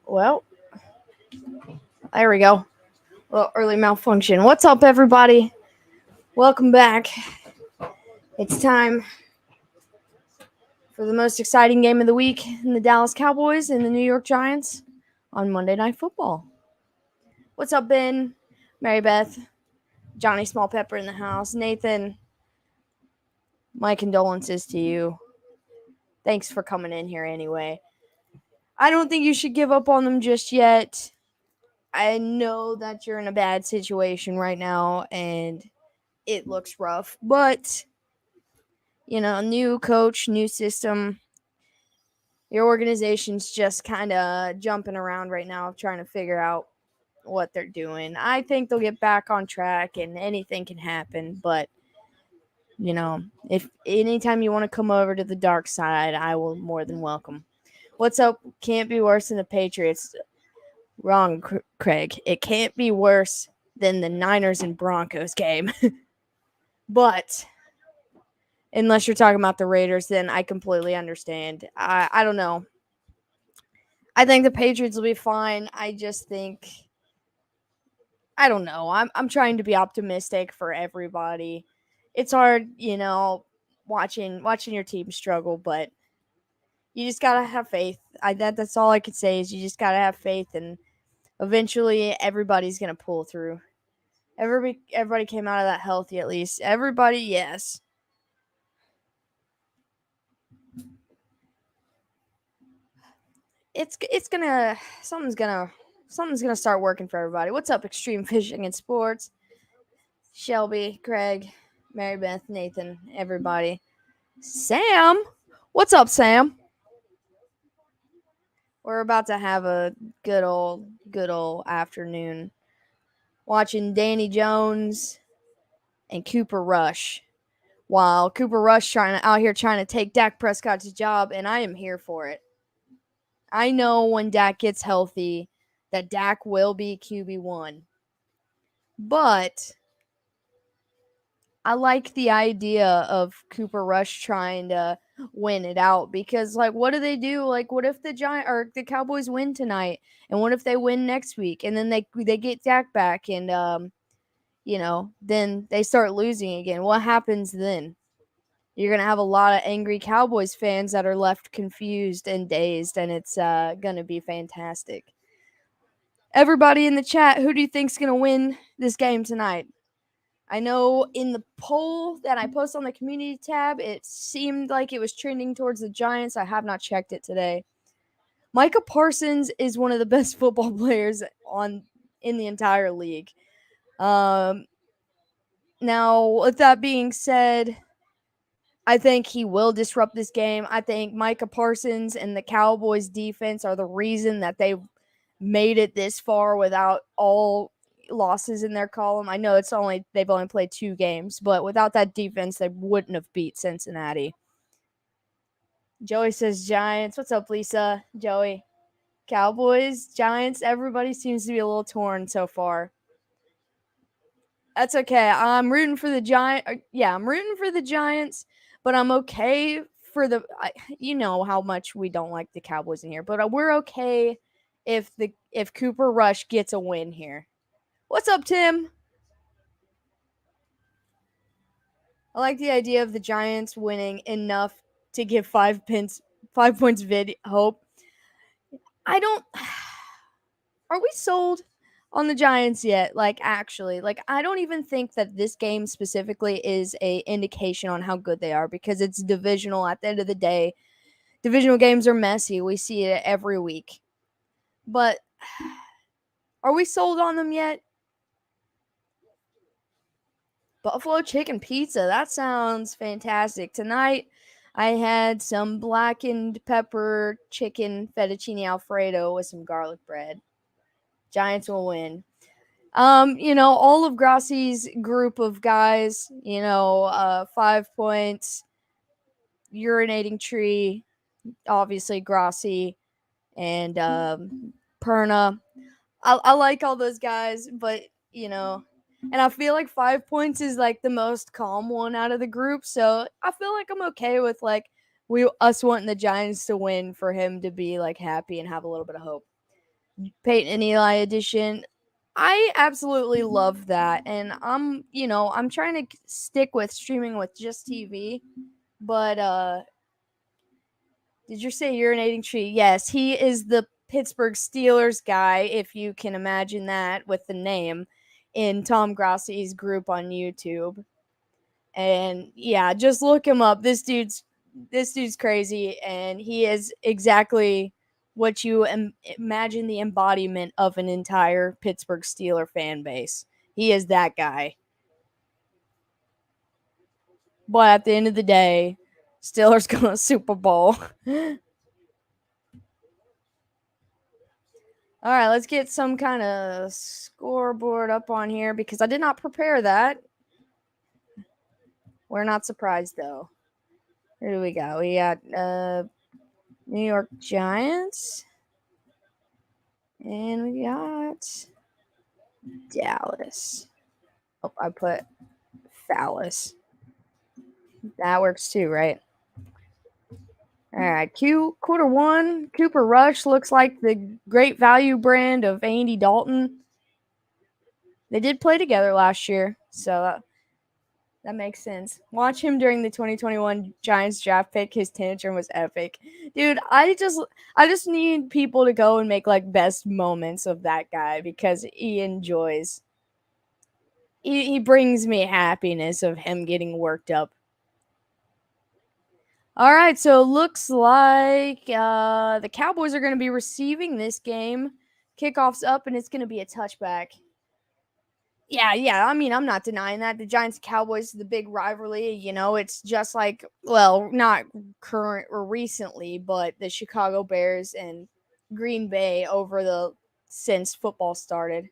Well, there we go. Well, early malfunction. What's up, everybody? Welcome back. It's time for the most exciting game of the week in the Dallas Cowboys and the New York Giants on Monday Night Football. What's up, Ben? Mary Beth? Johnny Small Pepper in the house. Nathan, my condolences to you. Thanks for coming in here anyway. I don't think you should give up on them just yet. I know that you're in a bad situation right now, and it looks rough. But, new coach, new system. Your organization's just kind of jumping around right now, trying to figure out what they're doing. I think they'll get back on track, and anything can happen. But, if anytime you want to come over to the dark side, I will more than welcome. What's up? Can't be worse than the Patriots. Wrong, Craig. It can't be worse than the Niners and Broncos game. But unless you're talking about the Raiders, then I completely understand. I don't know. I think the Patriots will be fine. I just think I don't know. I'm trying to be optimistic for everybody. It's hard, watching your team struggle, but you just gotta have faith. That's all I could say is you just gotta have faith, and eventually everybody's gonna pull through. Everybody came out of that healthy at least. Everybody, yes. Something's gonna start working for everybody. What's up, Extreme Fishing and Sports? Shelby, Craig, Mary Beth, Nathan, everybody. Sam, what's up, Sam? We're about to have a good old afternoon watching Danny Jones and Cooper Rush. While Cooper Rush out here trying to take Dak Prescott's job, and I am here for it. I know when Dak gets healthy that Dak will be QB1. But I like the idea of Cooper Rush trying to win it out because, what do they do? What if the Cowboys win tonight, and what if they win next week, and then they get Dak back, and then they start losing again? What happens then? You're gonna have a lot of angry Cowboys fans that are left confused and dazed, and it's gonna be fantastic. Everybody in the chat, who do you think's gonna win this game tonight? I know in the poll that I posted on the community tab, it seemed like it was trending towards the Giants. I have not checked it today. Micah Parsons is one of the best football players in the entire league. Now, with that being said, I think he will disrupt this game. I think Micah Parsons and the Cowboys defense are the reason that they've made it this far without all losses in their column. I know they've only played 2 games, but without that defense, they wouldn't have beat Cincinnati. Joey says Giants. What's up, Lisa? Joey. Cowboys, Giants, everybody seems to be a little torn so far. That's okay. I'm rooting for the Giants. Yeah, I'm rooting for the Giants, but I'm okay for you know how much we don't like the Cowboys in here, but we're okay if Cooper Rush gets a win here. What's up, Tim? I like the idea of the Giants winning enough to give 5 points hope. Are we sold on the Giants yet? Actually, I don't even think that this game specifically is a indication on how good they are because it's divisional at the end of the day. Divisional games are messy. We see it every week. But are we sold on them yet? Buffalo chicken pizza. That sounds fantastic. Tonight, I had some blackened pepper chicken fettuccine alfredo with some garlic bread. Giants will win. All of Grassi's group of guys, 5 points, urinating tree, obviously Grassi, and Perna. I like all those guys, but and I feel like 5 points is like the most calm one out of the group. So I feel like I'm okay with like us wanting the Giants to win for him to be like happy and have a little bit of hope. Peyton and Eli edition. I absolutely love that, and I'm trying to stick with streaming with just TV, but did you say urinating tree? Yes, he is the Pittsburgh Steelers guy, if you can imagine that with the name, in Tom Grassi's group on YouTube. And yeah, just look him up. This dude's crazy, and he is exactly what you imagine the embodiment of an entire Pittsburgh Steeler fan base. He is that guy. But at the end of the day, Steelers going to Super Bowl. All right, let's get some kind of scoreboard up on here because I did not prepare that. We're not surprised though. Who do we got? We got New York Giants. And we got Dallas. Oh, I put Phallus. That works too, right? All right, quarter one. Cooper Rush looks like the great value brand of Andy Dalton. They did play together last year, so that makes sense. Watch him during the 2021 Giants draft pick. His tantrum was epic. Dude, I just need people to go and make like best moments of that guy because he enjoys. He brings me happiness of him getting worked up. All right, so looks like the Cowboys are going to be receiving this game. Kickoff's up, and it's going to be a touchback. Yeah. I mean, I'm not denying that. The Giants and Cowboys is the big rivalry. It's just like, well, not current or recently, but the Chicago Bears and Green Bay since football started.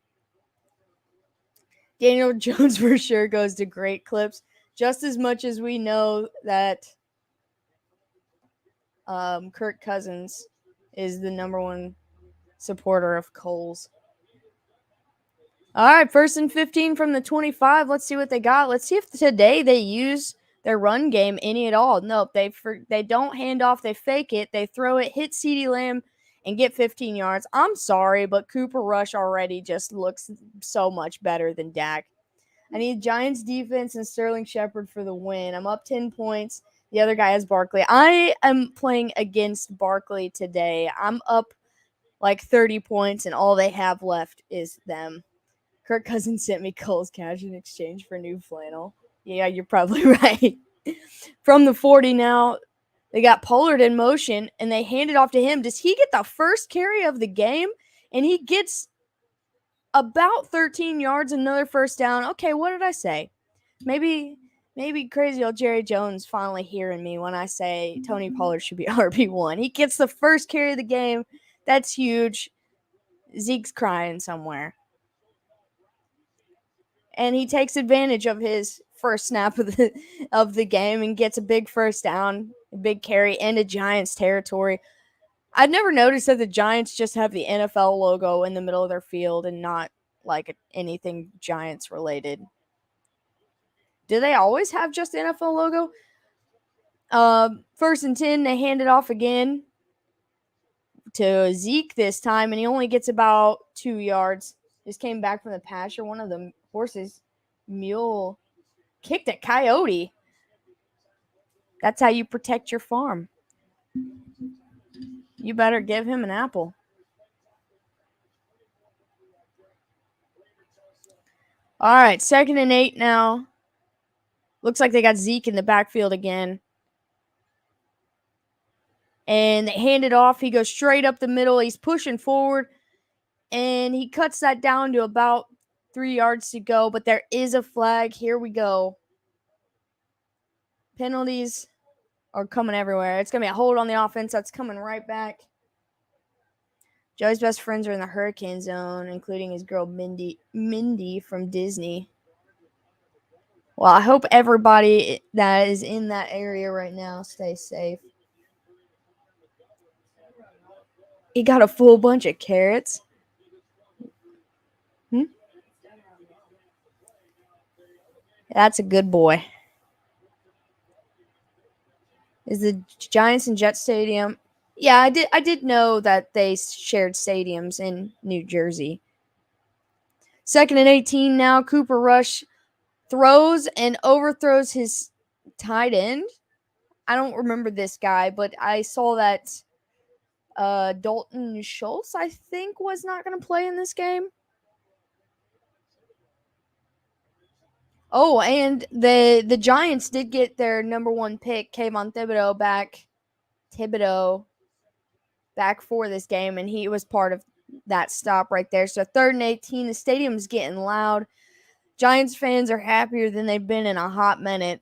Daniel Jones for sure goes to great clips, just as much as we know that Kirk Cousins is the number one supporter of Coles. All right, 1st and 15 from the 25. Let's see what they got. Let's see if today they use their run game any at all. Nope, they don't hand off. They fake it. They throw it, hit CeeDee Lamb, and get 15 yards. I'm sorry, but Cooper Rush already just looks so much better than Dak. I need Giants defense and Sterling Shepard for the win. I'm up 10 points. The other guy is Barkley. I am playing against Barkley today. I'm up like 30 points, and all they have left is them. Kirk Cousins sent me Cole's cash in exchange for new flannel. Yeah, you're probably right. From the 40 now, they got Pollard in motion, and they hand it off to him. Does he get the first carry of the game? And he gets about 13 yards, another first down. Okay, what did I say? Maybe crazy old Jerry Jones finally hearing me when I say Tony Pollard should be RB1. He gets the first carry of the game. That's huge. Zeke's crying somewhere. And he takes advantage of his first snap of the game and gets a big first down, a big carry into Giants territory. I'd never noticed that the Giants just have the NFL logo in the middle of their field and not like anything Giants related. Do they always have just the NFL logo? 1st and 10, they hand it off again to Zeke this time, and he only gets about 2 yards. Just came back from the pasture. One of the horses, mule, kicked a coyote. That's how you protect your farm. You better give him an apple. All right, 2nd and 8 now. Looks like they got Zeke in the backfield again. And they hand it off. He goes straight up the middle. He's pushing forward. And he cuts that down to about 3 yards to go. But there is a flag. Here we go. Penalties are coming everywhere. It's going to be a hold on the offense that's coming right back. Joey's best friends are in the hurricane zone, including his girl Mindy from Disney. Well, I hope everybody that is in that area right now stays safe. He got a full bunch of carrots. That's a good boy. Is the Giants and Jet Stadium? Yeah, I did know that they shared stadiums in New Jersey. 2nd and 18 now. Cooper Rush throws and overthrows his tight end. I don't remember this guy, but I saw that Dalton Schultz, I think, was not going to play in this game. Oh, and the Giants did get their number 1 pick, Kayvon Thibodeau, back for this game, and he was part of that stop right there. So 3rd and 18, the stadium's getting loud. Giants fans are happier than they've been in a hot minute.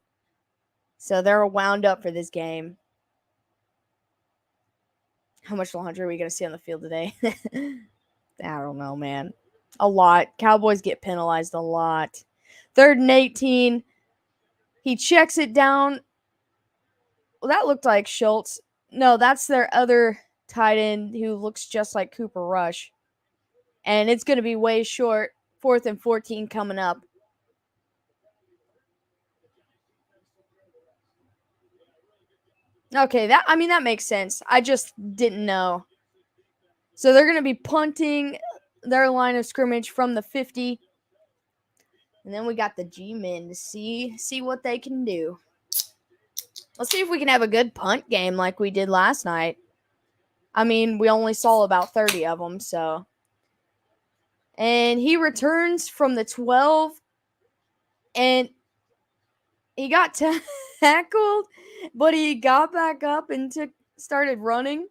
So they're wound up for this game. How much laundry are we going to see on the field today? I don't know, man. A lot. Cowboys get penalized a lot. 3rd and 18. He checks it down. Well, that looked like Schultz. No, that's their other tight end who looks just like Cooper Rush. And it's going to be way short. 4th and 14 coming up. Okay, that makes sense. I just didn't know. So they're going to be punting their line of scrimmage from the 50. And then we got the G-men to see what they can do. Let's see if we can have a good punt game like we did last night. I mean, we only saw about 30 of them, so. And he returns from the 12, and he got tackled, but he got back up and started running.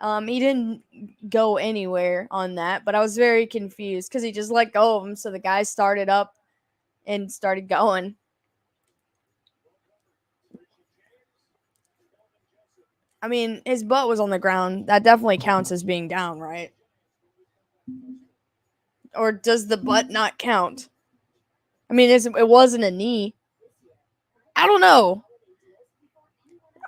He didn't go anywhere on that, but I was very confused because he just let go of him, so the guy started up and started going. I mean, his butt was on the ground. That definitely counts as being down, right? Or does the butt not count? I mean, it wasn't a knee. I don't know.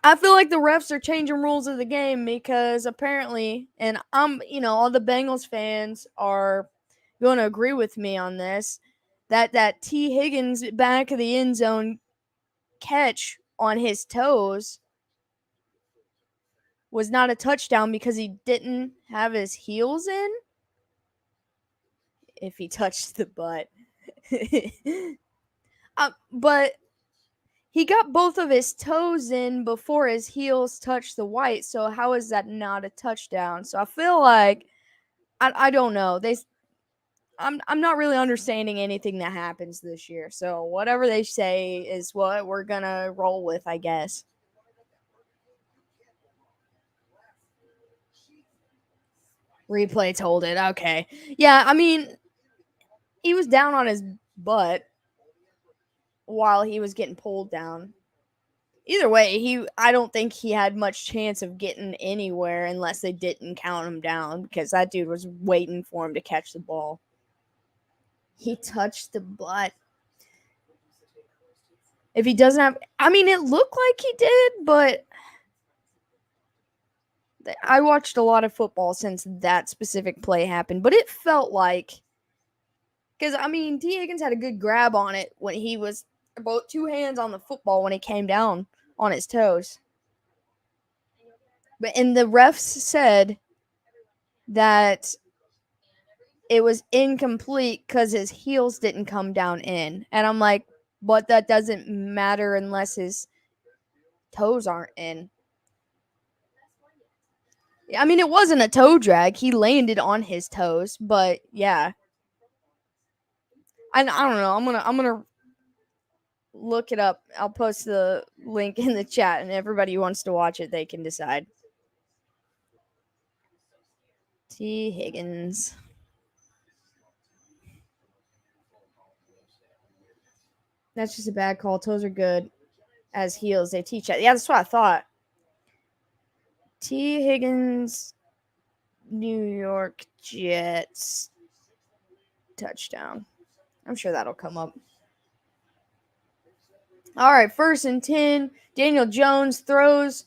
I feel like the refs are changing rules of the game because apparently, and all the Bengals fans are going to agree with me on this, that T. Higgins back of the end zone catch on his toes was not a touchdown because he didn't have his heels in. If he touched the butt. But he got both of his toes in before his heels touched the white, so how is that not a touchdown? So I feel like I don't know. I'm not really understanding anything that happens this year. So whatever they say is what we're gonna roll with, I guess. Replay told it. Okay. Yeah, I mean, he was down on his butt while he was getting pulled down. Either way, I don't think he had much chance of getting anywhere unless they didn't count him down because that dude was waiting for him to catch the ball. He touched the butt. If he doesn't have, I mean, it looked like he did, but I watched a lot of football since that specific play happened, but it felt like, because, I mean, T. Higgins had a good grab on it when he was about 2 hands on the football when he came down on his toes. And the refs said that it was incomplete because his heels didn't come down in. And I'm like, but that doesn't matter unless his toes aren't in. I mean, it wasn't a toe drag. He landed on his toes, but yeah. I don't know. I'm gonna look it up. I'll post the link in the chat, and everybody who wants to watch it, they can decide. T. Higgins. That's just a bad call. Toes are good. as heels. They teach that. Yeah, that's what I thought. T. Higgins, New York Jets, touchdown. I'm sure that'll come up. All right, 1st and 10. Daniel Jones throws.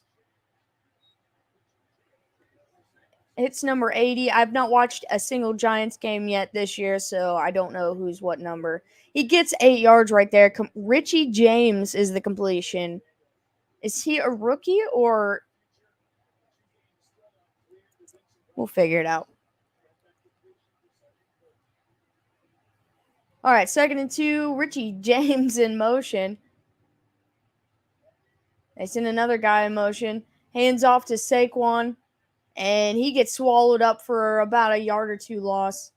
Hits number 80. I've not watched a single Giants game yet this year, so I don't know who's what number. He gets 8 yards right there. Richie James is the completion. Is he a rookie or... We'll figure it out. All right, 2nd and 2. Richie James in motion. They send another guy in motion. Hands off to Saquon. And he gets swallowed up for about a yard or 2 loss.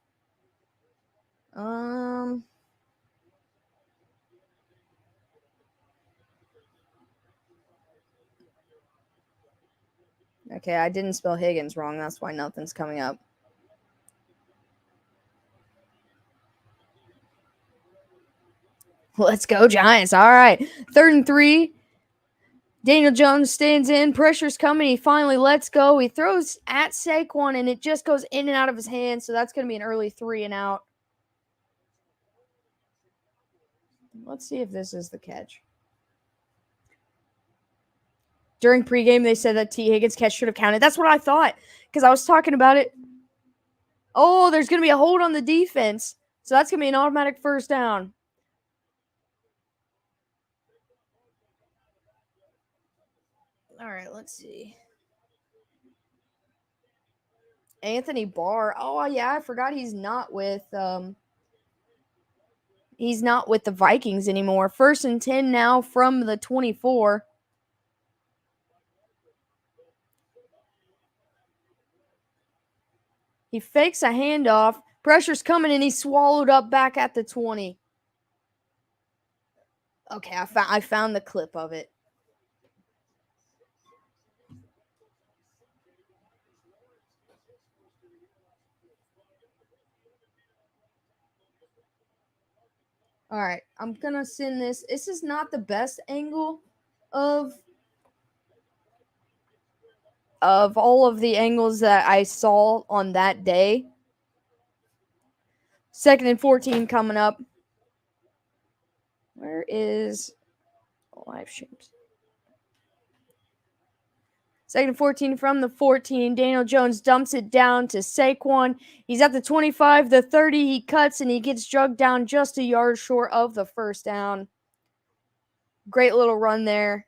Okay, I didn't spell Higgins wrong. That's why nothing's coming up. Let's go, Giants. All right. 3rd and 3. Daniel Jones stands in. Pressure's coming. He finally lets go. He throws at Saquon, and it just goes in and out of his hands. So that's going to be an early 3 and out. Let's see if this is the catch. During pregame, they said that T. Higgins' catch should have counted. That's what I thought because I was talking about it. Oh, there's going to be a hold on the defense. So that's going to be an automatic 1st down. All right, let's see. Anthony Barr. Oh, yeah, I forgot he's not with the Vikings anymore. 1st and 10 now from the 24. He fakes a handoff. Pressure's coming, and he's swallowed up back at the 20. Okay, I found the clip of it. All right, I'm going to send this. This is not the best angle of all of the angles that I saw on that day. 2nd and 14 coming up. Where is live streams? 2nd and 14 from the 14. Daniel Jones dumps it down to Saquon. He's at the 25, the 30. He cuts, and he gets drugged down just a yard short of the 1st down. Great little run there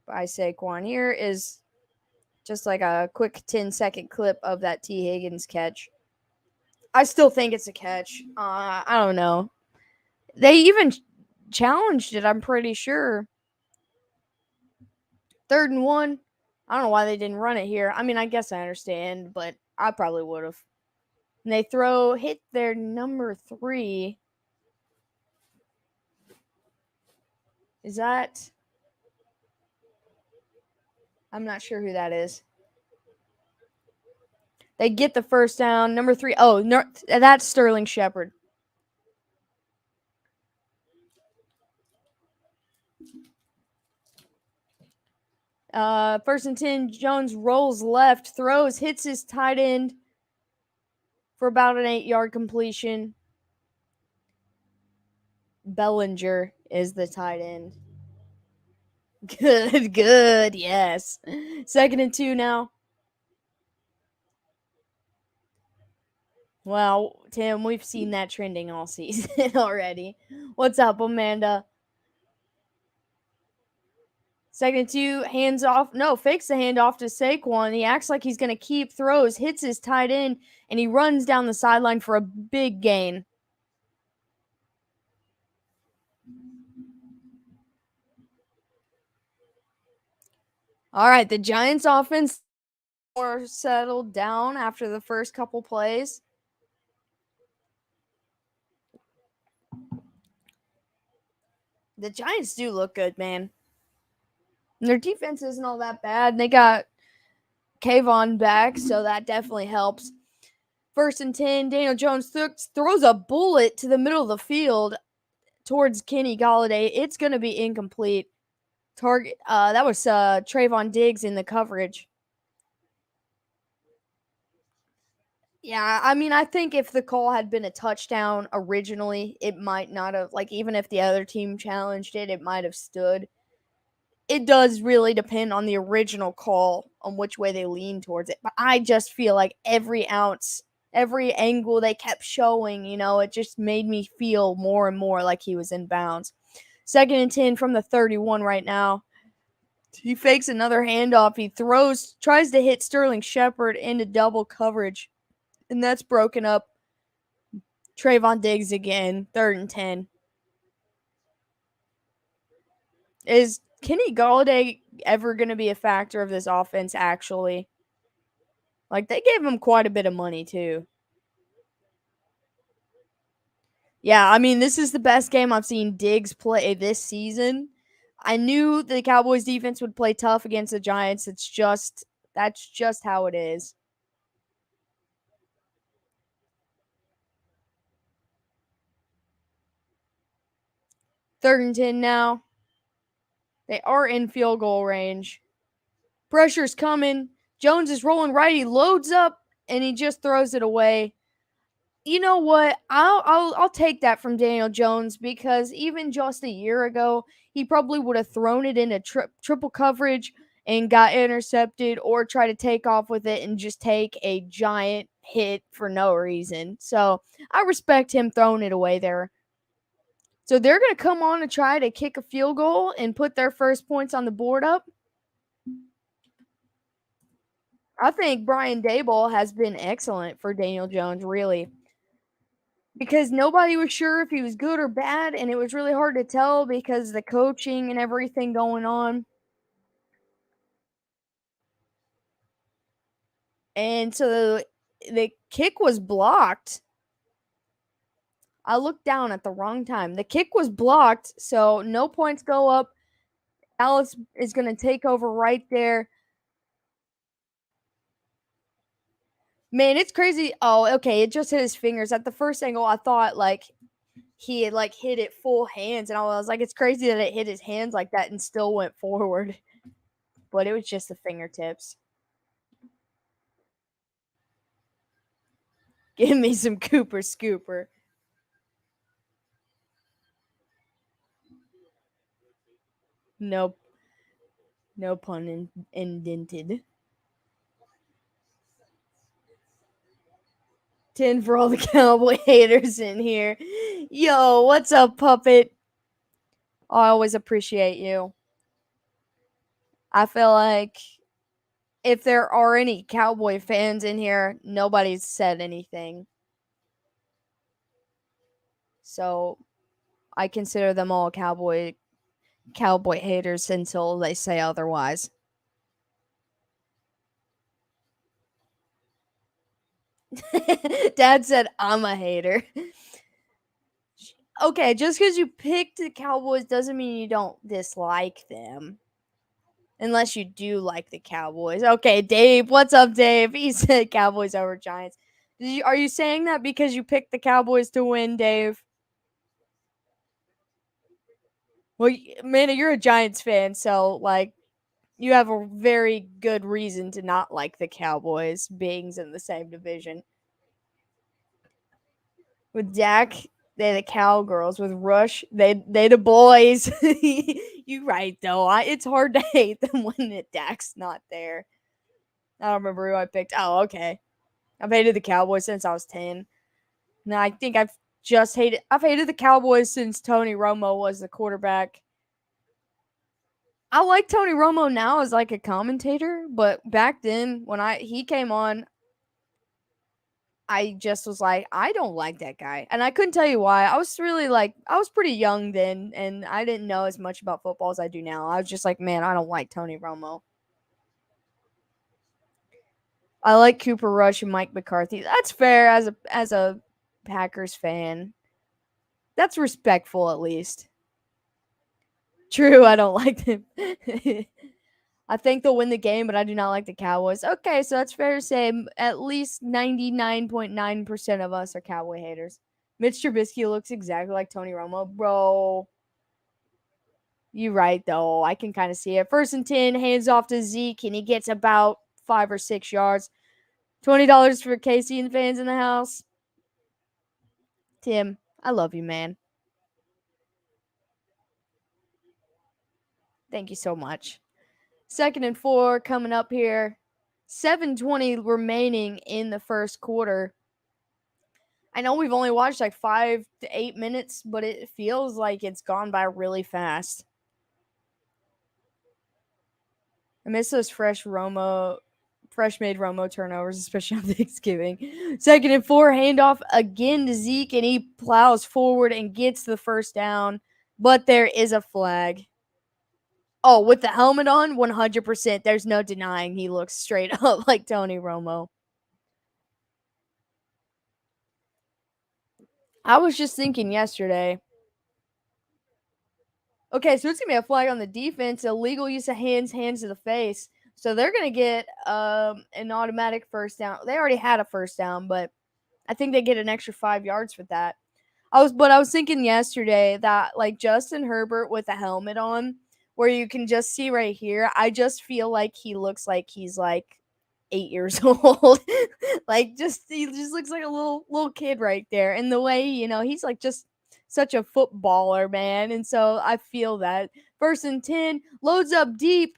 by Saquon. Here is just like a quick 10-second clip of that T. Higgins catch. I still think it's a catch. I don't know. They even challenged it, I'm pretty sure. 3rd and 1. I don't know why they didn't run it here. I mean, I guess I understand, but I probably would have. And they hit their number 3. Is that? I'm not sure who that is. They get the 1st down. Number 3. Oh, no, that's Sterling Shepard. First and 10, Jones rolls left, throws, hits his tight end for about an 8-yard completion. Bellinger is the tight end. Good, yes. 2nd and 2 now. Well, Tim, we've seen that trending all season already. What's up, Amanda? 2nd and 2, hands off. No, fakes the handoff to Saquon. He acts like he's going to keep, throws, hits his tight end, and he runs down the sideline for a big gain. All right, the Giants offense more settled down after the first couple plays. The Giants do look good, man. Their defense isn't all that bad. They got Kayvon back, so that definitely helps. 1st and 10, Daniel Jones throws a bullet to the middle of the field. towards Kenny Galladay. It's going to be incomplete. Target. That was Trayvon Diggs in the coverage. Yeah, I mean, I think if the call had been a touchdown originally, it might not have, like, even if the other team challenged it, it might have stood. It does really depend on the original call on which way they lean towards it. But I just feel like every ounce, every angle they kept showing, it just made me feel more and more like he was in bounds. 2nd and 10 from the 31 right now. He fakes another handoff. He tries to hit Sterling Shepard into double coverage. And that's broken up. Trayvon Diggs again, 3rd and 10. Is Kenny Galladay ever going to be a factor of this offense, actually? Like, they gave him quite a bit of money, too. Yeah, I mean, this is the best game I've seen Diggs play this season. I knew the Cowboys defense would play tough against the Giants. That's just how it is. Third and 10 now. They are in field goal range. Pressure's coming. Jones is rolling right. He loads up and he just throws it away. You know what? I'll take that from Daniel Jones, because even just a year ago, he probably would have thrown it into triple coverage and got intercepted, or try to take off with it and just take a giant hit for no reason. So I respect him throwing it away there. So they're going to come on and try to kick a field goal and put their first points on the board up. I think Brian Daboll has been excellent for Daniel Jones, really. Because nobody was sure if he was good or bad, and it was really hard to tell because of the coaching and everything going on. And so the kick was blocked. I looked down at the wrong time. The kick was blocked, so no points go up. Alex is going to take over right there. Man, it's crazy. Oh, okay, it just hit his fingers. At the first angle, I thought, like, he had, like, hit it full hands, and I was like, it's crazy that it hit his hands like that and still went forward. But it was just the fingertips. Give me some Cooper Scooper. Nope. No pun indented. 10 for all the Cowboy haters in here. Yo, what's up, Puppet? I always appreciate you. I feel like if there are any Cowboy fans in here, nobody's said anything. So I consider them all Cowboy haters until they say otherwise. Dad said I'm a hater. Okay, just because you picked the Cowboys doesn't mean you don't dislike them. Unless you do like the Cowboys. Okay, Dave. What's up, Dave? He said Cowboys over Giants. Are you saying that because you picked the Cowboys to win, Dave? Well, man, you're a Giants fan, so, like, you have a very good reason to not like the Cowboys, being in the same division. With Dak, they the Cowgirls. With Rush, they the boys. You right though. It's hard to hate them when Dak's not there. I don't remember who I picked. Oh, okay. I've hated the Cowboys since I was 10. Now I think I've hated the Cowboys since Tony Romo was the quarterback. I like Tony Romo now as, like, a commentator, but back then when he came on, I just was like, I don't like that guy. And I couldn't tell you why. I was pretty young then, and I didn't know as much about football as I do now. I was just like, man, I don't like Tony Romo. I like Cooper Rush and Mike McCarthy. That's fair as a Packers fan. That's respectful, at least. True, I don't like them. I think they'll win the game, but I do not like the Cowboys. Okay, so that's fair to say at least 99.9% of us are Cowboy haters. Mitch Trubisky looks exactly like Tony Romo. Bro, you right, though. I can kind of see it. 1st and 10, hands off to Zeke, and he gets about 5 or 6 yards. $20 for Casey and fans in the house. Tim, I love you, man. Thank you so much. 2nd and 4 coming up here. 7:20 remaining in the first quarter. I know we've only watched like 5 to 8 minutes, but it feels like it's gone by really fast. I miss those fresh made Romo turnovers, especially on Thanksgiving. 2nd and 4, handoff again to Zeke, and he plows forward and gets the first down, but there is a flag. Oh, with the helmet on, 100%. There's no denying he looks straight up like Tony Romo. I was just thinking yesterday. Okay, so it's going to be a flag on the defense. Illegal use of hands to the face. So they're going to get an automatic first down. They already had a first down, but I think they get an extra 5 yards for that. I was thinking yesterday that like Justin Herbert with a helmet on, where you can just see right here, I just feel like he looks like he's like 8 years old. Like he just looks like a little kid right there. And the way, he's like just such a footballer, man. And so I feel that. 1st and 10, loads up deep,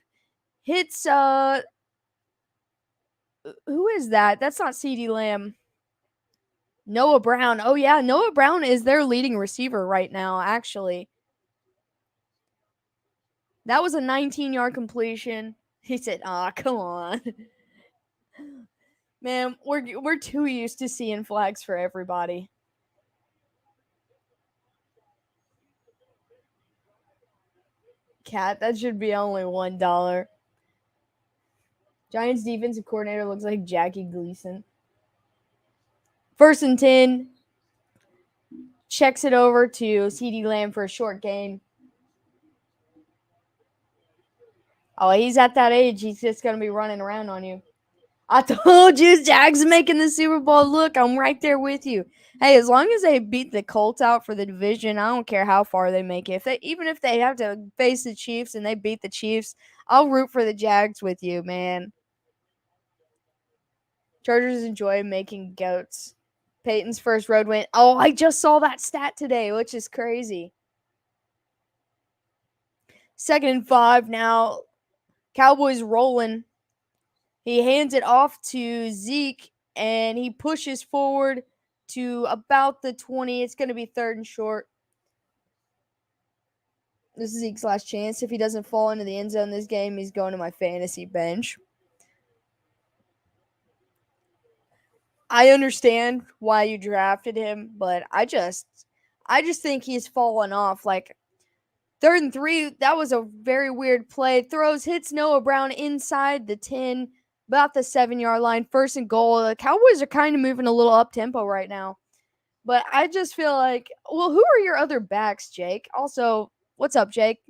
hits who is that? That's not CeeDee Lamb. Noah Brown. Oh, yeah. Noah Brown is their leading receiver right now, actually. That was a 19-yard completion. He said, come on. Man, we're too used to seeing flags for everybody. Cat, that should be only $1. Giants defensive coordinator looks like Jackie Gleason. 1st and 10. Checks it over to CeeDee Lamb for a short gain. Oh, he's at that age. He's just going to be running around on you. I told you, Jags making the Super Bowl. Look, I'm right there with you. Hey, as long as they beat the Colts out for the division, I don't care how far they make it. Even if they have to face the Chiefs and they beat the Chiefs, I'll root for the Jags with you, man. Chargers enjoy making goats. Peyton's first road win. Oh, I just saw that stat today, which is crazy. 2nd and 5 now. Cowboys rolling. He hands it off to Zeke, and he pushes forward to about the 20. It's going to be 3rd and short. This is Zeke's last chance. If he doesn't fall into the end zone this game, he's going to my fantasy bench. I understand why you drafted him, but I just think he's fallen off. Like 3rd and 3, that was a very weird play. Hits Noah Brown inside the 10, about the 7-yard line. 1st and goal. The Cowboys are kind of moving a little up tempo right now. But I just feel like, well, who are your other backs, Jake? Also, what's up, Jake?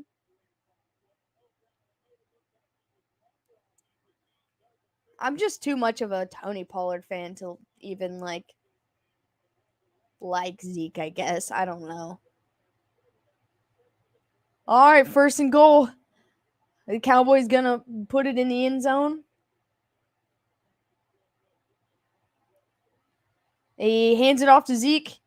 I'm just too much of a Tony Pollard fan to even like Zeke, I guess. I don't know. All right, 1st and goal. The Cowboys gonna put it in the end zone. He hands it off to Zeke,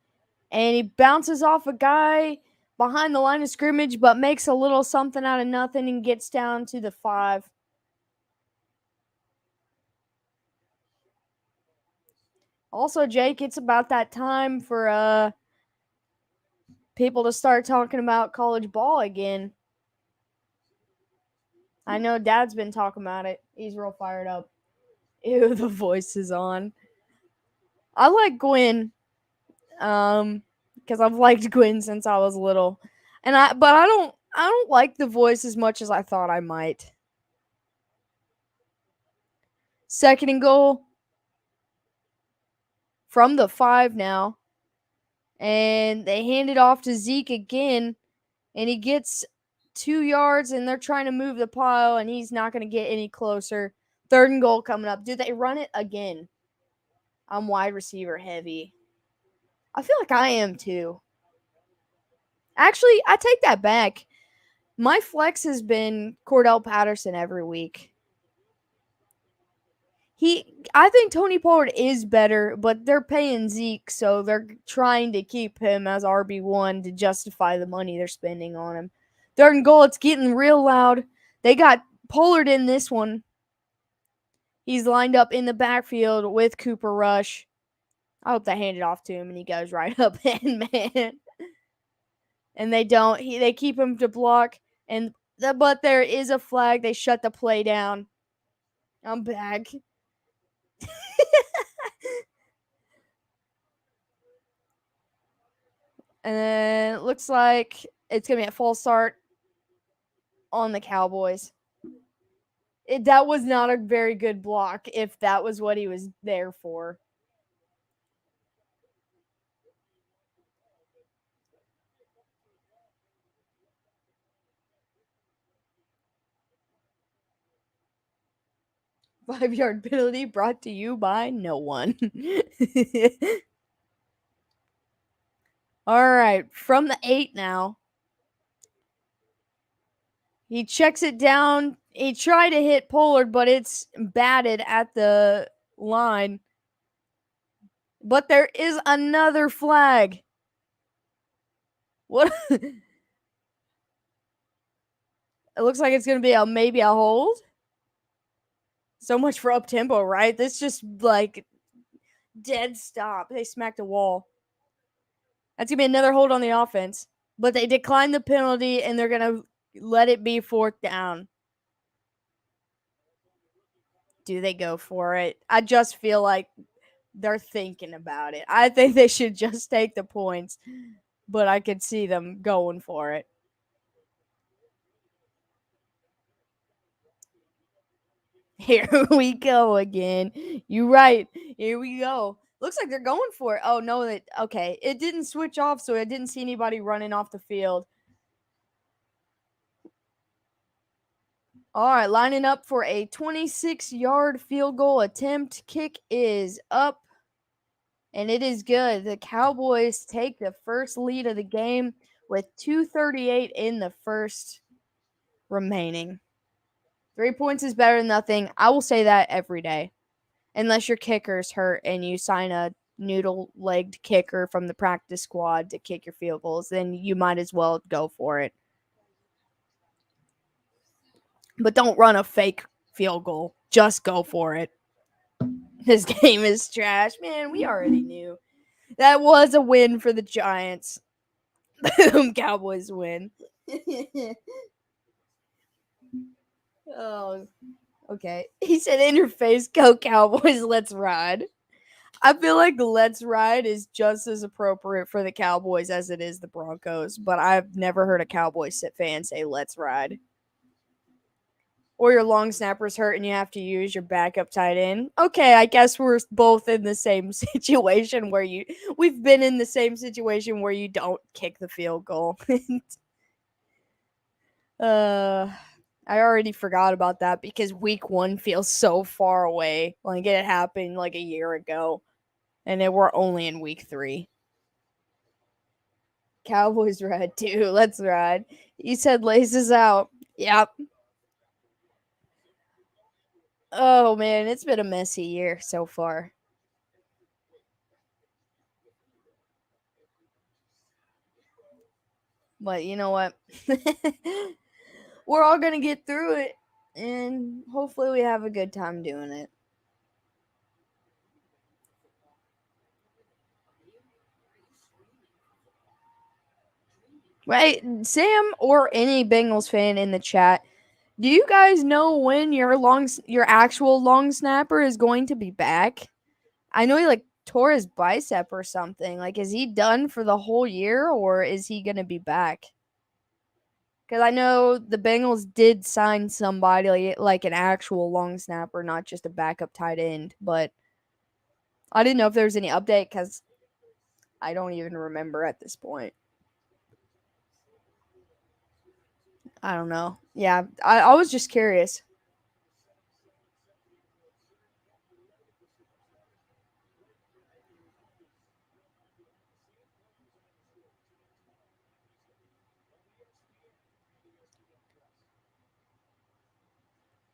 and he bounces off a guy behind the line of scrimmage, but makes a little something out of nothing and gets down to the 5. Also, Jake, it's about that time for people to start talking about college ball again. I know Dad's been talking about it. He's real fired up. Ew, the voice is on. I like Gwen, because I've liked Gwen since I was little, but I don't like the voice as much as I thought I might. 2nd and goal from the 5 now, and they hand it off to Zeke again, and he gets 2 yards, and they're trying to move the pile, and he's not going to get any closer. 3rd and goal coming up. Do they run it again? I'm wide receiver heavy. I feel like I am too. Actually, I take that back. My flex has been Cordell Patterson every week. I think Tony Pollard is better, but they're paying Zeke, so they're trying to keep him as RB1 to justify the money they're spending on him. Third and goal, it's getting real loud. They got Pollard in this one. He's lined up in the backfield with Cooper Rush. I hope they hand it off to him and he goes right up in, man. And they don't. They keep him to block, but there is a flag. They shut the play down. I'm back. And then it looks like it's going to be a false start on the Cowboys. That was not a very good block if that was what he was there for. Five-yard penalty brought to you by no one. All right, from the 8 now. He checks it down. He tried to hit Pollard, but it's batted at the line. But there is another flag. What? It looks like it's going to be maybe a hold. So much for up tempo, right? This just like dead stop. They smacked a wall. That's going to be another hold on the offense. But they declined the penalty and they're going to let it be fourth down. Do they go for it? I just feel like they're thinking about it. I think they should just take the points, but I could see them going for it. Here we go again. You right. Here we go. Looks like they're going for it. Oh no, okay. It didn't switch off, so I didn't see anybody running off the field. All right, lining up for a 26-yard field goal attempt. Kick is up, and it is good. The Cowboys take the first lead of the game with 2:38 in the first remaining. 3 points is better than nothing. I will say that every day. Unless your kicker's hurt and you sign a noodle-legged kicker from the practice squad to kick your field goals, then you might as well go for it. But don't run a fake field goal. Just go for it. This game is trash. Man, we already knew. That was a win for the Giants. Boom, Cowboys win. Oh, okay. He said, in your face, go Cowboys, let's ride. I feel like let's ride is just as appropriate for the Cowboys as it is the Broncos, but I've never heard a Cowboys fan say let's ride. Or your long snapper's hurt and you have to use your backup tight end. Okay, I guess we're both in the same situation where we've been in the same situation where you don't kick the field goal. I already forgot about that because week 1 feels so far away. Like it happened like a year ago. And then we're only in week 3. Cowboys ride too. Let's ride. You said laces out. Yep. Oh man, it's been a messy year so far. But you know what? We're all going to get through it. And hopefully we have a good time doing it. Right, Sam or any Bengals fan in the chat, do you guys know when your actual long snapper is going to be back? I know he tore his bicep or something. Like, is he done for the whole year or is he gonna be back? Because I know the Bengals did sign somebody like an actual long snapper, not just a backup tight end. But I didn't know if there was any update because I don't even remember at this point. I don't know. Yeah, I was just curious.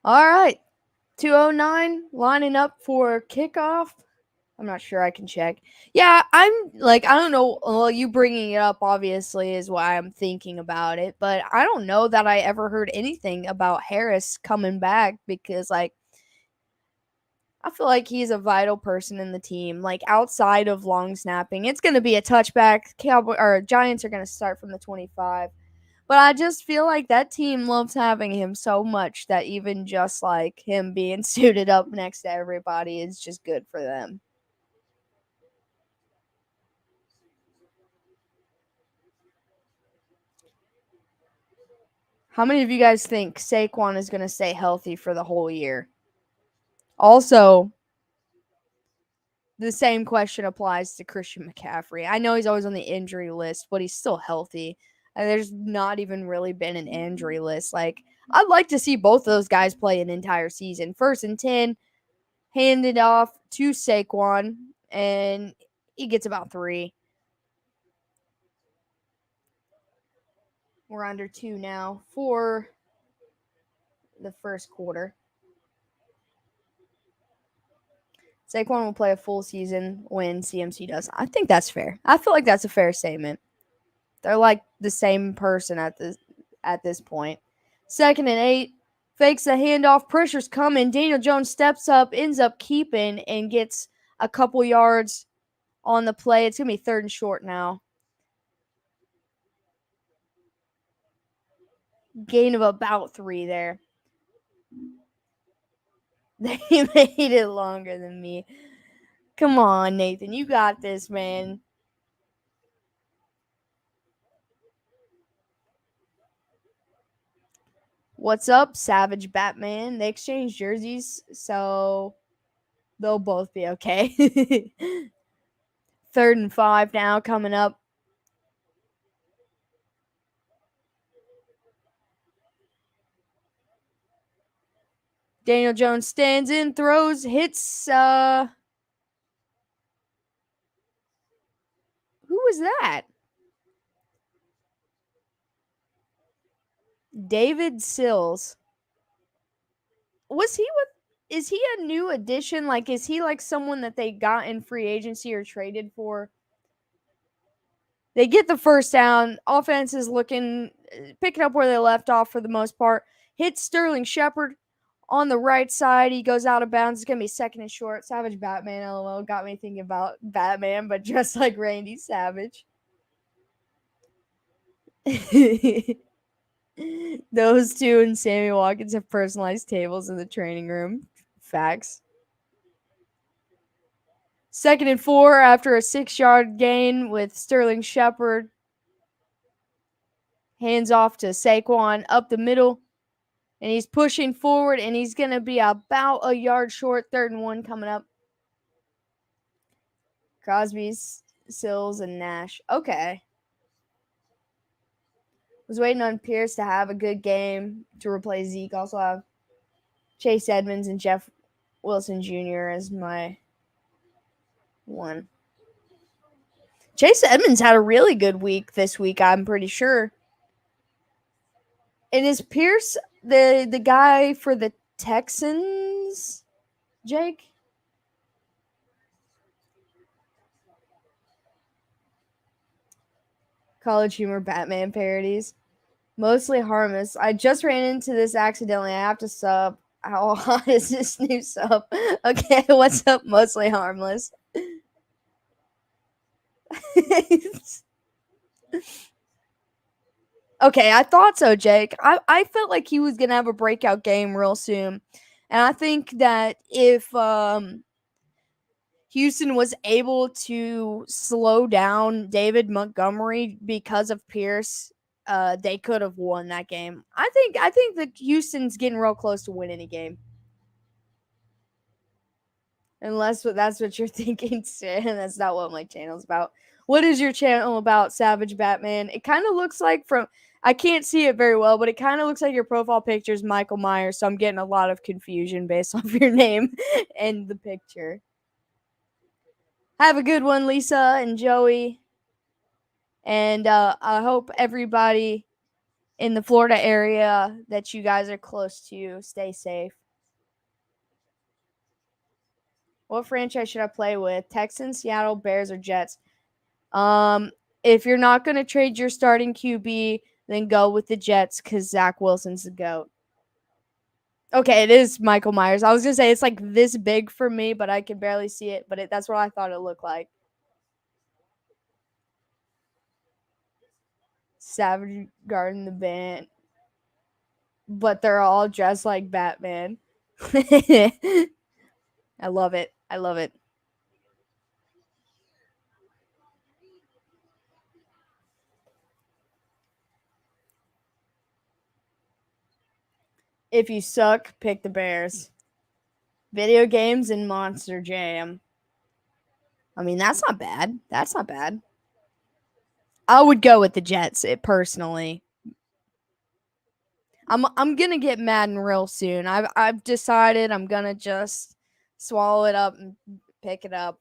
All right. 209 lining up for kickoff. I'm not sure. I can check. Yeah, I'm like, I don't know. Well, you bringing it up obviously is why I'm thinking about it, but I don't know that I ever heard anything about Harris coming back because, like, I feel like he's a vital person in the team. Like, outside of long snapping, it's going to be a touchback. Cowboy or Giants are going to start from the 25. But I just feel like that team loves having him so much that even just like him being suited up next to everybody is just good for them. How many of you guys think Saquon is going to stay healthy for the whole year? Also, the same question applies to Christian McCaffrey. I know he's always on the injury list, but he's still healthy. And there's not even really been an injury list. Like, I'd like to see both of those guys play an entire season. 1st and 10, handed off to Saquon, and he gets about 3. We're under 2 now for the first quarter. Saquon will play a full season when CMC does. I think that's fair. I feel like that's a fair statement. They're like the same person at this point. 2nd and 8, fakes the handoff. Pressure's coming. Daniel Jones steps up, ends up keeping, and gets a couple yards on the play. It's gonna be 3rd and short now. Gain of about 3 there. They made it longer than me. Come on, Nathan. You got this, man. What's up, Savage Batman? They exchanged jerseys, so they'll both be okay. 3rd and 5 now coming up. Daniel Jones stands in, throws, hits. Who was that? David Sills. Was he with? Is he a new addition? Like, is he like someone that they got in free agency or traded for? They get the first down. Offense is picking up where they left off for the most part. Hits Sterling Shepard on the right side. He goes out of bounds. It's going to be 2nd and short. Savage Batman, LOL. Got me thinking about Batman, but just like Randy Savage. Those two and Sammy Watkins have personalized tables in the training room. Facts. 2nd and 4 after a 6-yard gain with Sterling Shepard. Hands off to Saquon up the middle. And he's pushing forward, and he's going to be about a yard short. 3rd and 1 coming up. Crosby, Sills, and Nash. Okay. Was waiting on Pierce to have a good game to replace Zeke. Also have Chase Edmonds and Jeff Wilson Jr. as my one. Chase Edmonds had a really good week this week, I'm pretty sure. And is Pierce the guy for the Texans, Jake? College humor Batman parodies. Mostly harmless. I just ran into this accidentally. I have to sub. How hot is this new sub? Okay, what's up, mostly harmless? Okay, I thought so, Jake. I felt like he was going to have a breakout game real soon. And I think that if Houston was able to slow down David Montgomery because of Pierce, they could have won that game. I think that Houston's getting real close to winning a game. Unless that's what you're thinking, Stan. That's not what my channel's about. What is your channel about, Savage Batman? It kind of looks like I can't see it very well, but it kind of looks like your profile picture is Michael Myers, so I'm getting a lot of confusion based off your name and the picture. Have a good one, Lisa and Joey. And I hope everybody in the Florida area that you guys are close to, stay safe. What franchise should I play with? Texans, Seattle, Bears, or Jets? If you're not going to trade your starting QB, then go with the Jets because Zach Wilson's the GOAT. Okay, it is Michael Myers. I was going to say it's like this big for me, but I can barely see it. But that's what I thought it looked like. Savage guarding the band. But they're all dressed like Batman. I love it. I love it. If you suck, pick the Bears. Video games and Monster Jam. I mean, that's not bad. That's not bad. I would go with the Jets, personally. I'm gonna get Madden real soon. I've decided I'm gonna just swallow it up and pick it up.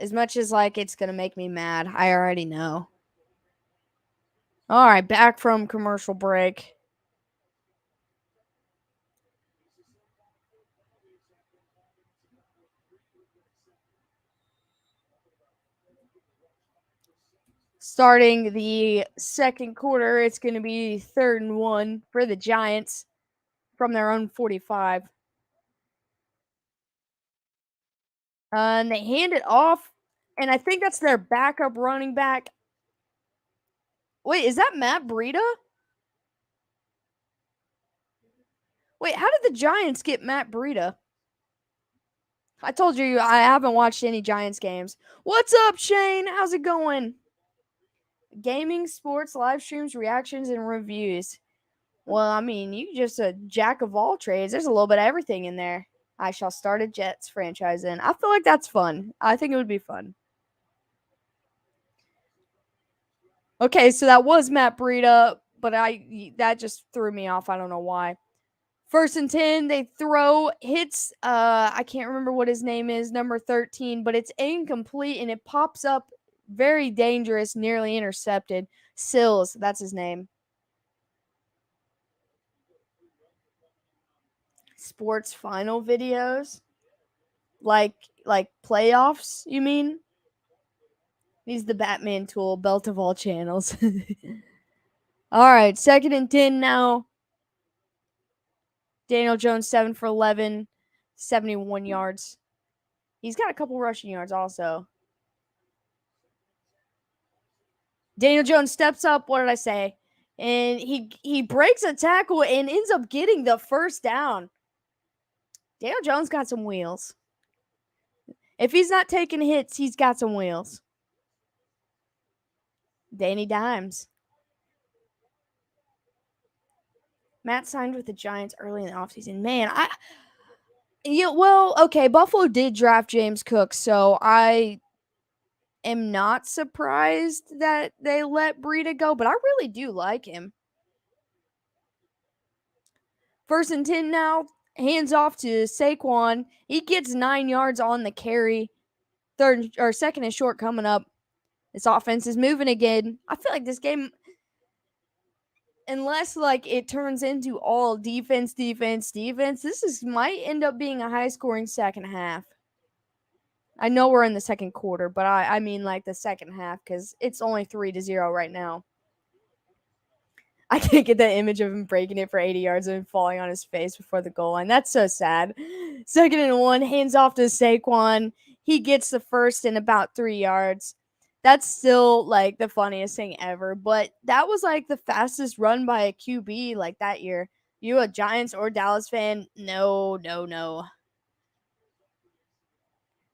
As much as like it's gonna make me mad, I already know. All right, back from commercial break. Starting the second quarter, it's going to be 3rd and 1 for the Giants from their own 45. And they hand it off, and I think that's their backup running back. Wait, is that Matt Breida? Wait, how did the Giants get Matt Breida? I told you I haven't watched any Giants games. What's up, Shane? How's it going? Gaming, sports, live streams, reactions, and reviews. Well, I mean, you just a jack of all trades. There's a little bit of everything in there. I shall start a Jets franchise in. I feel like that's fun. I think it would be fun. Okay, so that was Matt Breida, but that just threw me off. I don't know why. 1st and 10, they throw, hits, I can't remember what his name is, number 13, but it's incomplete and it pops up very dangerous, nearly intercepted. Sills, that's his name. Sports final videos? Like playoffs, you mean? He's the Batman tool, belt of all channels. All right, 2nd and 10 now. Daniel Jones, 7 for 11, 71 yards. He's got a couple rushing yards also. Daniel Jones steps up. What did I say? And he breaks a tackle and ends up getting the 1st down. Daniel Jones got some wheels. If he's not taking hits, he's got some wheels. Danny Dimes. Matt signed with the Giants early in the offseason. Man, okay, Buffalo did draft James Cook, so I am not surprised that they let Breida go, but I really do like him. 1st and 10 now. Hands off to Saquon. He gets 9 yards on the carry. 2nd and short coming up. This offense is moving again. I feel like this game, unless like it turns into all defense, this might end up being a high scoring second half. I know we're in the second quarter, but I mean like the second half because it's only 3-0 right now. I can't get that image of him breaking it for 80 yards and falling on his face before the goal line. That's so sad. 2nd and 1, hands off to Saquon. He gets the 1st in about 3 yards. That's still like the funniest thing ever. But that was like the fastest run by a QB like that year. You a Giants or Dallas fan? No.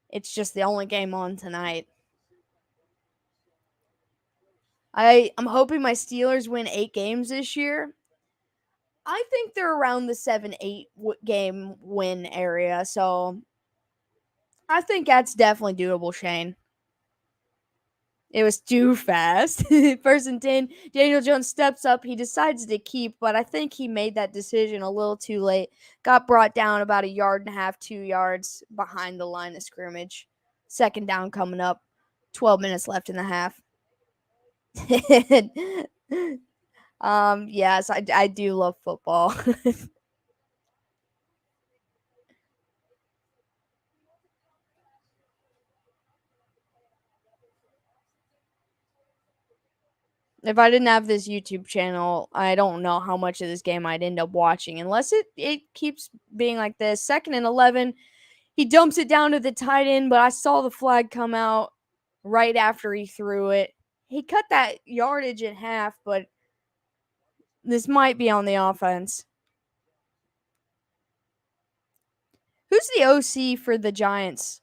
It's just the only game on tonight. I'm hoping my Steelers win 8 games this year. I think they're around the 7-8 game win area, so I think that's definitely doable, Shane. It was too fast. 1st and 10, Daniel Jones steps up. He decides to keep, but I think he made that decision a little too late. Got brought down about 1.5 yards, 2 yards behind the line of scrimmage. 2nd down coming up. 12 minutes left in the half. Yes, I do love football. If I didn't have this YouTube channel, I don't know how much of this game I'd end up watching unless it keeps being like this. 2nd and 11, he dumps it down to the tight end, but I saw the flag come out right after he threw it. He cut that yardage in half, but this might be on the offense. Who's the OC for the Giants?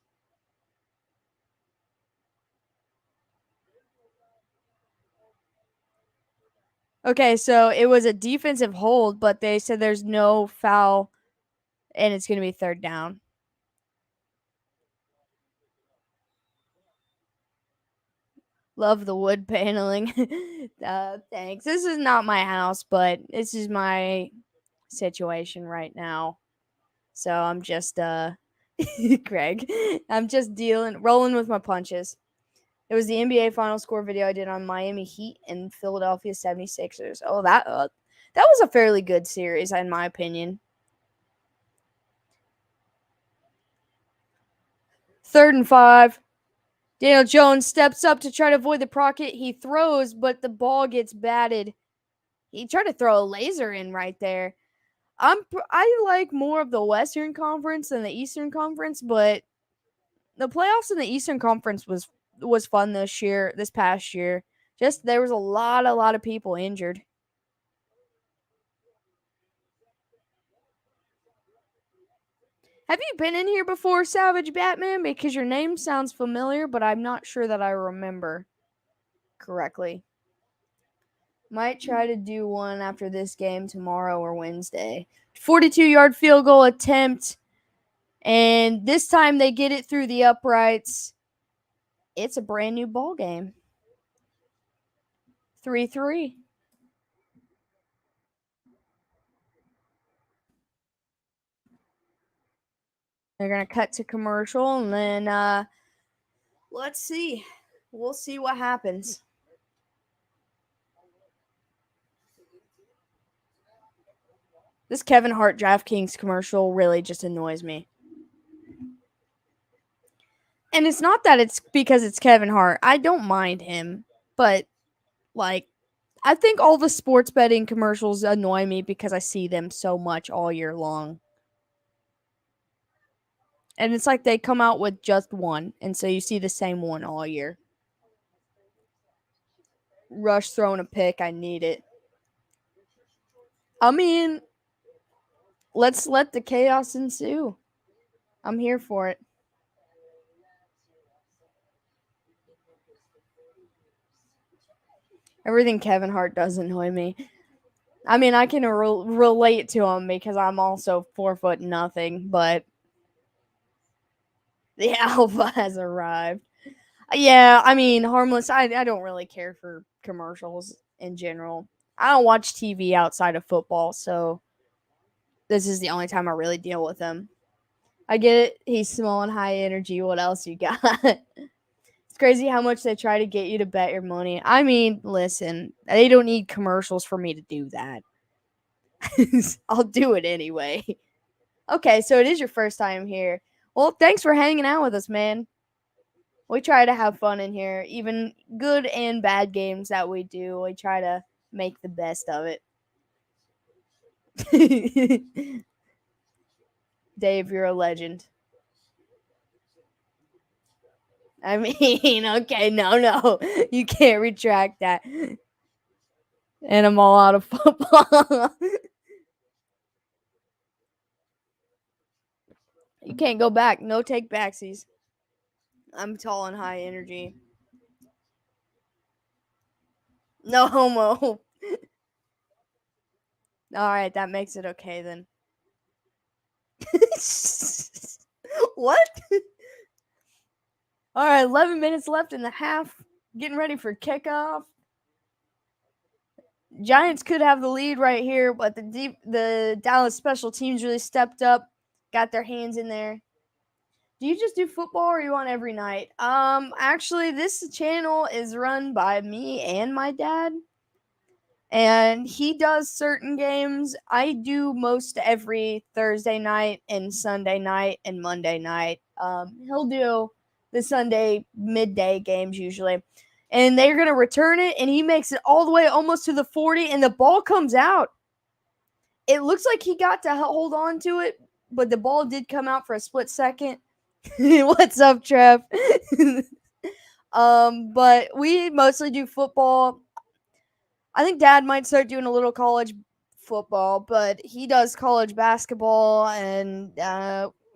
Okay, so it was a defensive hold, but they said there's no foul and it's going to be 3rd down. Love the wood paneling. Thanks. This is not my house, but this is my situation right now. So I'm just Craig. I'm just rolling with my punches. It was the NBA final score video I did on Miami Heat and Philadelphia 76ers. Oh, that was a fairly good series in my opinion. 3rd and 5. Daniel Jones steps up to try to avoid the pocket. He throws, but the ball gets batted. He tried to throw a laser in right there. I like more of the Western Conference than the Eastern Conference, but the playoffs in the Eastern Conference was fun this past year. Just there was a lot of people injured. Have you been in here before, Savage Batman? Because your name sounds familiar, but I'm not sure that I remember correctly. Might try to do one after this game tomorrow or Wednesday. 42-yard field goal attempt. And this time they get it through the uprights. It's a brand new ball game. 3-3. They're going to cut to commercial and then let's see. We'll see what happens. This Kevin Hart DraftKings commercial really just annoys me. And it's not that it's because it's Kevin Hart. I don't mind him. But, like, I think all the sports betting commercials annoy me because I see them so much all year long. And it's like they come out with just one. And so you see the same one all year. Rush throwing a pick. I need it. I mean, let's let the chaos ensue. I'm here for it. Everything Kevin Hart does annoy me. I mean, I can relate to him because I'm also 4'0", but the alpha has arrived. Yeah, I mean, harmless. I don't really care for commercials in general. I don't watch TV outside of football, so this is the only time I really deal with him. I get it. He's small and high energy. What else you got? It's crazy how much they try to get you to bet your money. I mean, listen, they don't need commercials for me to do that. I'll do it anyway. Okay, so it is your first time here. Well, thanks for hanging out with us, man. We try to have fun in here. Even good and bad games that we do, we try to make the best of it. Dave, you're a legend. I mean, okay, no. You can't retract that. And I'm all out of football. You can't go back. No take backsies. I'm tall and high energy. No homo. Alright, that makes it okay then. What? Alright, 11 minutes left in the half. Getting ready for kickoff. Giants could have the lead right here, but the Dallas special teams really stepped up. Got their hands in there. Do you just do football or are you on every night? Actually, this channel is run by me and my dad. And he does certain games. I do most every Thursday night and Sunday night and Monday night. He'll do the Sunday midday games usually. And they're going to return it, and he makes it all the way almost to the 40, and the ball comes out. It looks like he got to hold on to it, but the ball did come out for a split second. What's up, Trev? But we mostly do football. I think Dad might start doing a little college football, but he does college basketball and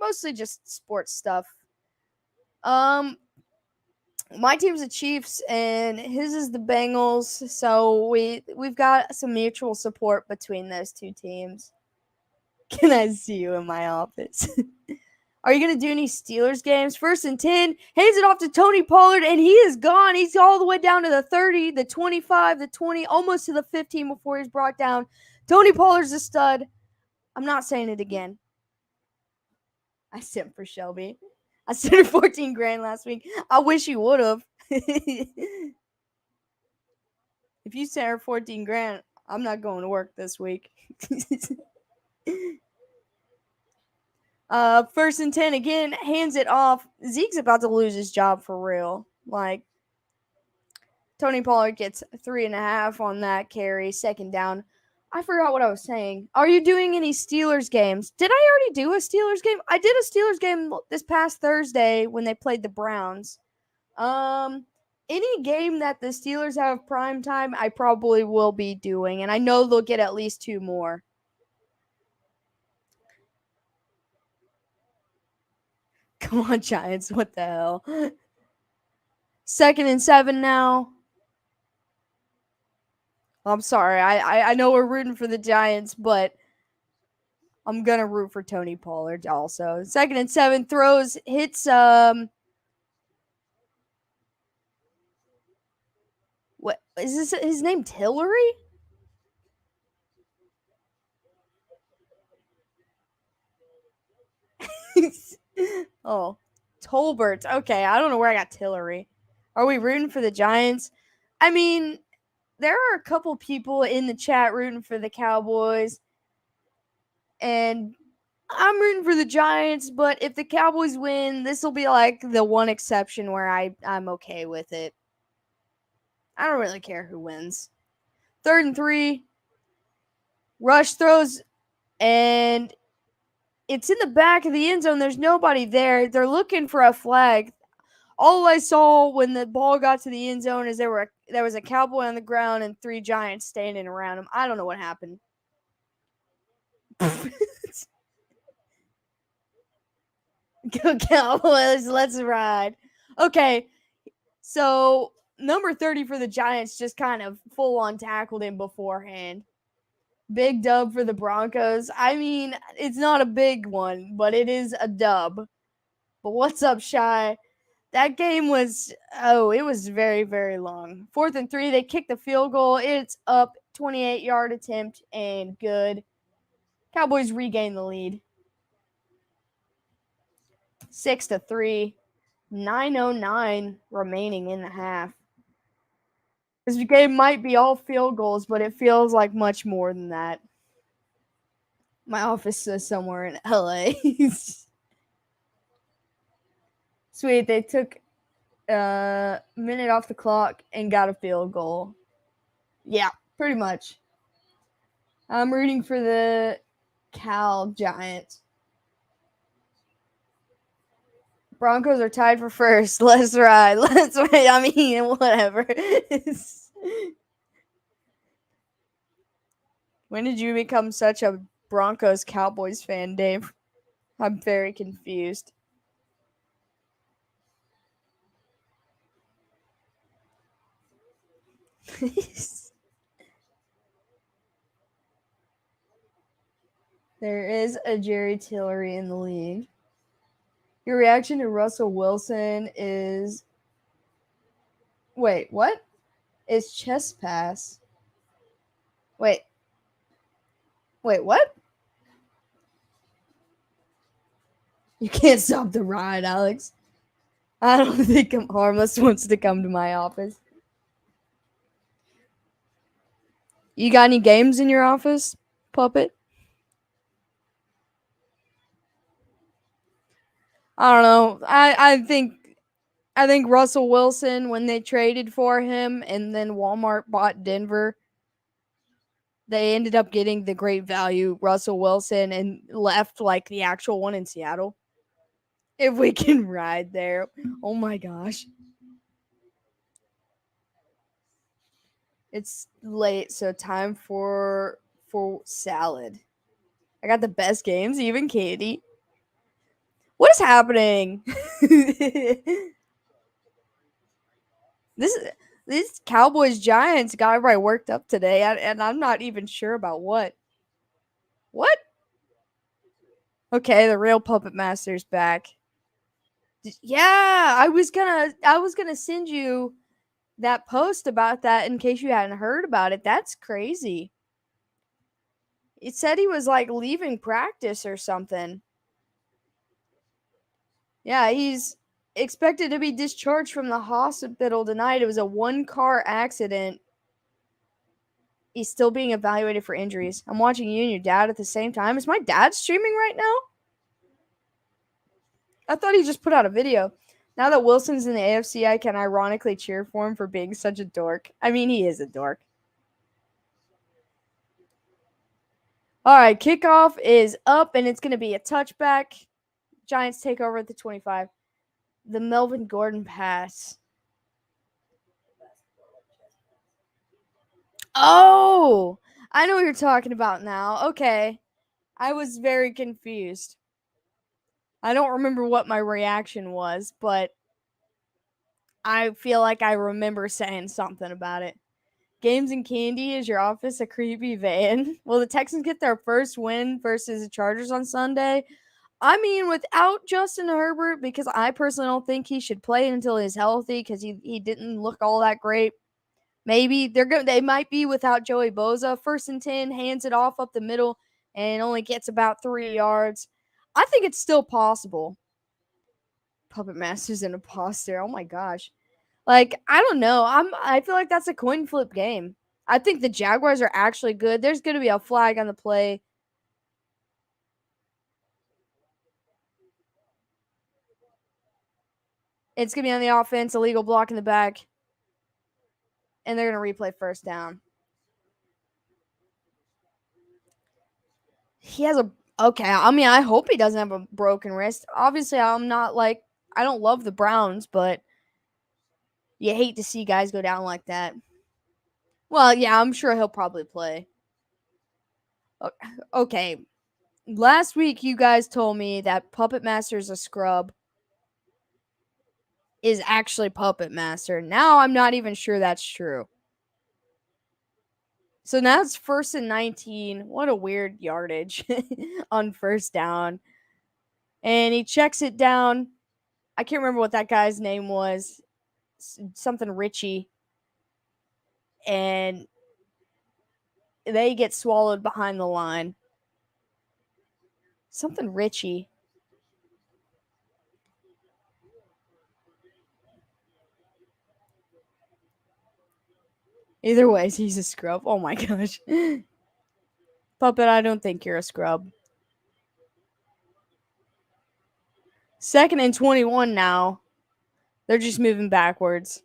mostly just sports stuff. My team's the Chiefs and his is the Bengals, so we've got some mutual support between those two teams. Can I see you in my office? Are you going to do any Steelers games? 1st and 10. Hands it off to Tony Pollard, and he is gone. He's all the way down to the 30, the 25, the 20, almost to the 15 before he's brought down. Tony Pollard's a stud. I'm not saying it again. I sent for Shelby. I sent her 14 grand last week. I wish you would have. If you sent her 14 grand, I'm not going to work this week. 1st and 10 again, hands it off. Zeke's about to lose his job for real. Like, Tony Pollard gets 3.5 on that carry, 2nd down. I forgot what I was saying. Are you doing any Steelers games? Did I already do a Steelers game? I did a Steelers game this past Thursday when they played the Browns. Any game that the Steelers have prime time, I probably will be doing, and I know they'll get at least 2 more. Come on, Giants. What the hell? 2nd and 7 now. I'm sorry. I know we're rooting for the Giants, but I'm going to root for Tony Pollard also. 2nd and 7, throws, hits, what is this? His name Tillery? Oh, Tolbert. Okay, I don't know where I got Tillery. Are we rooting for the Giants? I mean, there are a couple people in the chat rooting for the Cowboys, and I'm rooting for the Giants, but if the Cowboys win, this will be like the one exception where I'm okay with it. I don't really care who wins. 3rd and 3. Rush throws, and it's in the back of the end zone. There's nobody there. They're looking for a flag. All I saw when the ball got to the end zone is there was a Cowboy on the ground and 3 Giants standing around him. I don't know what happened. Go Cowboys, let's ride. Okay, so number 30 for the Giants just kind of full on tackled him beforehand. Big dub for the Broncos. I mean, it's not a big one, but it is a dub. But what's up, Shy? That game was, it was very, very long. 4th and 3, they kick the field goal. It's up, 28-yard attempt, and good. Cowboys regain the lead. 6-3, 9:09 remaining in the half. This game might be all field goals, but it feels like much more than that. My office is somewhere in LA. Sweet, they took a minute off the clock and got a field goal. Yeah, pretty much. I'm rooting for the Cal Giants. Broncos are tied for 1st. Let's ride. Let's ride. I mean, whatever. When did you become such a Broncos Cowboys fan, Dave? I'm very confused. There is a Jerry Tillery in the league. Your reaction to Russell Wilson is... Wait, what? Is chest pass. Wait, what? You can't stop the ride, Alex. I don't think Harmless wants to come to my office. You got any games in your office, Puppet? I don't know. I think Russell Wilson, when they traded for him and then Walmart bought Denver, they ended up getting the great value Russell Wilson and left like the actual one in Seattle. If we can ride there. Oh my gosh. It's late, so time for salad. I got the best games, even Katie. What is happening? This Cowboys Giants got everybody worked up today, and I'm not even sure about what. What? Okay, the real Puppet Master's back. Yeah, I was gonna send you that post about that in case you hadn't heard about it. That's crazy. It said he was like leaving practice or something. Yeah, he's expected to be discharged from the hospital tonight. It was a one-car accident. He's still being evaluated for injuries. I'm watching you and your dad at the same time. Is my dad streaming right now? I thought he just put out a video. Now that Wilson's in the AFC, I can ironically cheer for him for being such a dork. I mean, he is a dork. All right, kickoff is up, and it's going to be a touchback. Giants take over at the 25. The Melvin Gordon pass. Oh, I know what you're talking about now. Okay. I was very confused. I don't remember what my reaction was, but I feel like I remember saying something about it. Games and Candy, is your office a creepy van? Will the Texans get their first win versus the Chargers on Sunday? I mean, without Justin Herbert, because I personally don't think he should play until he's healthy because he didn't look all that great. Maybe they might be without Joey Bosa. 1st and 10, hands it off up the middle, and only gets about 3 yards. I think it's still possible. Puppet Master's an imposter. Oh my gosh. Like, I don't know. I feel like that's a coin flip game. I think the Jaguars are actually good. There's going to be a flag on the play. It's going to be on the offense, illegal block in the back. And they're going to replay 1st down. He has a okay. I mean, I hope he doesn't have a broken wrist. Obviously, I'm not like I don't love the Browns, but you hate to see guys go down like that. Well, yeah, I'm sure he'll probably play. Okay. Last week you guys told me that Puppet Master's a scrub is actually Puppet Master. Now I'm not even sure that's true. So now it's 1st and 19. What a weird yardage on 1st down. And he checks it down. I can't remember what that guy's name was. Something Richie. And they get swallowed behind the line. Something Richie. Either way, he's a scrub. Oh my gosh. Puppet, I don't think you're a scrub. 2nd and 21 now. They're just moving backwards.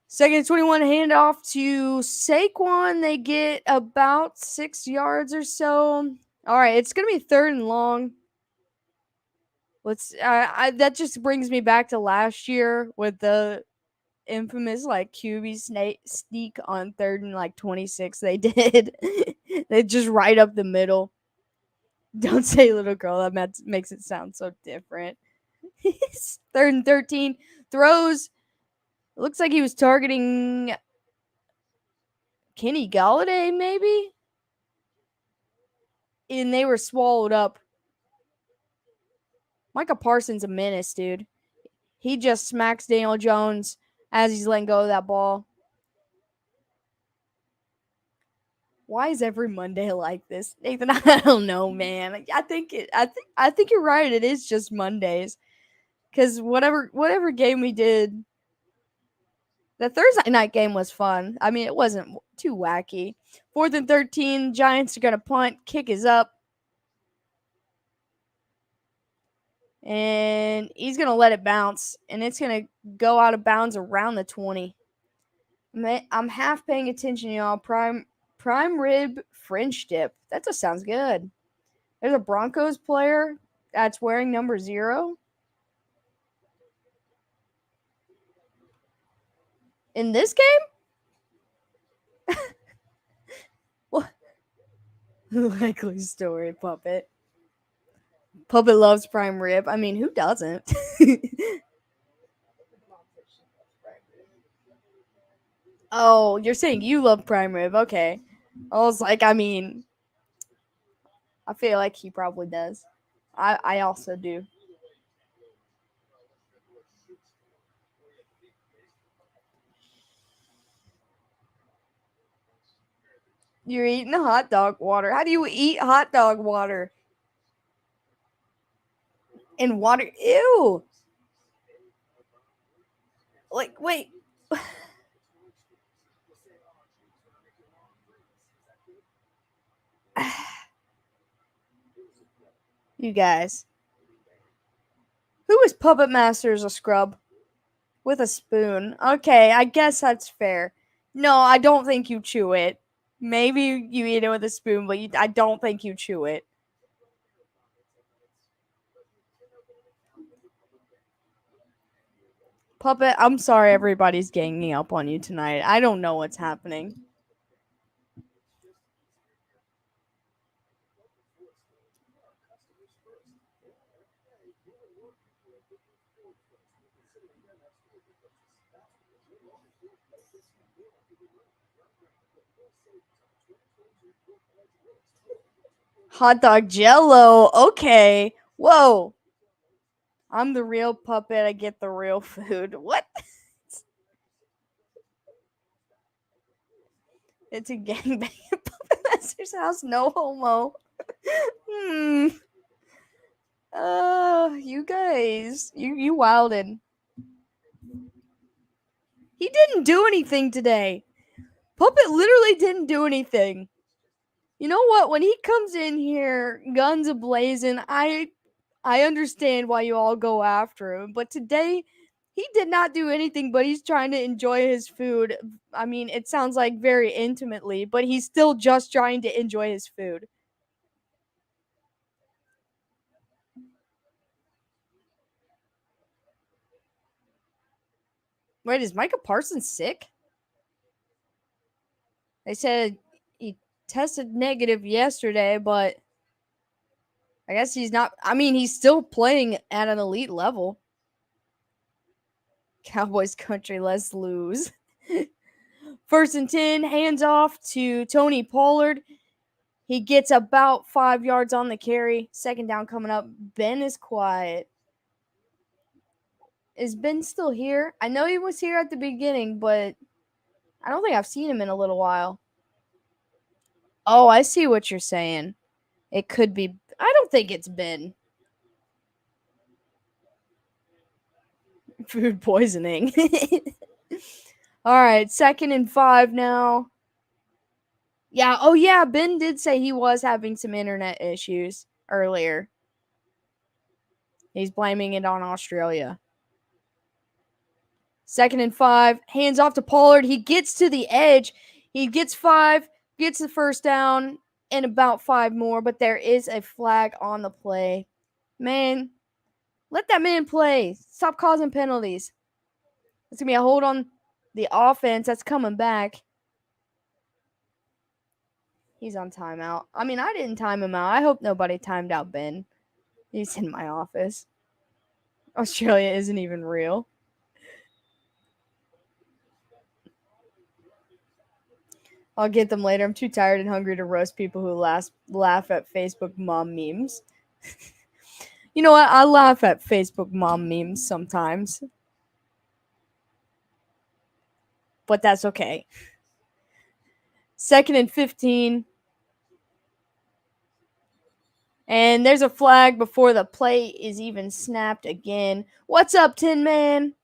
Second and 21, handoff to Saquon. They get about 6 yards or so. All right, it's going to be 3rd and long. That just brings me back to last year with the infamous like QB sneak on 3rd and like 26. They did. They just right up the middle. Don't say little girl. That makes it sound so different. 3rd and 13. Throws. Looks like he was targeting Kenny Galladay, maybe? And they were swallowed up. Micah Parsons a menace, dude. He just smacks Daniel Jones as he's letting go of that ball. Why is every Monday like this, Nathan? I don't know, man. I think you're right. It is just Mondays, because whatever game we did, the Thursday night game was fun. I mean, it wasn't too wacky. 4th and 13. Giants are gonna punt. Kick is up, and he's gonna let it bounce, and it's gonna go out of bounds around the 20. I'm half paying attention, y'all. Prime rib French dip. That just sounds good. There's a Broncos player that's wearing number 0 in this game. What? Likely story, Puppet. Puppet loves prime rib. I mean, who doesn't? Oh, you're saying you love prime rib. Okay. I was like, I mean, I feel like he probably does. I also do. You're eating hot dog water. How do you eat hot dog water? In water? Ew. Like, wait. You guys. Who is Puppet Masters a scrub? With a spoon. Okay, I guess that's fair. No, I don't think you chew it. Maybe you eat it with a spoon, but I don't think you chew it. Puppet, I'm sorry everybody's ganging up on you tonight. I don't know what's happening. Hot dog jello. Okay. Whoa. I'm the real puppet. I get the real food. What? It's a gangbang at Puppet Master's house. No homo. Hmm. You guys. You wildin'. He didn't do anything today. Puppet literally didn't do anything. You know what? When he comes in here, guns ablazing, I understand why you all go after him. But today, he did not do anything, but he's trying to enjoy his food. I mean, it sounds like very intimately, but he's still just trying to enjoy his food. Wait, is Micah Parsons sick? They said he tested negative yesterday, but I guess he's not. I mean, he's still playing at an elite level. Cowboys country, let's lose. 1st and 10, hands off to Tony Pollard. He gets about 5 yards on the carry. 2nd down coming up. Ben is quiet. Is Ben still here? I know he was here at the beginning, but I don't think I've seen him in a little while. Oh, I see what you're saying. It could be. I don't think it's Ben. Food poisoning. All right, 2nd and 5 now. Yeah, oh yeah, Ben did say he was having some internet issues earlier. He's blaming it on Australia. 2nd and 5, hands off to Pollard. He gets to the edge. He gets 5, gets the 1st down, and about 5 more, but there is a flag on the play. Man, let that man play. Stop causing penalties. It's going to be a hold on the offense that's coming back. He's on timeout. I mean, I didn't time him out. I hope nobody timed out Ben. He's in my office. Australia isn't even real. I'll get them later. I'm too tired and hungry to roast people who laugh at Facebook mom memes. You know what? I laugh at Facebook mom memes sometimes. But that's okay. 2nd and 15. And there's a flag before the play is even snapped again. What's up, Tin Man?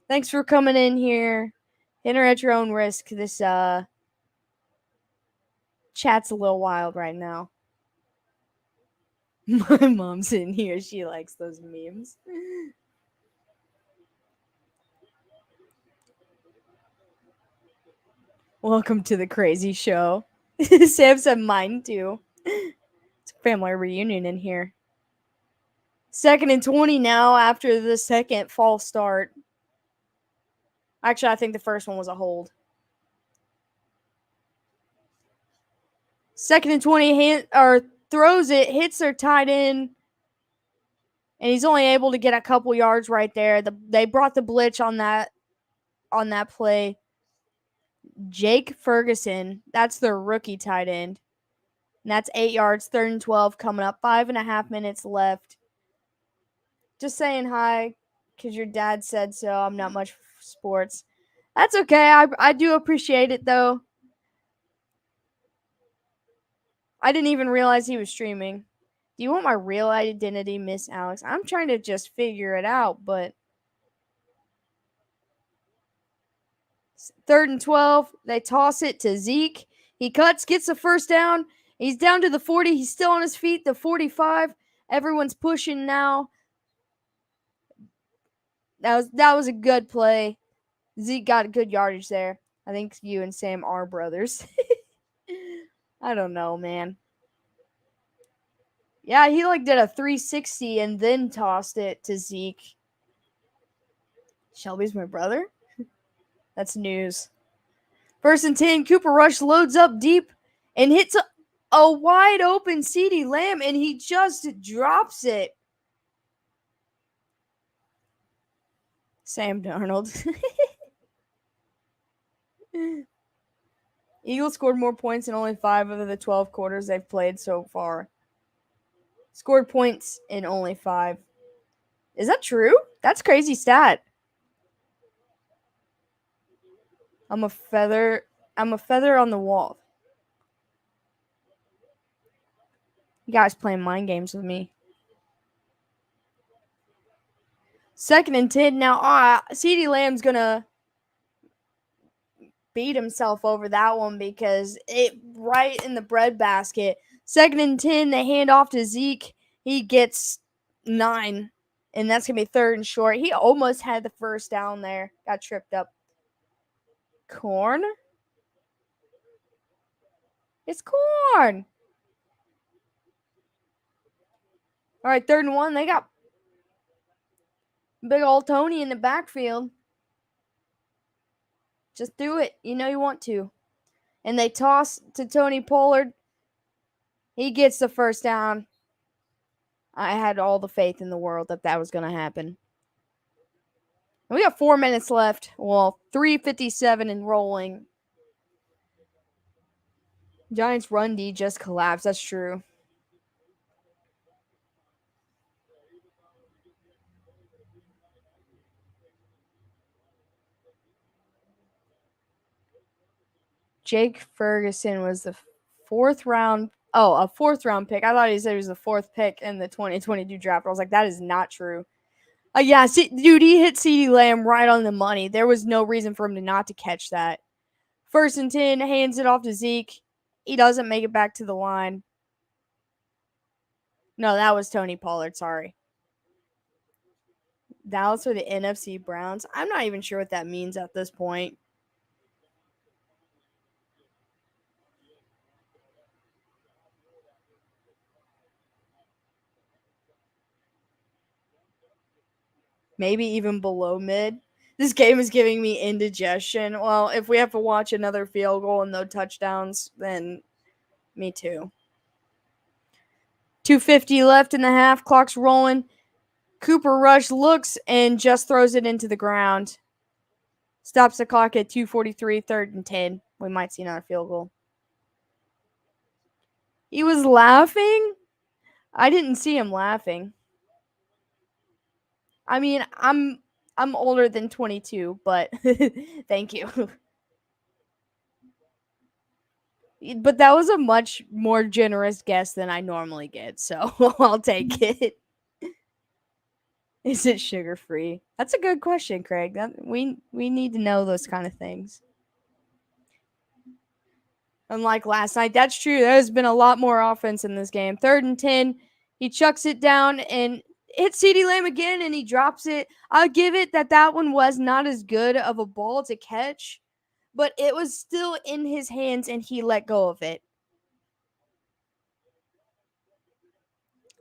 Thanks for coming in here. Enter at your own risk. This chat's a little wild right now. My mom's in here. She likes those memes. Welcome to the crazy show. Sam said mine too. It's a family reunion in here. 2nd and 20 now after the second false start. Actually, I think the first one was a hold. 2nd and 20, throws it, hits their tight end, and he's only able to get a couple yards right there. They brought the blitz on that play. Jake Ferguson, that's their rookie tight end. And that's 8 yards, 3rd and 12 coming up. 5.5 minutes left. Just saying hi because your dad said so. I'm not much for sports. That's okay. I do appreciate it, though. I didn't even realize he was streaming. Do you want my real identity, Miss Alex? I'm trying to just figure it out, but 3rd and 12. They toss it to Zeke. He cuts, gets the first down. He's down to the 40. He's still on his feet. The 45. Everyone's pushing now. That was a good play. Zeke got good yardage there. I think you and Sam are brothers. I don't know, man. Yeah, he did a 360 and then tossed it to Zeke. Shelby's my brother? That's news. 1st and 10, Cooper Rush loads up deep and hits a wide open CeeDee Lamb, and he just drops it. Sam Darnold. Eagles scored more points in only 5 of the 12 quarters they've played so far. Scored points in only 5. Is that true? That's crazy stat. I'm a feather on the wall. You guys playing mind games with me. 2nd and 10 now. CeeDee Lamb's gonna beat himself over that one because it right in the breadbasket. 2nd and 10, they hand off to Zeke. He gets 9, and that's gonna be 3rd and short. He almost had the first down there. Got tripped up. Corn? It's corn. All right, 3rd and 1. They got big old Tony in the backfield. Just do it. You know you want to. And they toss to Tony Pollard. He gets the first down. I had all the faith in the world that was going to happen. And we got 4 minutes left. Well, 3:57 and rolling. Giants run D just collapsed. That's true. Jake Ferguson was the 4th round. Oh, a 4th round pick. I thought he said he was the 4th pick in the 2022 draft. I was like, that is not true. Yeah, dude, he hit CeeDee Lamb right on the money. There was no reason for him to not to catch that. 1st and 10, hands it off to Zeke. He doesn't make it back to the line. No, that was Tony Pollard. Sorry. Dallas or the NFC Browns? I'm not even sure what that means at this point. Maybe even below mid. This game is giving me indigestion. Well, if we have to watch another field goal and no touchdowns, then me too. 2:50 left in the half. Clock's rolling. Cooper Rush looks and just throws it into the ground. Stops the clock at 2:43, 3rd and 10. We might see another field goal. He was laughing? I didn't see him laughing. I mean, I'm older than 22, but thank you. But that was a much more generous guess than I normally get, so I'll take it. Is it sugar free? That's a good question, Craig. We need to know those kind of things. Unlike last night, that's true. There's been a lot more offense in this game. 3rd and 10, he chucks it down and hits CeeDee Lamb again, and he drops it. I'll give it that one was not as good of a ball to catch, but it was still in his hands, and he let go of it.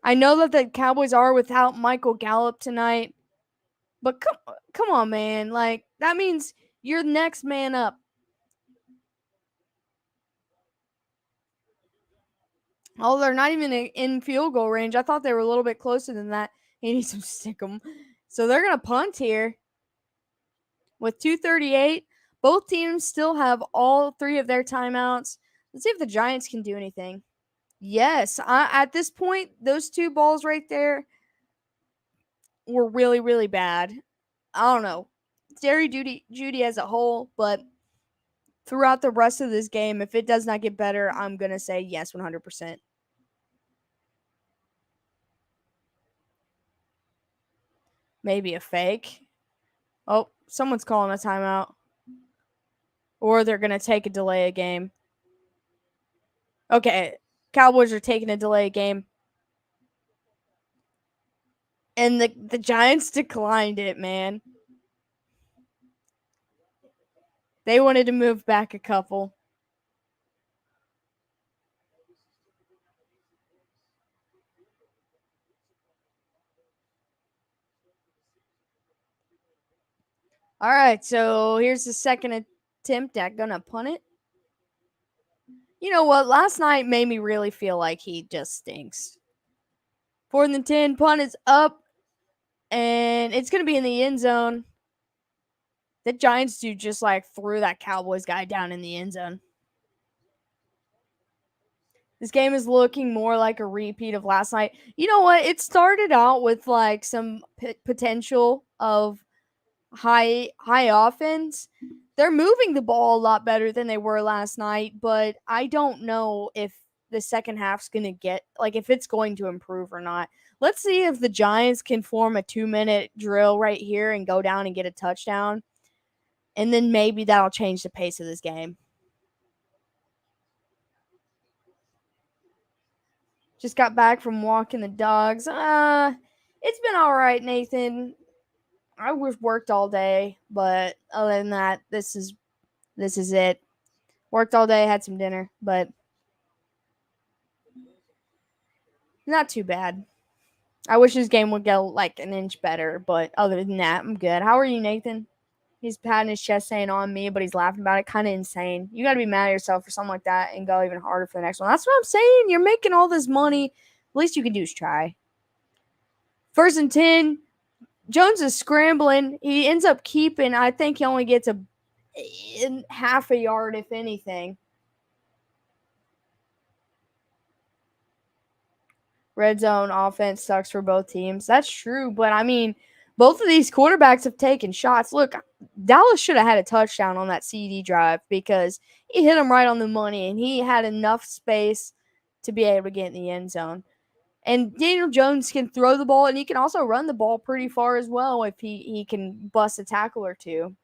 I know that the Cowboys are without Michael Gallup tonight, but come on, man. Like, that means you're the next man up. Oh, they're not even in field goal range. I thought they were a little bit closer than that. He needs to stick them. So they're going to punt here with 2:38. Both teams still have all 3 of their timeouts. Let's see if the Giants can do anything. Yes, at this point, those 2 balls right there were really, really bad. I don't know. Jerry Judy as a whole, but throughout the rest of this game, if it does not get better, I'm going to say yes, 100%. Maybe a fake. Oh, someone's calling a timeout. Or they're going to take a delay a game. Okay, Cowboys are taking a delay a game. And the Giants declined it, man. They wanted to move back a couple. All right, so here's the second attempt at gonna punt it. You know what? Last night made me really feel like he just stinks. 4th and 10, punt is up, and it's gonna be in the end zone. The Giants dude just like threw that Cowboys guy down in the end zone. This game is looking more like a repeat of last night. You know what? It started out with like some potential of high offense. They're moving the ball a lot better than they were last night, but I don't know if the second half's going to get like if it's going to improve or not. Let's see if the Giants can form a 2-minute drill right here and go down and get a touchdown. And then maybe that'll change the pace of this game. Just got back from walking the dogs. It's been all right, Nathan. I was worked all day, but other than that, this is it. Worked all day, had some dinner, but not too bad. I wish this game would go like an inch better, but other than that, I'm good. How are you, Nathan? He's patting his chest saying on me, but he's laughing about it. Kind of insane. You got to be mad at yourself for something like that and go even harder for the next one. That's what I'm saying. You're making all this money. Least you can do is try. 1st and 10. Jones is scrambling. He ends up keeping. I think he only gets half a yard, if anything. Red zone offense sucks for both teams. That's true, but I mean, both of these quarterbacks have taken shots. Look, Dallas should have had a touchdown on that CD drive because he hit him right on the money, and he had enough space to be able to get in the end zone. And Daniel Jones can throw the ball, and he can also run the ball pretty far as well if he can bust a tackle or two.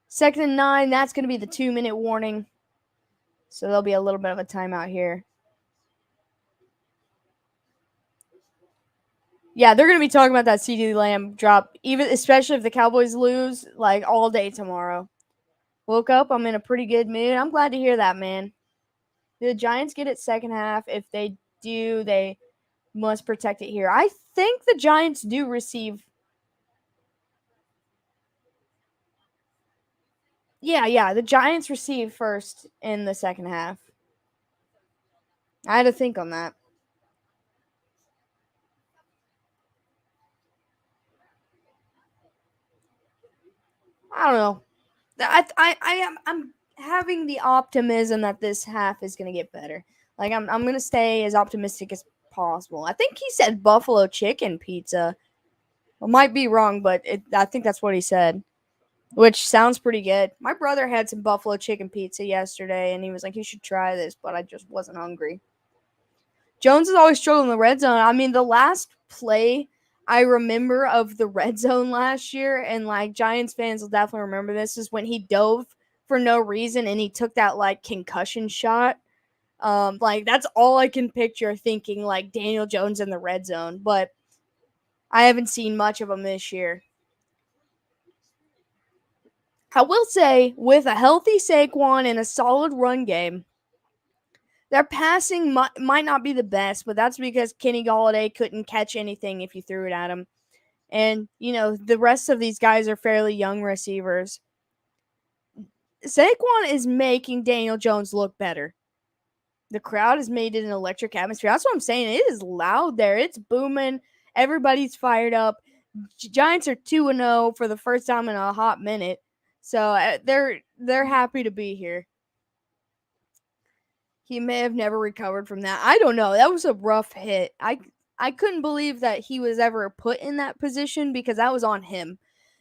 2nd and 9, that's going to be the 2-minute warning. So there'll be a little bit of a timeout here. Yeah, they're going to be talking about that CeeDee Lamb drop, especially if the Cowboys lose, like all day tomorrow. Woke up, I'm in a pretty good mood. I'm glad to hear that, man. The Giants get it second half. If they do, they must protect it here. I think the Giants do receive. Yeah, the Giants receive first in the second half. I had to think on that. I don't know. I'm having the optimism that this half is going to get better. Like I'm going to stay as optimistic as possible. I think he said buffalo chicken pizza. I might be wrong, but I think that's what he said. which sounds pretty good. My brother had some buffalo chicken pizza yesterday, and he was like, "You should try this," but I just wasn't hungry. Jones is always struggling in the red zone. I mean, the last play I remember of the red zone last year, and like Giants fans will definitely remember this, is when he dove for no reason and he took that like concussion shot. Like that's all I can picture thinking like Daniel Jones in the red zone, but I haven't seen much of him this year. I will say, with a healthy Saquon and a solid run game, their passing might not be the best, but that's because Kenny Golladay couldn't catch anything if you threw it at him. And, the rest of these guys are fairly young receivers. Saquon is making Daniel Jones look better. The crowd has made it an electric atmosphere. That's what I'm saying. It is loud there. It's booming. Everybody's fired up. Giants are 2-0 for the first time in a hot minute. So they're happy to be here. He may have never recovered from that. I don't know. That was a rough hit. I couldn't believe that he was ever put in that position because that was on him.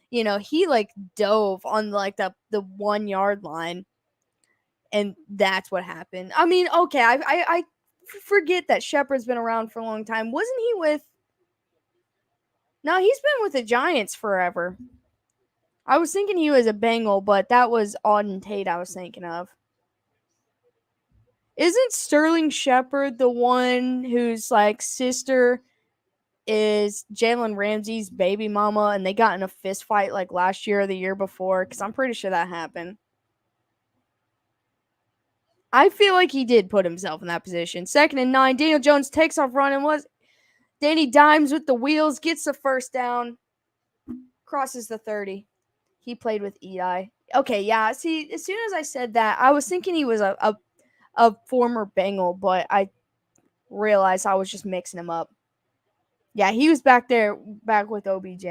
He like dove on like the 1 yard line, and that's what happened. I mean, okay, I forget that Shepard's been around for a long time. Wasn't he with? No, he's been with the Giants forever. I was thinking he was a Bengal, but that was Auden Tate I was thinking of. Isn't Sterling Shepard the one whose like sister is Jalen Ramsey's baby mama, and they got in a fist fight like last year or the year before? Because I'm pretty sure that happened. I feel like he did put himself in that position. 2nd and 9. Daniel Jones takes off running. Danny Dimes with the wheels, gets the first down, crosses the 30. He played with Eli. Okay, yeah. See, as soon as I said that, I was thinking he was a former Bengal, but I realized I was just mixing him up. Yeah, he was back with OBJ.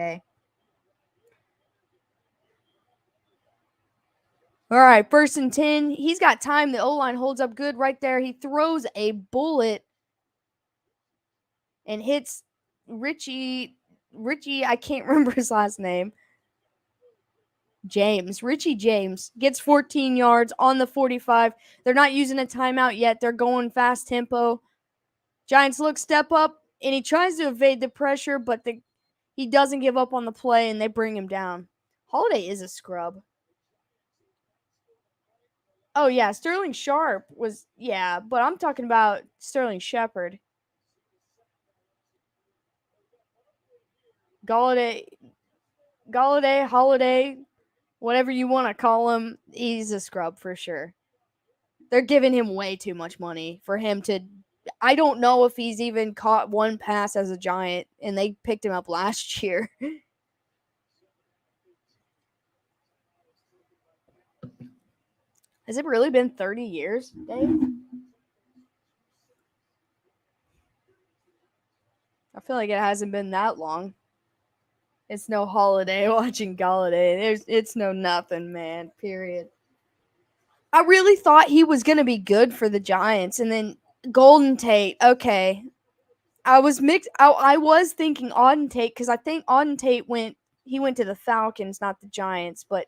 All right, 1st and 10. He's got time. The O-line holds up good right there. He throws a bullet and hits Richie, I can't remember his last name. Richie James gets 14 yards on the 45. They're not using a timeout yet. They're going fast tempo. Giants step up, and he tries to evade the pressure, but he doesn't give up on the play, and they bring him down. Holiday is a scrub. Oh, yeah, Sterling Sharp was, yeah, but I'm talking about Sterling Shepard. Holiday, whatever you want to call him, he's a scrub for sure. They're giving him way too much money for him to. I don't know if he's even caught one pass as a Giant, and they picked him up last year. Has it really been 30 years, Dave? I feel like it hasn't been that long. It's no holiday watching Galladay. It's no nothing, man. Period. I really thought he was gonna be good for the Giants, and then Golden Tate. Okay, I was mixed. I was thinking Auden Tate because I think Auden Tate went to the Falcons, not the Giants. But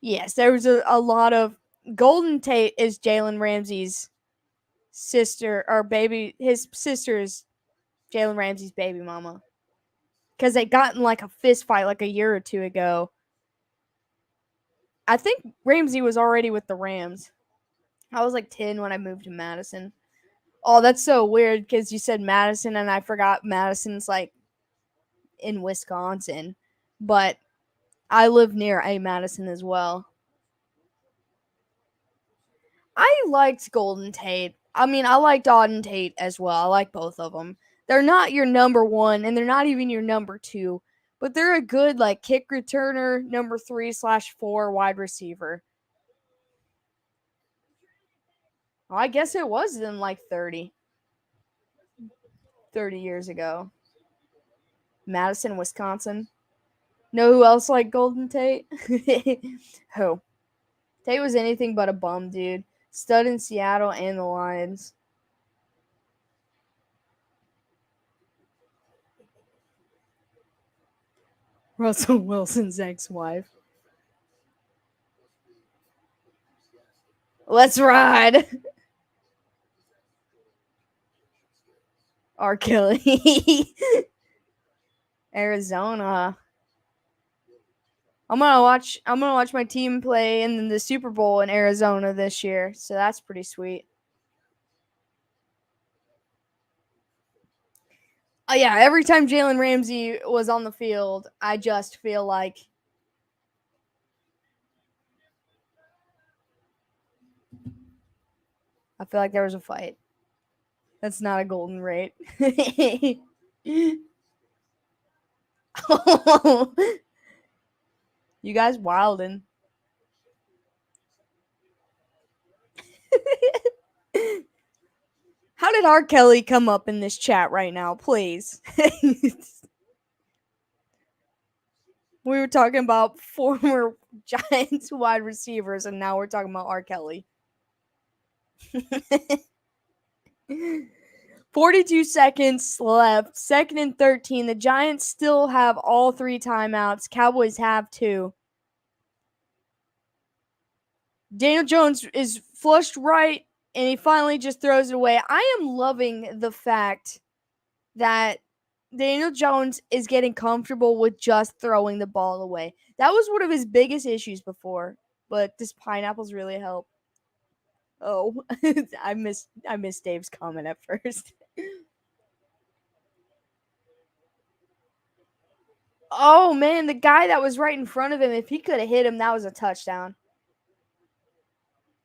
yes, there was a lot of Golden Tate is Jalen Ramsey's sister or baby. His sister is Jalen Ramsey's baby mama because they got in like a fist fight like a year or two ago. I think Ramsey was already with the Rams. I was like 10 when I moved to Madison. Oh, that's so weird because you said Madison and I forgot Madison's like in Wisconsin. But I live near a Madison as well. I liked Golden Tate. I mean, I liked Auden Tate as well. I like both of them. They're not your number one, and they're not even your number two, but they're a good like kick returner, number 3/4 wide receiver. Well, I guess it was in like 30 years ago. Madison, Wisconsin. Know who else liked Golden Tate? Who? Tate was anything but a bum, dude. Stud in Seattle and the Lions. Russell Wilson's ex-wife. Let's ride. R. Kelly. Arizona. I'm gonna watch my team play in the Super Bowl in Arizona this year, so that's pretty sweet. Yeah, every time Jalen Ramsey was on the field, I just feel like there was a fight. That's not a golden rate. You guys wildin'. How did R. Kelly come up in this chat right now, please? We were talking about former Giants wide receivers, and now we're talking about R. Kelly. 42 seconds left. 2nd and 13. The Giants still have all 3 timeouts. Cowboys have 2. Daniel Jones is flushed right, and he finally just throws it away. I am loving the fact that Daniel Jones is getting comfortable with just throwing the ball away. That was one of his biggest issues before, but this pineapples really help. Oh, I missed Dave's comment at first. Oh man, the guy that was right in front of him, if he could have hit him, that was a touchdown.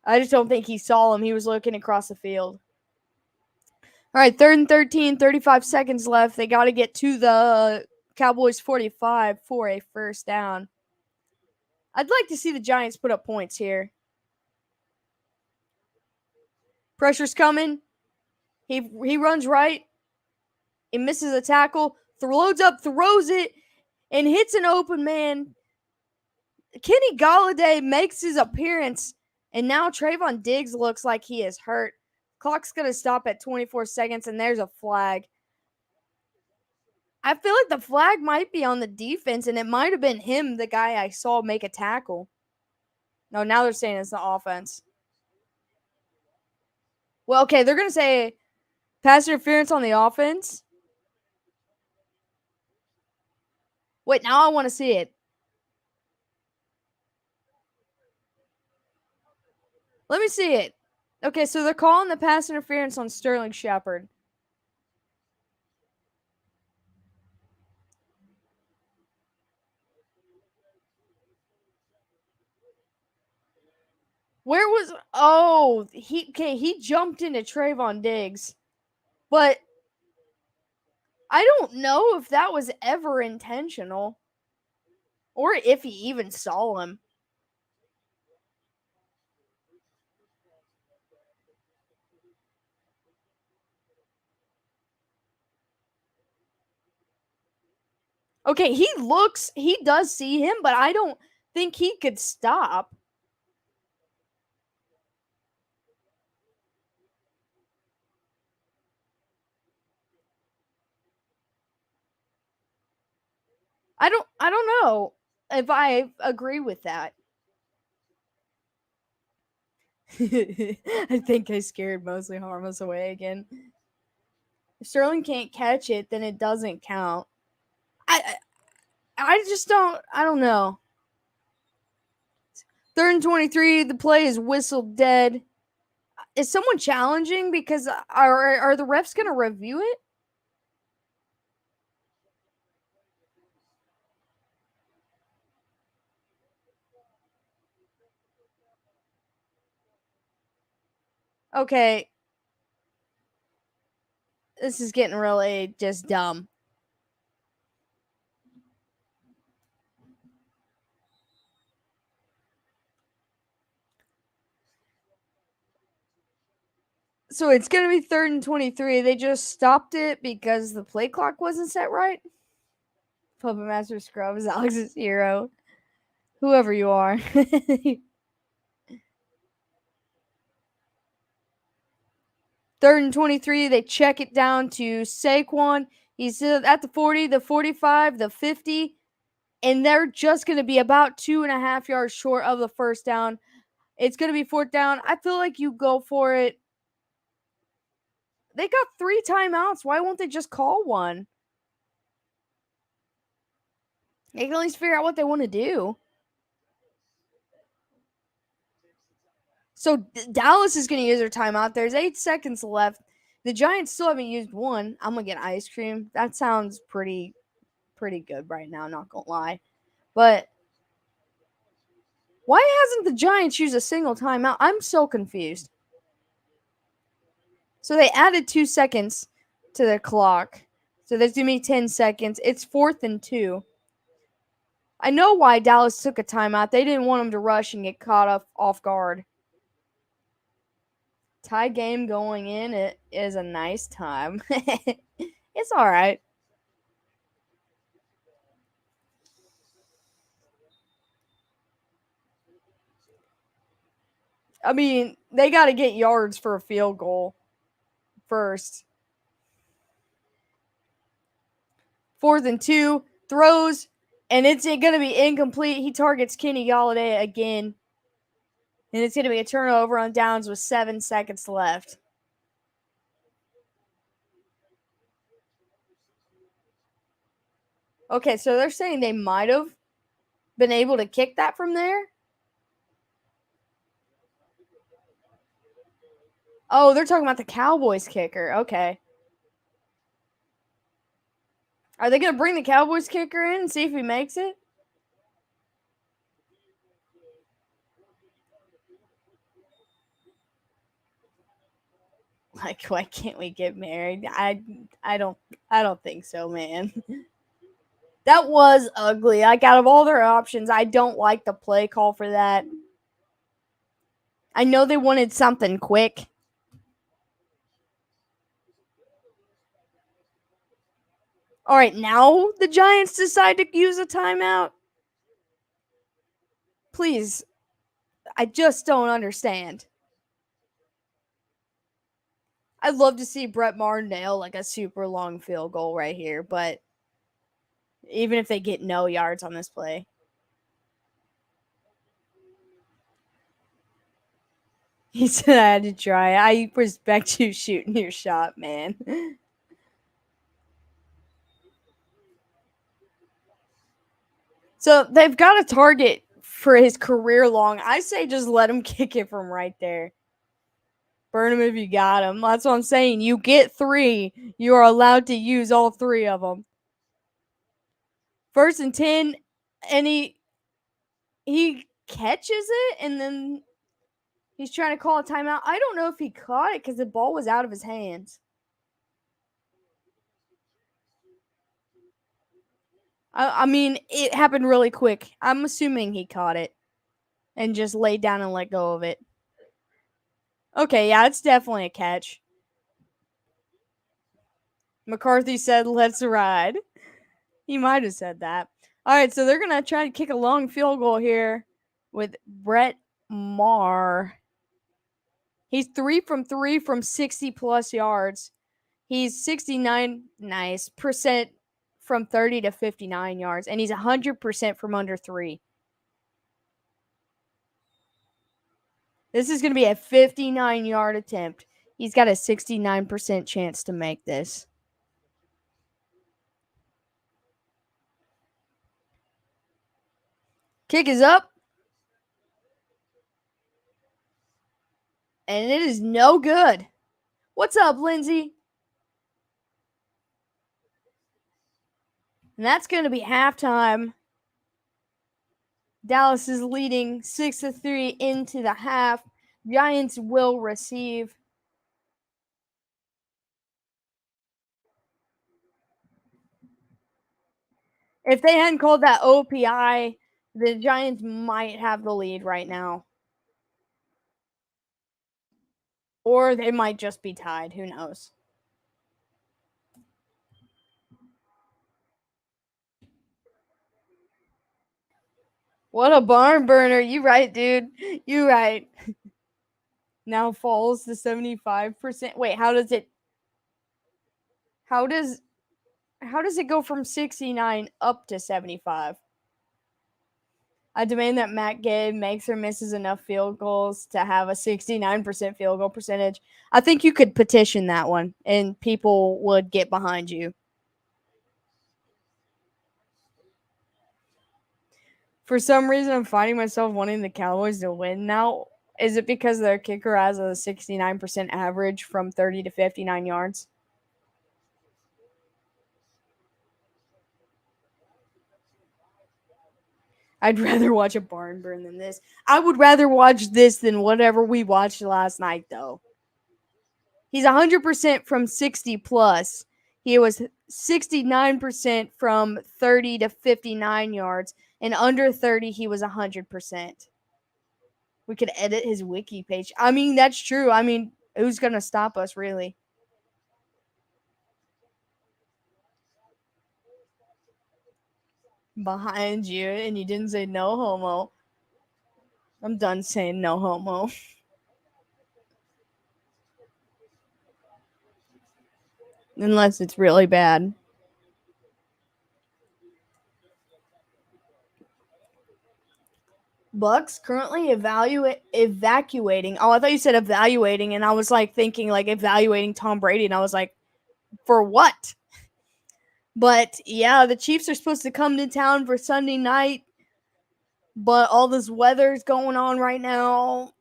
I just don't think he saw him. He was looking across the field. All right, 3rd and 13, 35 seconds left. They got to get to the Cowboys 45 for a first down. I'd like to see the Giants put up points here. Pressure's coming. He runs right. He misses a tackle. Loads up, throws it, and hits an open man. Kenny Golladay makes his appearance, and now Trayvon Diggs looks like he is hurt. Clock's going to stop at 24 seconds, and there's a flag. I feel like the flag might be on the defense, and it might have been him, the guy I saw make a tackle. No, now they're saying it's the offense. Well, okay, they're going to say pass interference on the offense. Wait, now I want to see it. Let me see it. Okay, so they're calling the pass interference on Sterling Shepard. Where was... Oh, he jumped into Trayvon Diggs. But I don't know if that was ever intentional. Or if he even saw him. Okay, he does see him, but I don't think he could stop. I don't know if I agree with that. I think I scared Mosley Harmless away again. If Sterling can't catch it, then it doesn't count. I just I don't know. 3rd and 23, the play is whistled dead. Is someone challenging? Because are the refs going to review it? Okay. This is getting really just dumb. So it's going to be 3rd and 23. They just stopped it because the play clock wasn't set right? Puppet Master Scrubs, Alex's hero. Whoever you are. 3rd and 23. They check it down to Saquon. He's at the 40, the 45, the 50. And they're just going to be about 2.5 yards short of the first down. It's going to be fourth down. I feel like you go for it. They got 3 timeouts. Why won't they just call one? They can at least figure out what they want to do. So Dallas is going to use their timeout. There's 8 seconds left. The Giants still haven't used one. I'm going to get ice cream. That sounds pretty good right now, not going to lie. But why hasn't the Giants used a single timeout? I'm so confused. So they added 2 seconds to the clock. So there's going to be 10 seconds. It's 4th and 2. I know why Dallas took a timeout. They didn't want them to rush and get caught off guard. Tie game going in. It is a nice time. It's all right. I mean, they got to get yards for a field goal first. 4th and 2. Throws, and it's going to be incomplete. He targets Kenny Golladay again. And it's going to be a turnover on downs with 7 seconds left. Okay, so they're saying they might have been able to kick that from there? Oh, they're talking about the Cowboys kicker. Okay. Are they going to bring the Cowboys kicker in and see if he makes it? Like, why can't we get married? I don't think so, man. That was ugly. Like, out of all their options, I don't like the play call for that. I know they wanted something quick. All right, now the Giants decide to use a timeout. Please, I just don't understand. I'd love to see Brett Maher nail like a super long field goal right here, but even if they get no yards on this play. He said I had to try. I respect you shooting your shot, man. So they've got a target for his career long. I say just let him kick it from right there. Burn him if you got him. That's what I'm saying. You get 3. You are allowed to use all 3 of them. 1st and 10, and he catches it, and then he's trying to call a timeout. I don't know if he caught it because the ball was out of his hands. I mean, it happened really quick. I'm assuming he caught it and just laid down and let go of it. Okay, yeah, it's definitely a catch. McCarthy said, "Let's ride." He might have said that. All right, so they're going to try to kick a long field goal here with Brett Maher. He's 3 from 3 from 60-plus yards. He's 69% from 30 to 59 yards, and he's 100% from under 3. This is going to be a 59-yard attempt. He's got a 69% chance to make this. Kick is up. And it is no good. What's up, Lindsay? And that's going to be halftime. Dallas is leading 6-3 into the half. Giants will receive. If they hadn't called that OPI, the Giants might have the lead right now. Or they might just be tied. Who knows? What a barn burner. You right, dude. You right. Now falls to 75%. Wait, how does it go from 69 up to 75? I demand that Matt Gay makes or misses enough field goals to have a 69% field goal percentage. I think you could petition that one, and people would get behind you. For some reason, I'm finding myself wanting the Cowboys to win now. Is it because their kicker has a 69% average from 30 to 59 yards? I'd rather watch a barn burn than this. I would rather watch this than whatever we watched last night, though. He's 100% from 60 plus. He was 69% from 30 to 59 yards, and under 30, he was 100%. We could edit his wiki page. I mean, that's true. I mean, who's going to stop us, really? Behind you, and you didn't say no homo. I'm done saying no homo. Unless it's really bad. Bucks currently evacuating. Oh, I thought you said evaluating, and I was like thinking like evaluating Tom Brady, and I was like, for what? But yeah, the Chiefs are supposed to come to town for Sunday night, but all this weather's going on right now.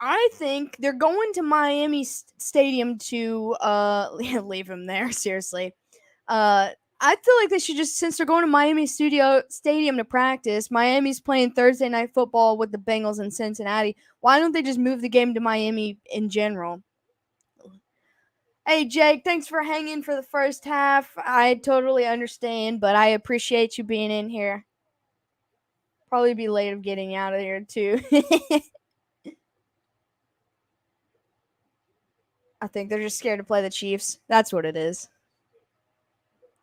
I think they're going to Miami Stadium to leave him there. Seriously, I feel like they should just, since they're going to Miami Stadium to practice, Miami's playing Thursday night football with the Bengals in Cincinnati. Why don't they just move the game to Miami in general? Hey, Jake, thanks for hanging for the first half. I totally understand, but I appreciate you being in here. Probably be late of getting out of here, too. I think they're just scared to play the Chiefs. That's what it is.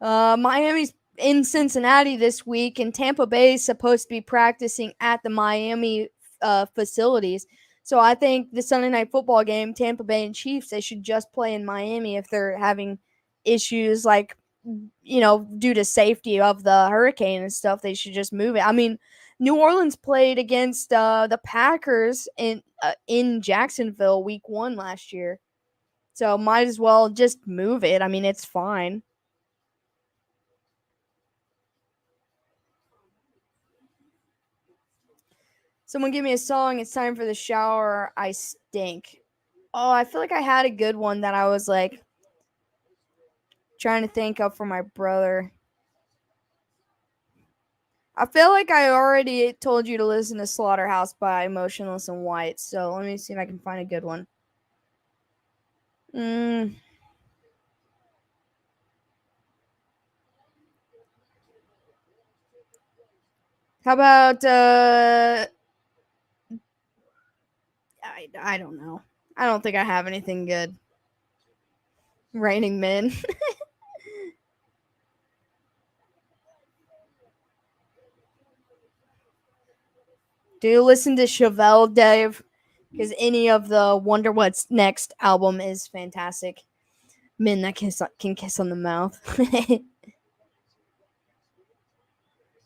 Miami's in Cincinnati this week, and Tampa Bay is supposed to be practicing at the Miami facilities. So I think the Sunday night football game, Tampa Bay and Chiefs, they should just play in Miami if they're having issues like, due to safety of the hurricane and stuff. They should just move it. I mean, New Orleans played against the Packers in Jacksonville week 1 last year. So might as well just move it. I mean, it's fine. Someone give me a song. It's time for the shower. I stink. Oh, I feel like I had a good one that I was like trying to think of for my brother. I feel like I already told you to listen to Slaughterhouse by Motionless in White. So let me see if I can find a good one. How about I don't know. I don't think I have anything good. Raining Men. Do you listen to Chevelle, Dave? Because any of the Wonder What's Next album is fantastic. Men that can kiss on the mouth.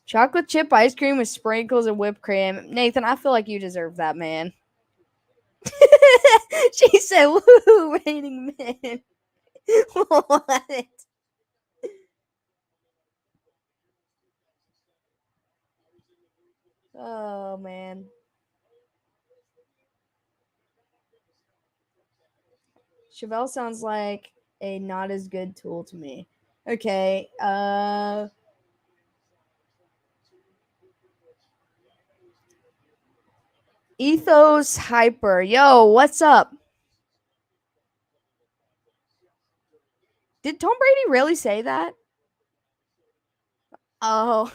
Chocolate chip ice cream with sprinkles and whipped cream. Nathan, I feel like you deserve that, man. She said, woohoo, Raining Men. What? Oh, man. Chevelle sounds like a not as good tool to me. Okay. Ethos Hyper. Yo, what's up? Did Tom Brady really say that? Oh.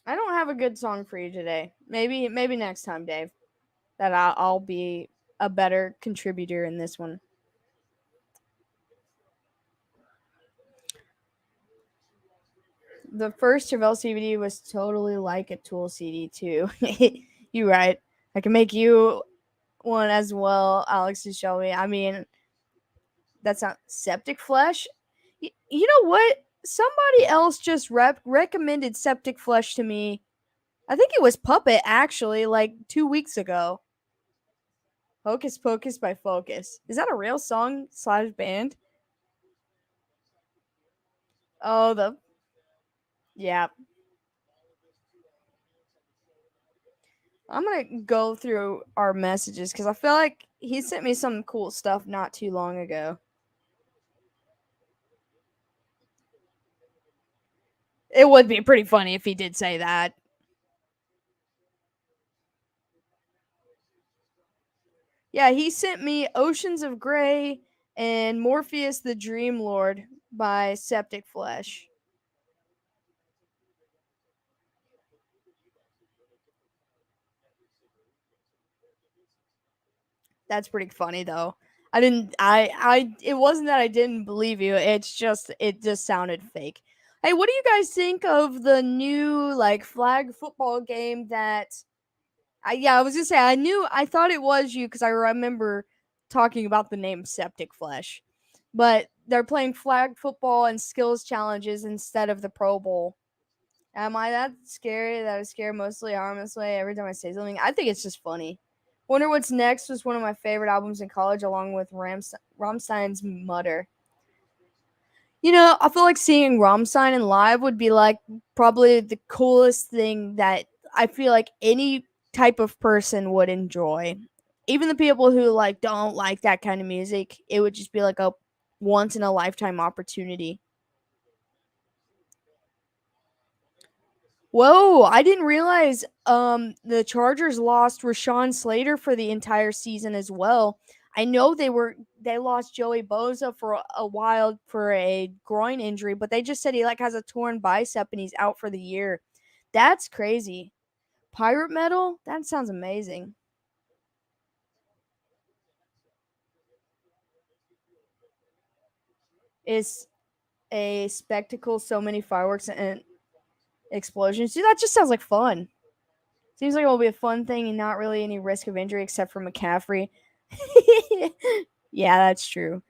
I don't have a good song for you today. Maybe next time, Dave. That I'll be a better contributor in this one. The first Chevelle CBD was totally like a Tool CD too. You're right. I can make you one as well, Alex, to show me. I mean, that's not Septic Flesh. You know what? Somebody else just recommended Septic Flesh to me. I think it was Puppet, actually, like 2 weeks ago. Hocus Pocus by Focus. Is that a real song / band? Oh, yeah. I'm gonna go through our messages because I feel like he sent me some cool stuff not too long ago. It would be pretty funny if he did say that. Yeah, he sent me Oceans of Grey and Morpheus the Dream Lord by Septic Flesh. That's pretty funny though. I didn't I it wasn't that I didn't believe you. It just sounded fake. Hey, what do you guys think of the new like flag football game that I was gonna say I thought it was you because I remember talking about the name Septic Flesh, but they're playing flag football and skills challenges instead of the Pro Bowl. Am I that scary that I scare mostly harmlessly every time I say something? I think it's just funny. Wonder What's Next was one of my favorite albums in college, along with Rammstein's Mutter. You know, I feel like seeing Rammstein in live would be like probably the coolest thing that I feel like any type of person would enjoy. Even the people who like don't like that kind of music, it would just be like a once in a lifetime opportunity. Whoa, I didn't realize the Chargers lost Rashawn Slater for the entire season as well. I know they lost Joey Bosa for a while for a groin injury, but they just said he like has a torn bicep and he's out for the year. That's crazy. Pirate metal? That sounds amazing. It's a spectacle, so many fireworks and explosions. Dude, that just sounds like fun. Seems like it'll be a fun thing and not really any risk of injury except for McCaffrey. Yeah, that's true.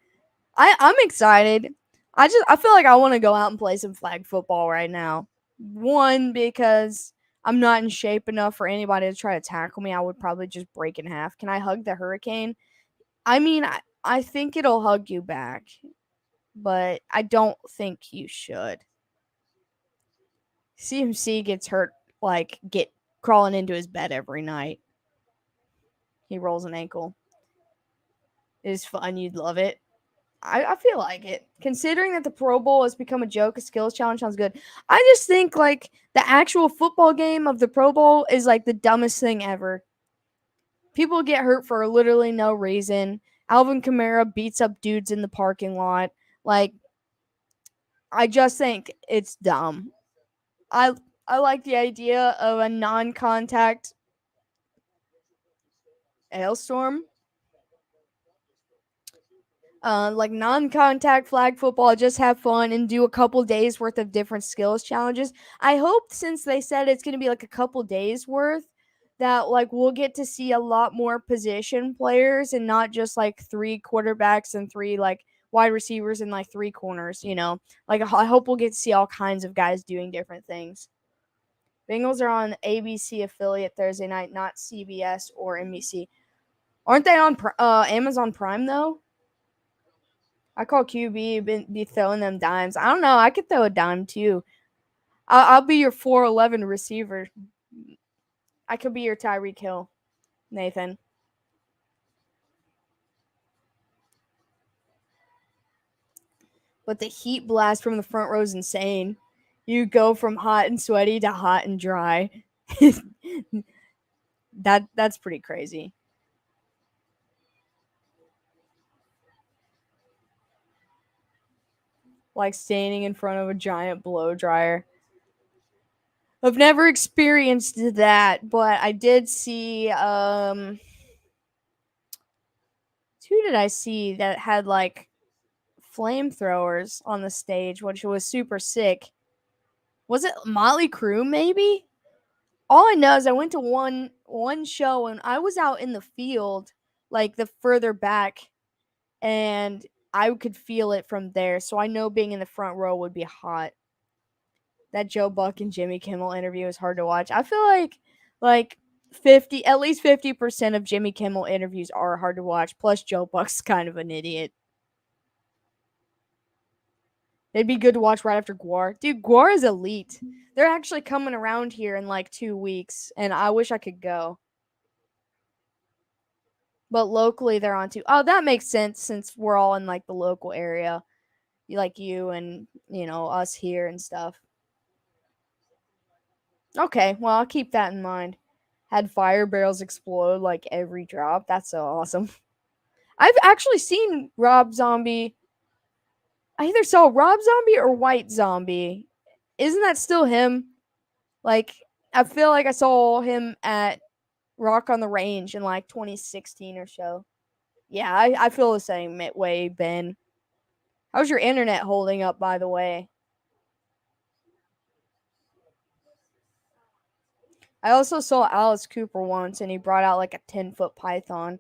I'm excited. I feel like I want to go out and play some flag football right now. One because I'm not in shape enough for anybody to try to tackle me. I would probably just break in half. Can I hug the hurricane? I mean, I think it'll hug you back, but I don't think you should. CMC gets hurt like get crawling into his bed every night. He rolls an ankle. It is fun. You'd love it. I feel like it. Considering that the Pro Bowl has become a joke, a skills challenge sounds good. I just think like the actual football game of the Pro Bowl is like the dumbest thing ever. People get hurt for literally no reason. Alvin Kamara beats up dudes in the parking lot. Like I just think it's dumb. I I like the idea of a non-contact hailstorm, like non-contact flag football, just have fun and do a couple days worth of different skills challenges. I hope since they said it's going to be like a couple days worth that like we'll get to see a lot more position players and not just like three quarterbacks and three like wide receivers and like three corners, you know. Like I hope we'll get to see all kinds of guys doing different things. Bengals are on ABC affiliate Thursday night, not CBS or NBC. Aren't they on Amazon Prime though? I call QB be throwing them dimes. I don't know. I could throw a dime too. I'll be your 4'11" receiver. I could be your Tyreek Hill, Nathan. But the heat blast from the front row is insane. You go from hot and sweaty to hot and dry. That's pretty crazy. Like standing in front of a giant blow dryer. I've never experienced that, but I did see who did I see that had like flamethrowers on the stage, which was super sick. Was it Motley Crue maybe? All I know is I went to one show and I was out in the field like the further back, and I could feel it from there. So I know being in the front row would be hot. That Joe Buck and Jimmy Kimmel interview is hard to watch. I feel like 50, at least 50% of Jimmy Kimmel interviews are hard to watch. Plus Joe Buck's kind of an idiot. It'd be good to watch right after Guar. Dude, Guar is elite. They're actually coming around here in like 2 weeks, and I wish I could go. But locally, they're on too. Oh, that makes sense since we're all in like the local area, like you and us here and stuff. Okay, well I'll keep that in mind. Had fire barrels explode like every drop. That's so awesome. I've actually seen Rob Zombie. I either saw Rob Zombie or White Zombie. Isn't that still him? Like, I feel like I saw him at Rock on the Range in like 2016 or so. Yeah, I feel the same way, Ben. How's your internet holding up, by the way? I also saw Alice Cooper once, and he brought out like a 10-foot python.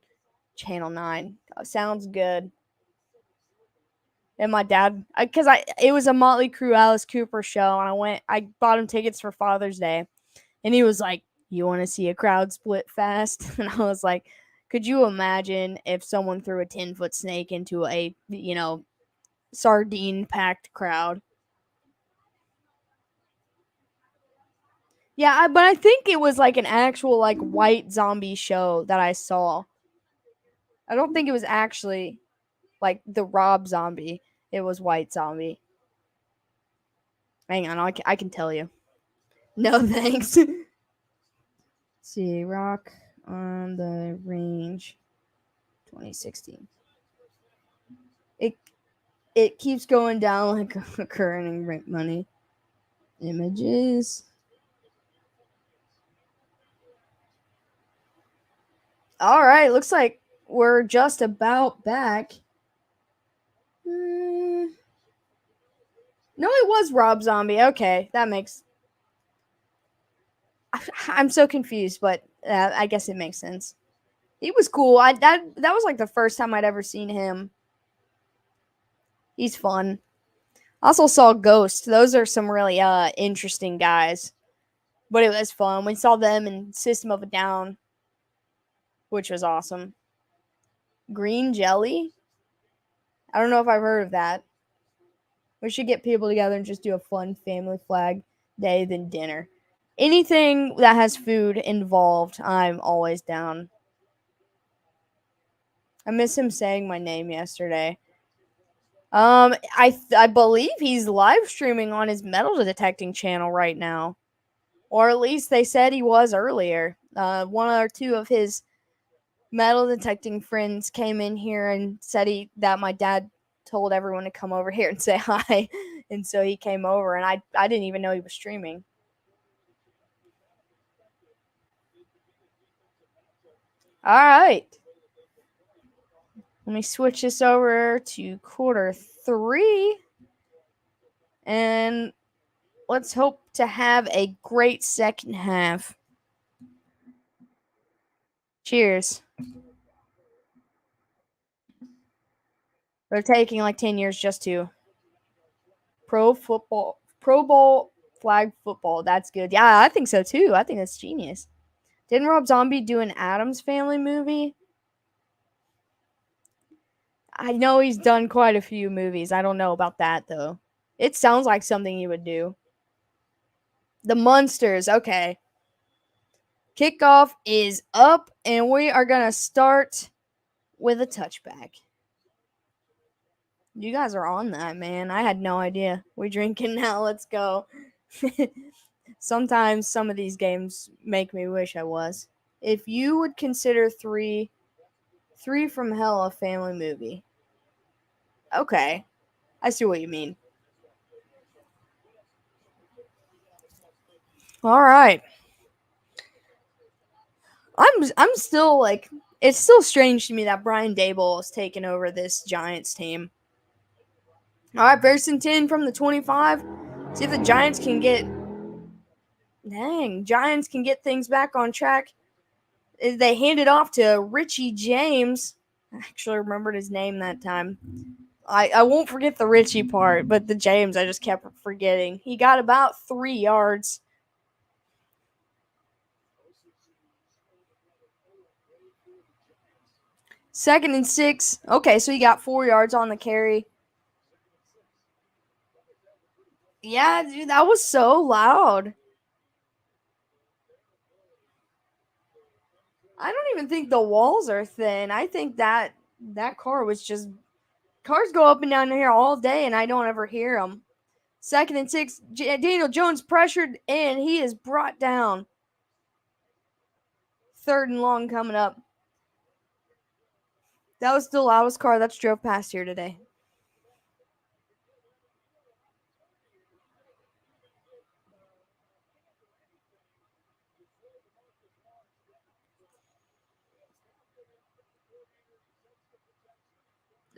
Channel 9. Sounds good. And my dad, because it was a Motley Crue Alice Cooper show, and I bought him tickets for Father's Day, and he was like, "You want to see a crowd split fast?" And I was like, "Could you imagine if someone threw a 10-foot snake into a sardine packed crowd?" Yeah, but I think it was like an actual like white zombie show that I saw. I don't think it was actually like the Rob Zombie. It was White Zombie. Hang on, I can tell you. No thanks. See, Rock on the Range 2016. It keeps going down like current rent money. Images. All right, looks like we're just about back. No, it was Rob Zombie. Okay, that makes. I'm so confused, but I guess it makes sense. He was cool. That was like the first time I'd ever seen him. He's fun. Also saw Ghost. Those are some really interesting guys. But it was fun. We saw them in System of a Down, which was awesome. Green Jelly? I don't know if I've heard of that. We should get people together and just do a fun family flag day, then dinner. Anything that has food involved, I'm always down. I miss him saying my name yesterday. I believe he's live streaming on his metal detecting channel right now, or at least they said he was earlier. One or two of his metal detecting friends came in here and said that my dad told everyone to come over here and say hi, and so he came over, and I didn't even know he was streaming. All right. Let me switch this over to quarter 3. And let's hope to have a great second half. Cheers. They're taking like 10 years just to Pro Bowl flag football. That's good. Yeah, I think so too. I think that's genius. Didn't Rob Zombie do an Addams Family movie? I know he's done quite a few movies. I don't know about that though. It sounds like something he would do. The Munsters. Okay. Kickoff is up, and we are going to start with a touchback. You guys are on that, man. I had no idea. We're drinking now. Let's go. Sometimes some of these games make me wish I was. If you would consider Three from Hell a family movie. Okay. I see what you mean. All right. I'm still like, it's still strange to me that Brian Daboll has taken over this Giants team. All right, 1st and 10 from the 25. See if the Giants can get. Dang, Giants can get things back on track. They handed off to Richie James. I actually remembered his name that time. I won't forget the Richie part, but the James I just kept forgetting. He got about 3 yards. Second and 6. Okay, so he got 4 yards on the carry. Yeah, dude, that was so loud. I don't even think the walls are thin. I think that car was just cars go up and down here all day, and I don't ever hear them. Second and 6. Daniel Jones pressured, and he is brought down. Third and long coming up. That was the loudest car that's drove past here today.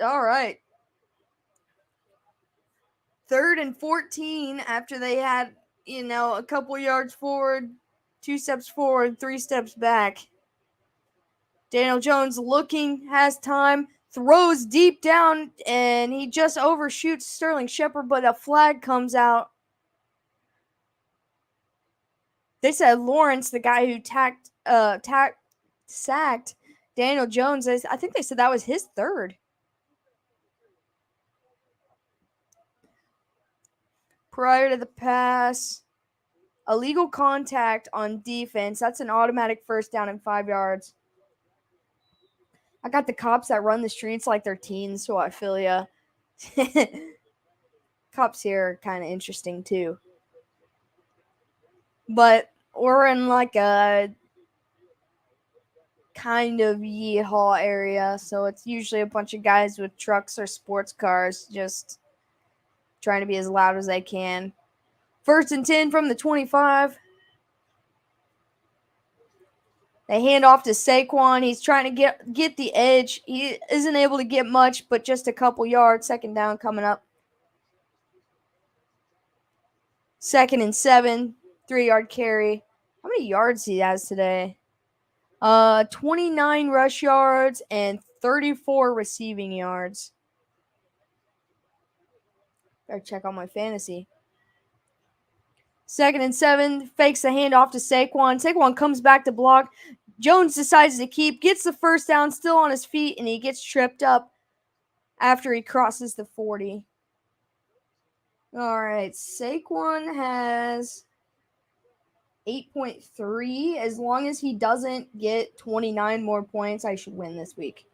All right. Third and 14 after they had, a couple yards forward, 2 steps forward, 3 steps back. Daniel Jones looking, has time, throws deep down, and he just overshoots Sterling Shepard, but a flag comes out. They said Lawrence, the guy who sacked Daniel Jones, I think they said that was his third. Prior to the pass, illegal contact on defense. That's an automatic first down and 5 yards. I got the cops that run the streets like they're teens, so I feel ya. Cops here are kind of interesting too. But we're in like a kind of yeehaw area, so it's usually a bunch of guys with trucks or sports cars just trying to be as loud as they can. First and 10 from the 25. They hand off to Saquon. He's trying to get the edge. He isn't able to get much, but just a couple yards. Second down coming up. Second and 7. 3-yard carry. How many yards he has today? 29 rush yards and 34 receiving yards. Better check on my fantasy. Second and 7. Fakes the handoff to Saquon. Saquon comes back to block. Jones decides to keep, gets the first down, still on his feet, and he gets tripped up after he crosses the 40. All right, Saquon has 8.3. As long as he doesn't get 29 more points, I should win this week.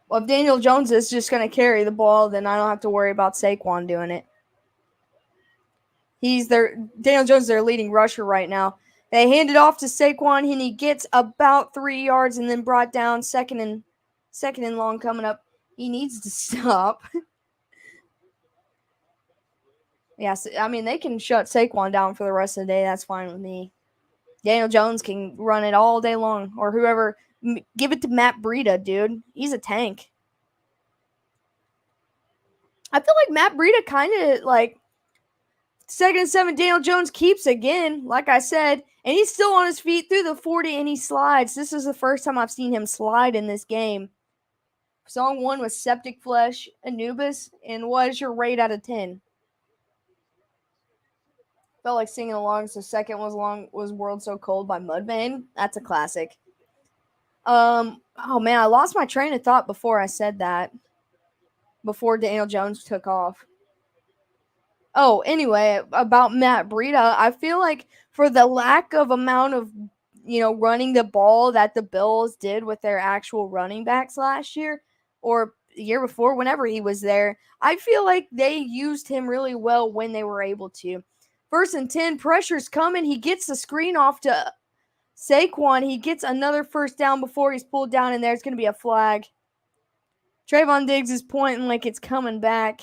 Well, if Daniel Jones is just going to carry the ball, then I don't have to worry about Saquon doing it. Daniel Jones is their leading rusher right now. They hand it off to Saquon, and he gets about 3 yards and then brought down. Second and long coming up. He needs to stop. Yes, I mean, they can shut Saquon down for the rest of the day. That's fine with me. Daniel Jones can run it all day long, or whoever. Give it to Matt Breida, dude. He's a tank. I feel like Matt Breida kind of like second and 7. Daniel Jones keeps again, like I said, and he's still on his feet through the 40, and he slides. This is the first time I've seen him slide in this game. Song 1 was Septic Flesh, Anubis, and what is your rate out of 10? Felt like singing along. So second was World So Cold by Mudvayne. That's a classic. Oh man, I lost my train of thought before I said that. Before Daniel Jones took off. Oh, anyway, about Matt Breida, I feel like for the lack of amount of, running the ball that the Bills did with their actual running backs last year or the year before, whenever he was there, I feel like they used him really well when they were able to. First and 10, pressure's coming. He gets the screen off to Saquon. He gets another first down before he's pulled down, and there's going to be a flag. Trayvon Diggs is pointing like it's coming back.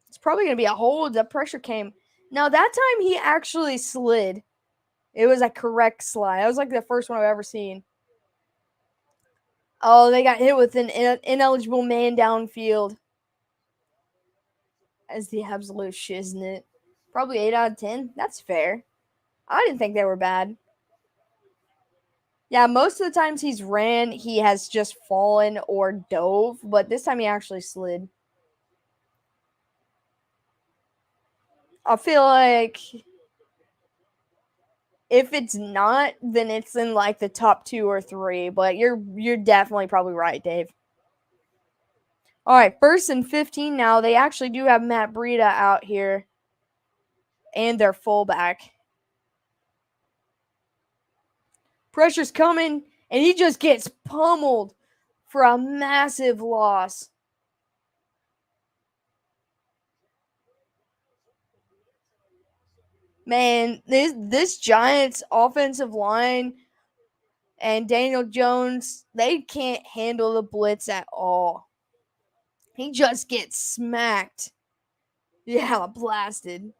It's probably going to be a hold. The pressure came. Now, that time he actually slid. It was a correct slide. That was like the first one I've ever seen. Oh, they got hit with an ineligible man downfield. As the absolute shiznit. Probably 8 out of 10. That's fair. I didn't think they were bad. Yeah, most of the times he's ran, he has just fallen or dove, but this time he actually slid. I feel like if it's not, then it's in like the top 2 or 3, but you're definitely probably right, Dave. All right, 1st and 15 now. They actually do have Matt Breida out here and their fullback. Pressure's coming, and he just gets pummeled for a massive loss. Man, this Giants offensive line and Daniel Jones, they can't handle the blitz at all. He just gets smacked. Yeah, blasted.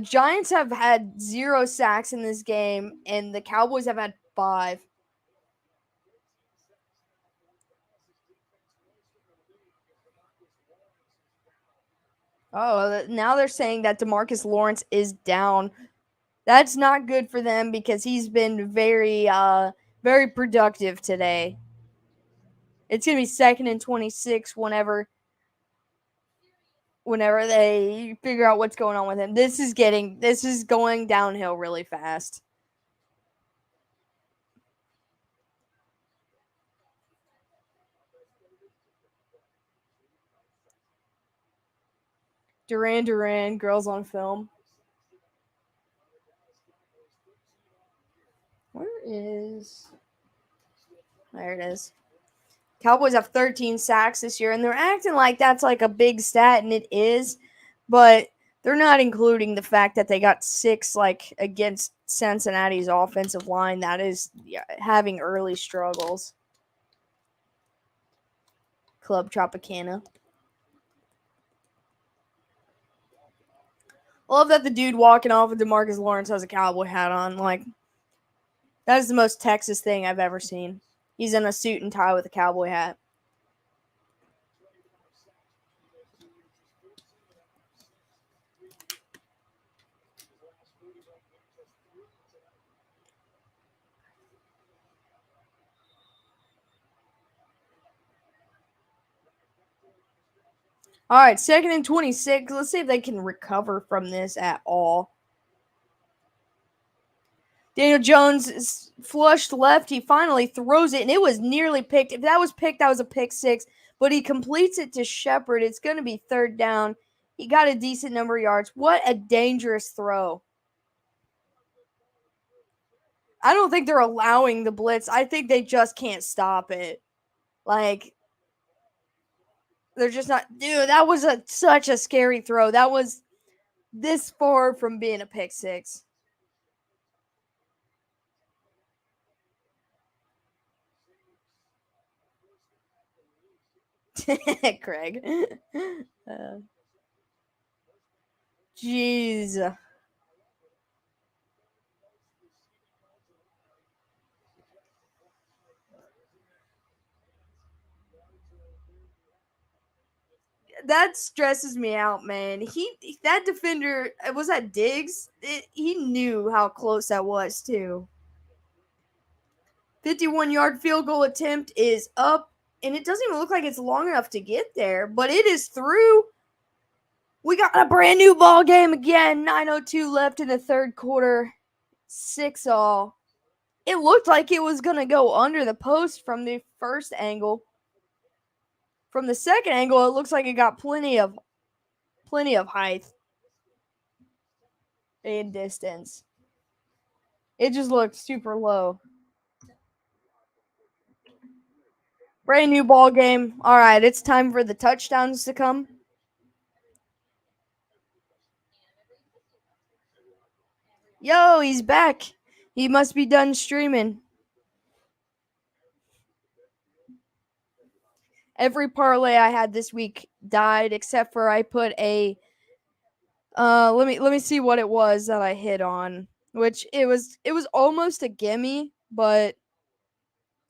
Giants have had 0 sacks in this game, and the Cowboys have had 5. Oh, now they're saying that DeMarcus Lawrence is down. That's not good for them because he's been very productive today. It's gonna be 2nd and 26 whenever they figure out what's going on with him. This is going downhill really fast. Duran, girls on film. Where is? There it is. Cowboys have 13 sacks this year, and they're acting like that's like a big stat, and it is, but they're not including the fact that they got 6 like against Cincinnati's offensive line that is having early struggles. Club Tropicana. Love that the dude walking off with DeMarcus Lawrence has a cowboy hat on. Like, that is the most Texas thing I've ever seen. He's in a suit and tie with a cowboy hat. All right, 2nd and 26. Let's see if they can recover from this at all. Daniel Jones is flushed left. He finally throws it, and it was nearly picked. If that was picked, that was a pick 6. But he completes it to Shepard. It's going to be 3rd down. He got a decent number of yards. What a dangerous throw. I don't think they're allowing the blitz. I think they just can't stop it. Like, they're just not. Dude, that was such a scary throw. That was this far from being a pick 6. Craig. Jeez. That stresses me out, man. That defender, was that Diggs? He knew how close that was too. 51-yard field goal attempt is up, and it doesn't even look like it's long enough to get there, but it is through. We got a brand new ball game again. 9:02 left in the 3rd quarter. 6-all. It looked like it was gonna go under the post from the first angle. From the second angle, it looks like it got plenty of height and distance. It just looked super low. Brand new ball game. All right, it's time for the touchdowns to come. Yo, he's back. He must be done streaming. Every parlay I had this week died except for I put a let me see what it was that I hit on, which it was almost a gimme, but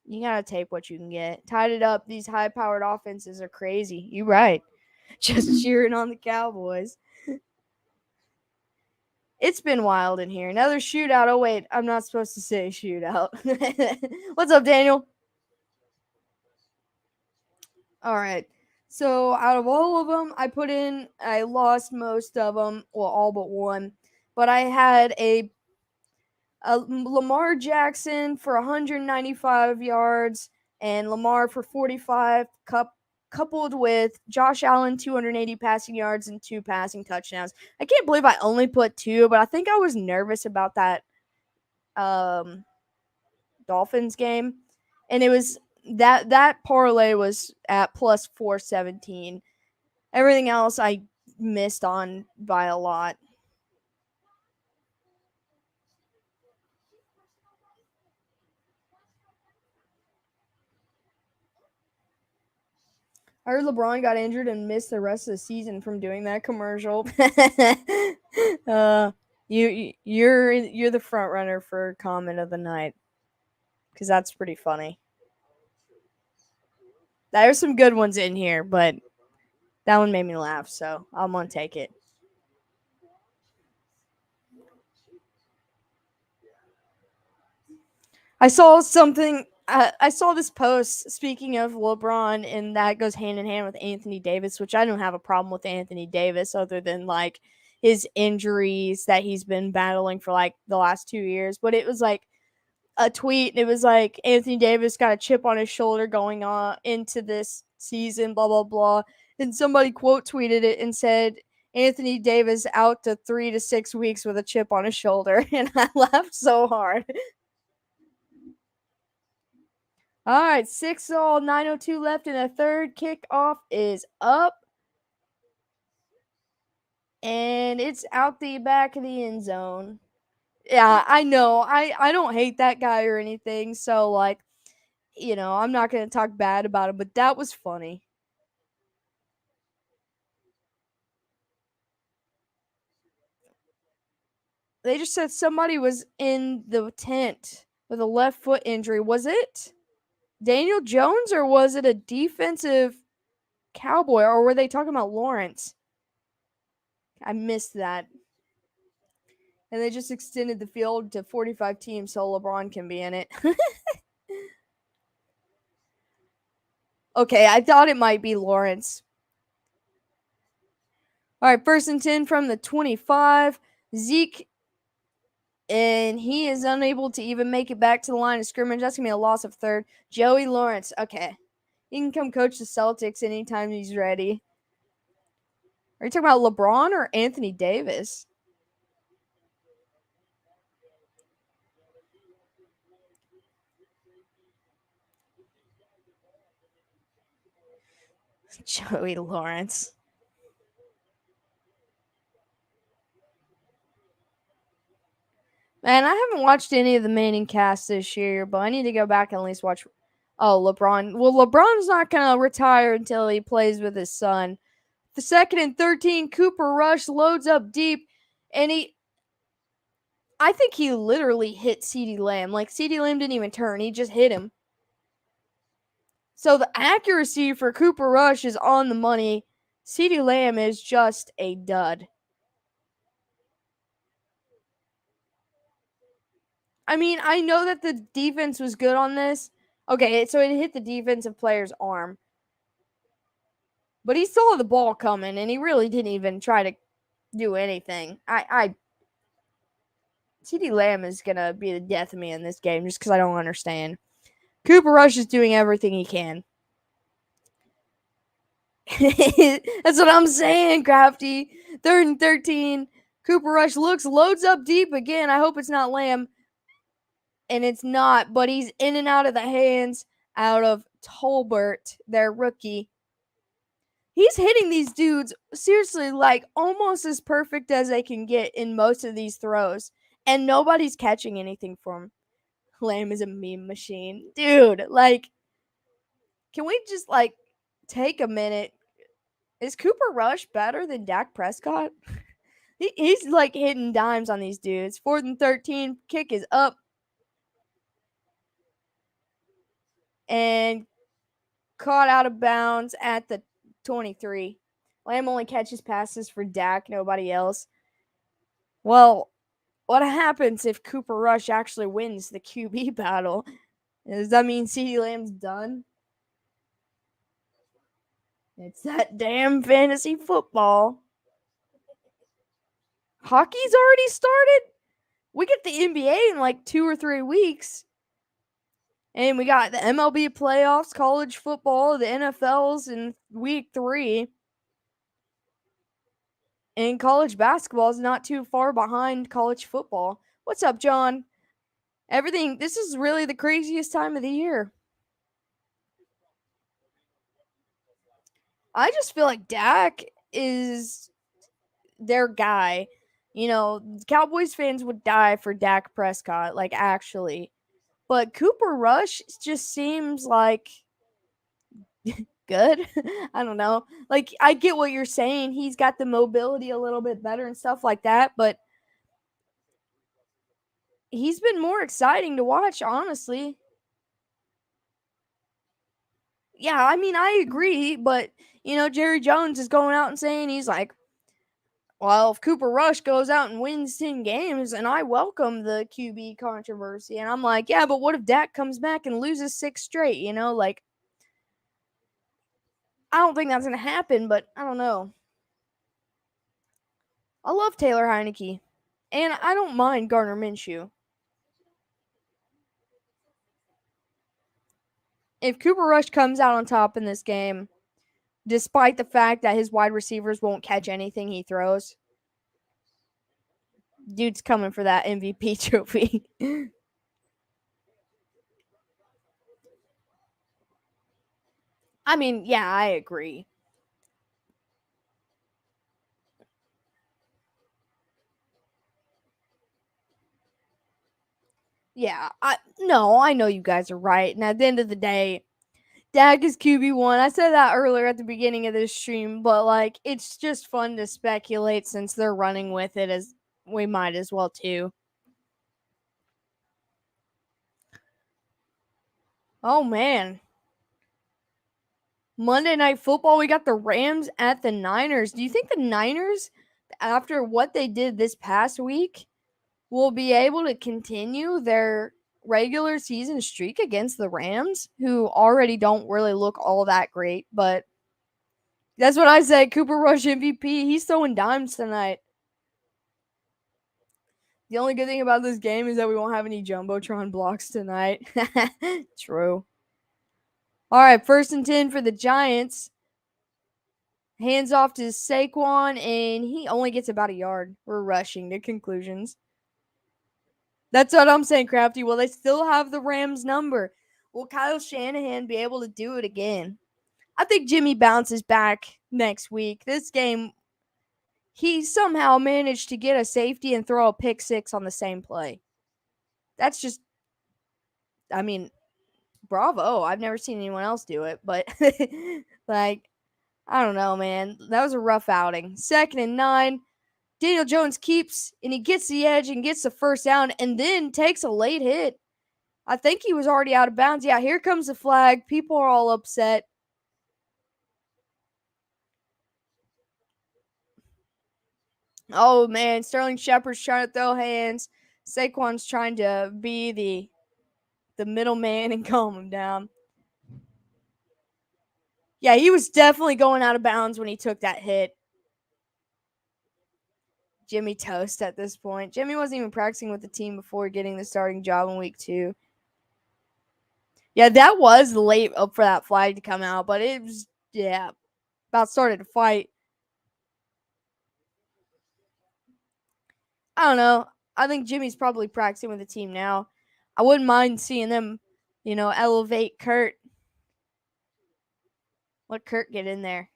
you gotta take what you can get. Tied it up. These high powered offenses are crazy. You right. Just cheering on the Cowboys. It's been wild in here. Another shootout. Oh, wait. I'm not supposed to say shootout. What's up, Daniel? All right. So, out of all of them, I lost most of them. Well, all but one. But I had a Lamar Jackson for 195 yards and Lamar for 45, coupled with Josh Allen 280 passing yards and 2 passing touchdowns. I can't believe I only put 2, but I think I was nervous about that Dolphins game, and it was that parlay was at plus 417. Everything else I missed on by a lot. I heard LeBron got injured and missed the rest of the season from doing that commercial. You're the front runner for comment of the night because that's pretty funny. There's some good ones in here, but that one made me laugh, so I'm gonna take it. I saw something. I saw this post. Speaking of LeBron, and that goes hand in hand with Anthony Davis, which I don't have a problem with Anthony Davis, other than like his injuries that he's been battling for like the last 2 years. But it was like a tweet. It was like Anthony Davis got a chip on his shoulder going on into this season. Blah blah blah. And somebody quote tweeted it and said Anthony Davis out to 3 to 6 weeks with a chip on his shoulder, and I laughed so hard. All right, 6-all, 9:02 left in the third. Kickoff is up. And it's out the back of the end zone. Yeah, I know. I don't hate that guy or anything. So, like, I'm not going to talk bad about him, but that was funny. They just said somebody was in the tent with a left foot injury. Was it Daniel Jones or was it a defensive Cowboy, or were they talking about Lawrence? I missed that. And they just extended the field to 45 teams so LeBron can be in it. Okay, I thought it might be Lawrence. All right, 1st and 10 from the 25. Zeke, and he is unable to even make it back to the line of scrimmage. That's going to be a loss of 3rd. Joey Lawrence, okay. He can come coach the Celtics anytime he's ready. Are you talking about LeBron or Anthony Davis? Joey Lawrence. Man, I haven't watched any of the Manning cast this year, but I need to go back and at least watch. Oh, LeBron. Well, LeBron's not going to retire until he plays with his son. The 2nd and 13, Cooper Rush loads up deep, and I think he literally hit CeeDee Lamb. Like, CeeDee Lamb didn't even turn. He just hit him. So the accuracy for Cooper Rush is on the money. CeeDee Lamb is just a dud. I mean, I know that the defense was good on this. Okay, so it hit the defensive player's arm. But he saw the ball coming, and he really didn't even try to do anything. CeeDee Lamb is going to be the death of me in this game just because I don't understand. Cooper Rush is doing everything he can. That's what I'm saying, Crafty. 3rd and 13. Cooper Rush loads up deep again. I hope it's not Lamb. And it's not, but he's in and out of the hands out of Tolbert, their rookie. He's hitting these dudes seriously like almost as perfect as they can get in most of these throws. And nobody's catching anything from him. Lamb is a meme machine. Dude, like, can we just, like, take a minute? Is Cooper Rush better than Dak Prescott? He's, like, hitting dimes on these dudes. 4th and 13. Kick is up. And caught out of bounds at the 23. Lamb only catches passes for Dak, nobody else. Well, what happens if Cooper Rush actually wins the QB battle? Does that mean CeeDee Lamb's done? It's that damn fantasy football. Hockey's already started? We get the NBA in like 2 or 3 weeks. And we got the MLB playoffs, college football, the NFL's in week 3. And college basketball is not too far behind college football. What's up, John? This is really the craziest time of the year. I just feel like Dak is their guy. Cowboys fans would die for Dak Prescott, like actually. But Cooper Rush just seems like good. I don't know. Like, I get what you're saying. He's got the mobility a little bit better and stuff like that, but he's been more exciting to watch, honestly. Yeah, I mean, I agree, but, Jerry Jones is going out and saying he's like, well, if Cooper Rush goes out and wins 10 games, and I welcome the QB controversy. And I'm like, yeah, but what if Dak comes back and loses 6 straight, Like, I don't think that's going to happen, but I don't know. I love Taylor Heineke, and I don't mind Gardner Minshew. If Cooper Rush comes out on top in this game, despite the fact that his wide receivers won't catch anything he throws, dude's coming for that MVP trophy. I mean, yeah, I agree. Yeah, I know you guys are right. And at the end of the day, Dak is QB1. I said that earlier at the beginning of this stream, but like it's just fun to speculate since they're running with it, as we might as well too. Oh man. Monday Night Football, we got the Rams at the Niners. Do you think the Niners, after what they did this past week, will be able to continue their regular season streak against the Rams, who already don't really look all that great? But that's what I said. Cooper Rush MVP. He's throwing dimes tonight. The only good thing about this game is that we won't have any Jumbotron blocks tonight. True. All right, 1st and 10 for the Giants. Hands off to Saquon, and he only gets about a yard. We're rushing to conclusions. That's what I'm saying, Crafty. Will they still have the Rams' number? Will Kyle Shanahan be able to do it again? I think Jimmy bounces back next week. This game, he somehow managed to get a safety and throw a pick 6 on the same play. That's just, I mean, bravo. I've never seen anyone else do it, but like, I don't know, man. That was a rough outing. 2nd and 9. Daniel Jones keeps, and he gets the edge and gets the first down and then takes a late hit. I think he was already out of bounds. Yeah, here comes the flag. People are all upset. Oh, man. Sterling Shepard's trying to throw hands. Saquon's trying to be the middleman and calm him down. Yeah, he was definitely going out of bounds when he took that hit. Jimmy toast at this point. Jimmy wasn't even practicing with the team before getting the starting job in week 2. Yeah, that was late up for that flag to come out, but it was, about started to fight. I don't know. I think Jimmy's probably practicing with the team now. I wouldn't mind seeing them, elevate Kurt. Let Kurt get in there.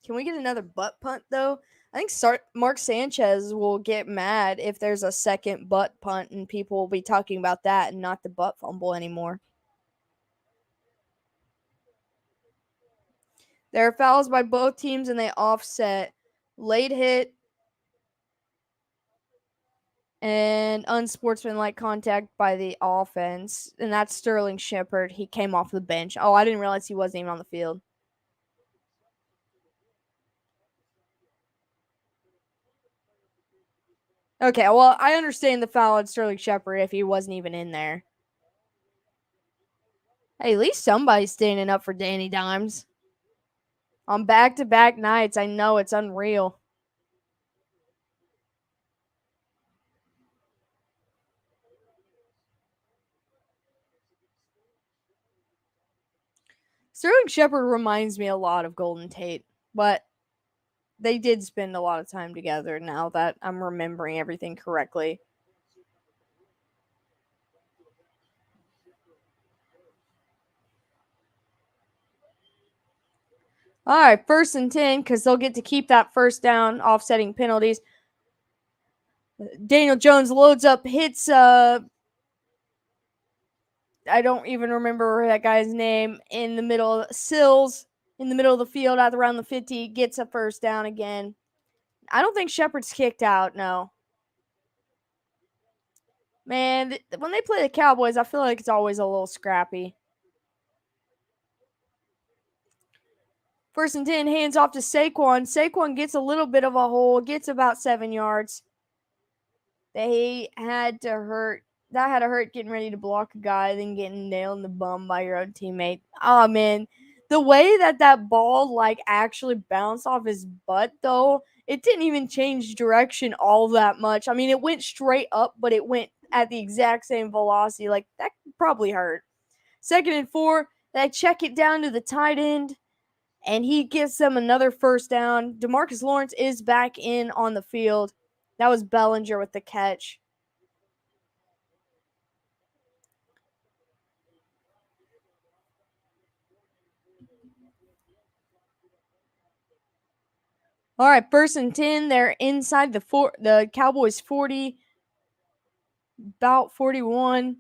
Can we get another butt punt, though? I think Mark Sanchez will get mad if there's a second butt punt and people will be talking about that and not the butt fumble anymore. There are fouls by both teams and they offset. Late hit and unsportsmanlike contact by the offense. And that's Sterling Shepard. He came off the bench. Oh, I didn't realize he wasn't even on the field. Okay, well, I understand the foul on Sterling Shepard if he wasn't even in there. Hey, at least somebody's standing up for Danny Dimes. On back-to-back nights, I know it's unreal. Sterling Shepard reminds me a lot of Golden Tate, but they did spend a lot of time together now that I'm remembering everything correctly. All right, 1st and 10, because they'll get to keep that first down, offsetting penalties. Daniel Jones loads up, hits I don't even remember that guy's name, in the middle of Sills, in the middle of the field at around the 50, gets a first down again. I don't think Shepard's kicked out, no. Man, when they play the Cowboys, I feel like it's always a little scrappy. 1st and 10, hands off to Saquon. Saquon gets a little bit of a hole, gets about 7 yards. They had to hurt. That had to hurt getting ready to block a guy, then getting nailed in the bum by your own teammate. Oh, man. The way that ball, like, actually bounced off his butt, though, it didn't even change direction all that much. I mean, it went straight up, but it went at the exact same velocity. Like, that probably hurt. 2nd and 4, they check it down to the tight end, and he gives them another first down. DeMarcus Lawrence is back in on the field. That was Bellinger with the catch. All right, 1st and 10. They're inside the Cowboys 40, about 41.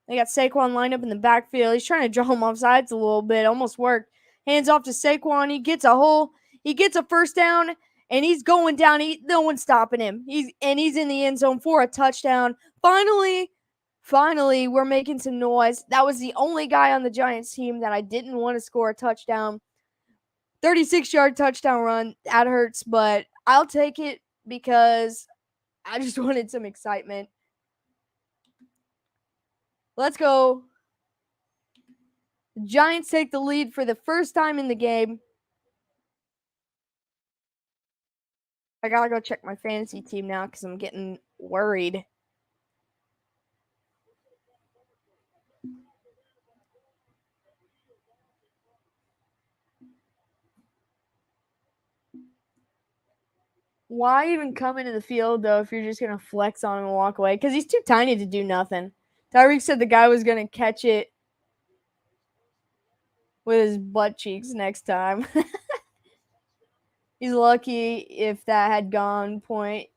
They got Saquon lined up in the backfield. He's trying to draw him off sides a little bit. Almost worked. Hands off to Saquon. He gets a hole. He gets a first down, and he's going down. No one's stopping him. He's in the end zone for a touchdown. Finally, we're making some noise. That was the only guy on the Giants team that I didn't want to score a touchdown. 36-yard touchdown run. That hurts, but I'll take it because I just wanted some excitement. Let's go. The Giants take the lead for the first time in the game. I gotta go check my fantasy team now because I'm getting worried. Why even come into the field, though, if you're just going to flex on him and walk away? Because he's too tiny to do nothing. Tyreek said the guy was going to catch it with his butt cheeks next time. He's lucky if that had gone point,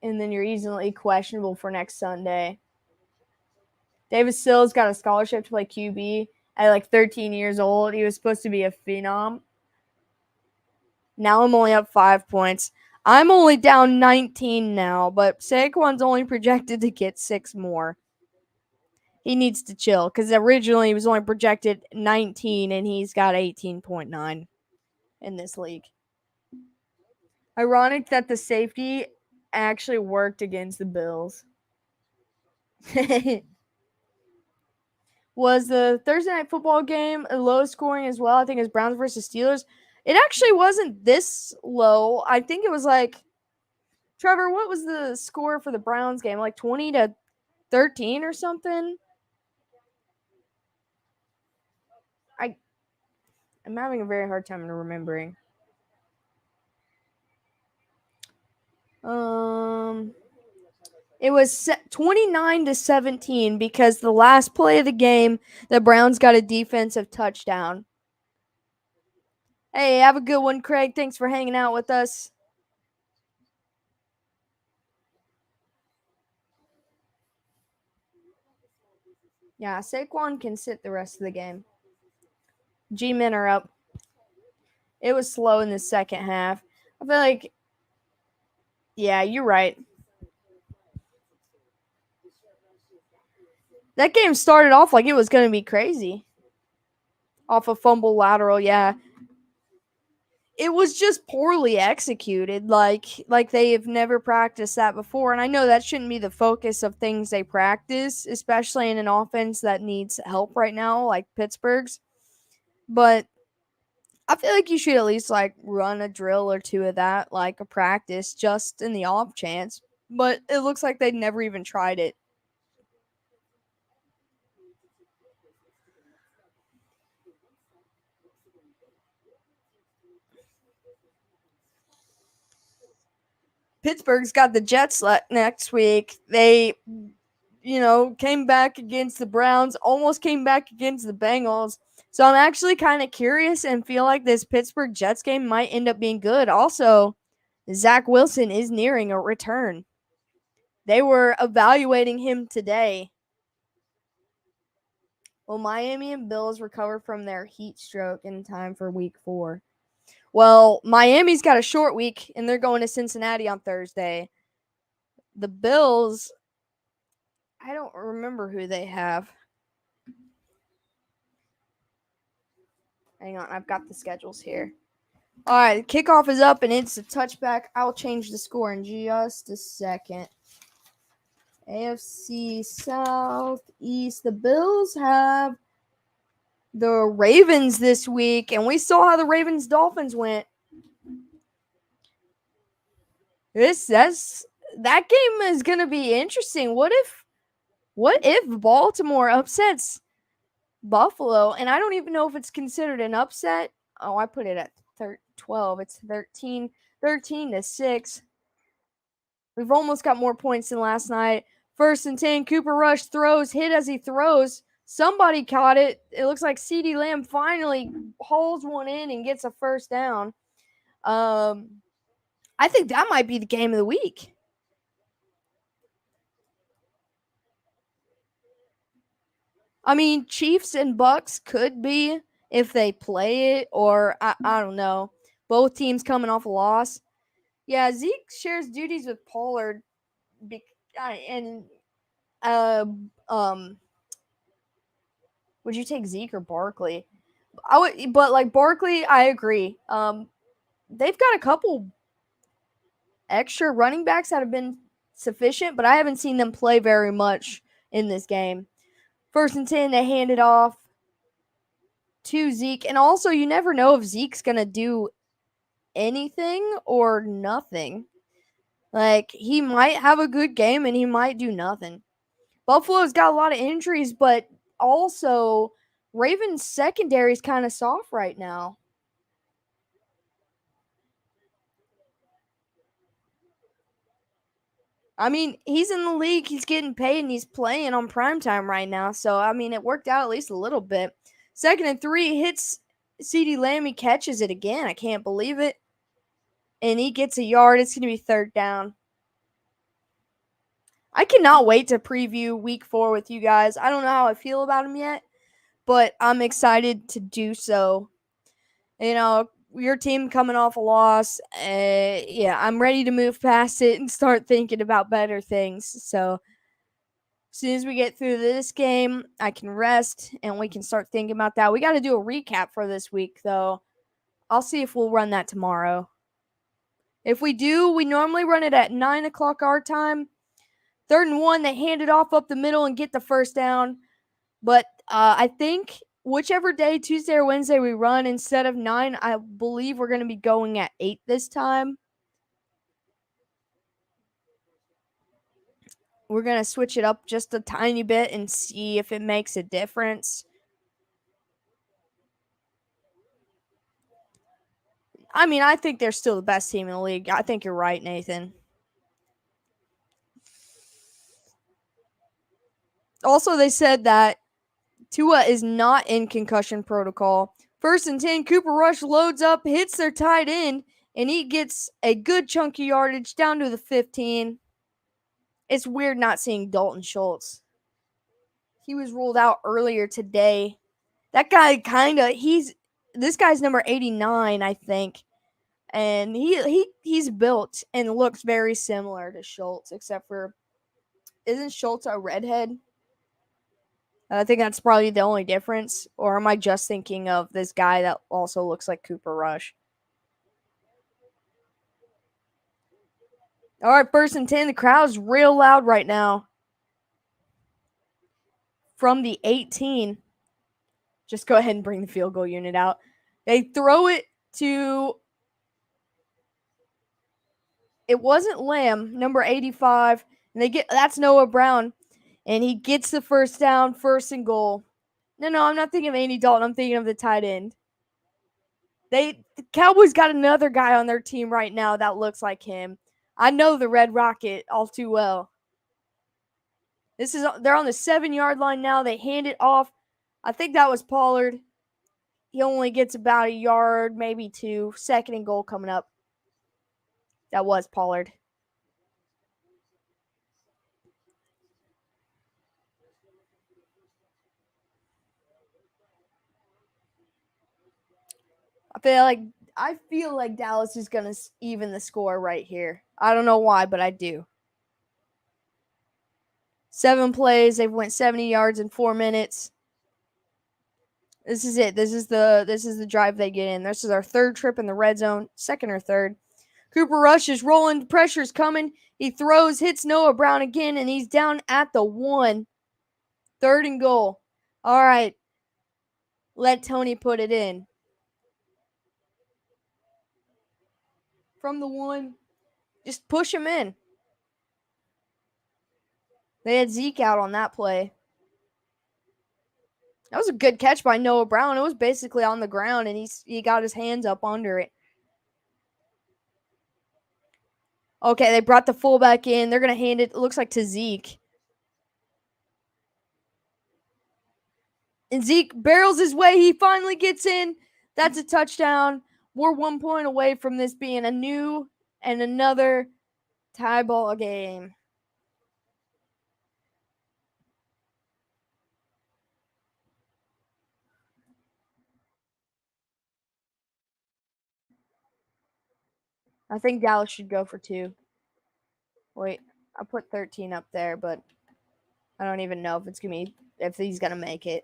and then you're easily questionable for next Sunday. David Sills got a scholarship to play QB at like 13 years old. He was supposed to be a phenom. Now I'm only up 5 points. I'm only down 19 now, but Saquon's only projected to get 6 more. He needs to chill because originally he was only projected 19 and he's got 18.9 in this league. Ironic that the safety actually worked against the Bills. Was the Thursday night football game low scoring as well? I think it was Browns versus Steelers. It actually wasn't this low. I think it was like, Trevor, what was the score for the Browns game? Like 20-13 or something? I'm having a very hard time remembering. It was 29-17 because the last play of the game, the Browns got a defensive touchdown. Hey, have a good one, Craig. Thanks for hanging out with us. Yeah, Saquon can sit the rest of the game. G-men are up. It was slow in the second half. I feel like, yeah, you're right. That game started off like it was going to be crazy. Off a fumble lateral, yeah. it was just poorly executed. Like they have never practiced that before. And I know that shouldn't be the focus of things they practice, especially in an offense that needs help right now, like Pittsburgh's. But I feel like you should at least like run a drill or two of that, like a practice, just in the off chance. But it looks like they never even tried it. Pittsburgh's got the Jets next week. They, came back against the Browns, almost came back against the Bengals. So I'm actually kind of curious and feel like this Pittsburgh Jets game might end up being good. Also, Zach Wilson is nearing a return. They were evaluating him today. Will Miami and Bills recover from their heat stroke in time for week 4? Well, Miami's got a short week, and they're going to Cincinnati on Thursday. The Bills, I don't remember who they have. Hang on, I've got the schedules here. All right, kickoff is up, and it's a touchback. I'll change the score in just a second. AFC Southeast. The Bills have the Ravens this week, and we saw how the Ravens-Dolphins went. That game is going to be interesting. What if Baltimore upsets Buffalo? And I don't even know if it's considered an upset. Oh, I put it at 12. It's 13-6. We've almost got more points than last night. 1st and 10. Cooper Rush throws, hit as he throws. Somebody caught it. It looks like CeeDee Lamb finally hauls one in and gets a first down. I think that might be the game of the week. I mean, Chiefs and Bucks could be if they play it, or I don't know. Both teams coming off a loss. Yeah, Zeke shares duties with Pollard, and would you take Zeke or Barkley? But like Barkley, I agree. They've got a couple extra running backs that have been sufficient, but I haven't seen them play very much in this game. 1st and 10, they hand it off to Zeke. And also, you never know if Zeke's going to do anything or nothing. Like, he might have a good game and he might do nothing. Buffalo's got a lot of injuries, but also Ravens' secondary is kind of soft right now. I mean, he's in the league, he's getting paid, and he's playing on primetime right now. So, I mean, it worked out at least a little bit. 2nd and 3, hits CeeDee Lamb, he catches it again. I can't believe it. And he gets a yard. It's going to be 3rd down. I cannot wait to preview week 4 with you guys. I don't know how I feel about him yet, but I'm excited to do so. Your team coming off a loss. Yeah, I'm ready to move past it and start thinking about better things. So as soon as we get through this game, I can rest and we can start thinking about that. We got to do a recap for this week, though. I'll see if we'll run that tomorrow. If we do, we normally run it at 9 o'clock our time. 3rd and 1, they hand it off up the middle and get the first down. But I think whichever day, Tuesday or Wednesday, we run, instead of 9, I believe we're going to be going at 8 this time. We're going to switch it up just a tiny bit and see if it makes a difference. I mean, I think they're still the best team in the league. I think you're right, Nathan. Also, they said that Tua is not in concussion protocol. 1st and 10, Cooper Rush loads up, hits their tight end, and he gets a good chunk of yardage down to the 15. It's weird not seeing Dalton Schultz. He was ruled out earlier today. That guy this guy's number 89, I think. And he's built and looks very similar to Schultz, except for, isn't Schultz a redhead? I think that's probably the only difference. Or am I just thinking of this guy that also looks like Cooper Rush? All right, 1st and 10. The crowd's real loud right now. From the 18. Just go ahead and bring the field goal unit out. They throw it to. It wasn't Lamb, number 85. And that's Noah Brown. And he gets the first down, 1st and goal. No, I'm not thinking of Andy Dalton. I'm thinking of the tight end. The Cowboys got another guy on their team right now that looks like him. I know the Red Rocket all too well. They're on the 7-yard line now. They hand it off. I think that was Pollard. He only gets about a yard, maybe 2. 2nd-and-goal coming up. That was Pollard. I feel like Dallas is going to even the score right here. I don't know why, but I do. 7 plays. They've went 70 yards in 4 minutes. This is it. This is the drive they get in. This is our 3rd trip in the red zone, 2nd or 3rd. Cooper Rush is rolling. Pressure's coming. He throws, hits Noah Brown again, and he's down at the 1. 3rd-and-goal. All right. Let Tony put it in. From the 1. Just push him in. They had Zeke out on that play. That was a good catch by Noah Brown. It was basically on the ground, and he got his hands up under it. Okay, they brought the fullback in. They're going to hand it looks like, to Zeke. And Zeke barrels his way. He finally gets in. That's a touchdown. We're 1 point away from this being a new and another tie ball game. I think Dallas should go for 2. Wait, I put 13 up there, but I don't even know if he's gonna make it.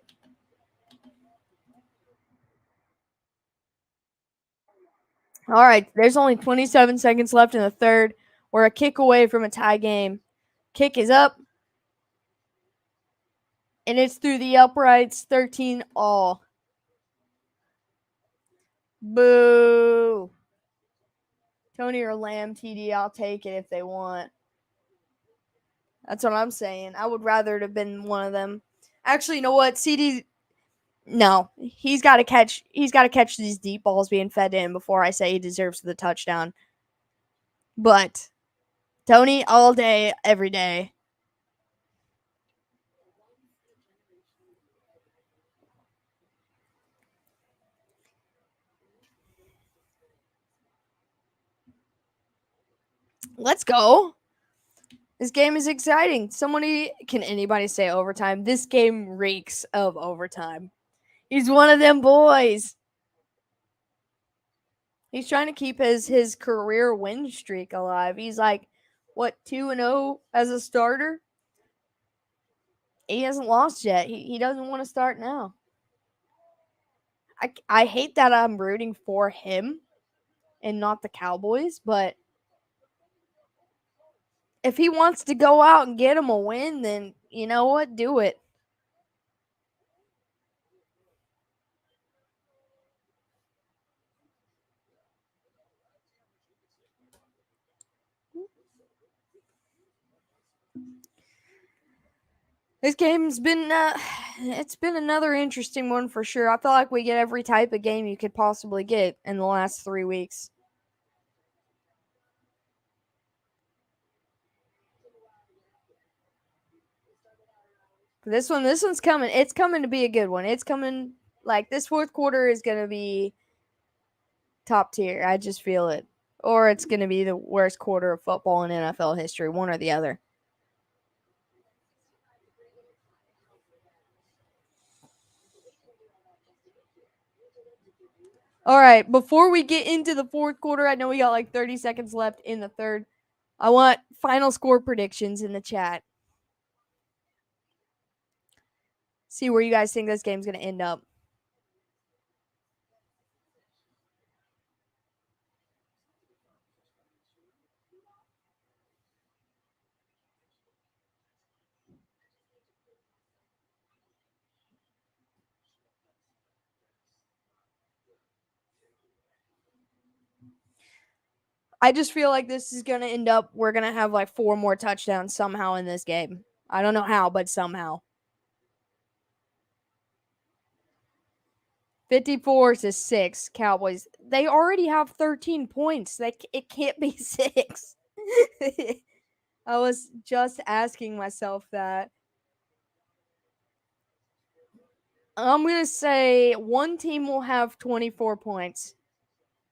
All right, there's only 27 seconds left in the 3rd. We're a kick away from a tie game. Kick is up, and it's through the uprights. 13 all. Boo. Tony or Lamb TD, I'll take it if they want. That's what I'm saying. I would rather it have been one of them. Actually, you know what? CD. No, he's got to catch these deep balls being fed in before I say he deserves the touchdown. But Tony, all day, every day. Let's go. This game is exciting. Can anybody say overtime? This game reeks of overtime. He's one of them boys. He's trying to keep his career win streak alive. He's like, what, 2-0 as a starter? He hasn't lost yet. He doesn't want to start now. I hate that I'm rooting for him and not the Cowboys, but if he wants to go out and get him a win, then you know what? Do it. This game's been it's been another interesting one for sure. I feel like we get every type of game you could possibly get in the last 3 weeks. This one's coming. It's coming to be a good one. It's coming like this 4th quarter is going to be top tier. I just feel it. Or it's going to be the worst quarter of football in NFL history, one or the other. All right, before we get into the 4th quarter, I know we got like 30 seconds left in the 3rd. I want final score predictions in the chat. See where you guys think this game's going to end up. I just feel like this is going to end up, we're going to have like 4 more touchdowns somehow in this game. I don't know how, but somehow. 54-6, Cowboys. They already have 13 points. It can't be 6. I was just asking myself that. I'm going to say one team will have 24 points.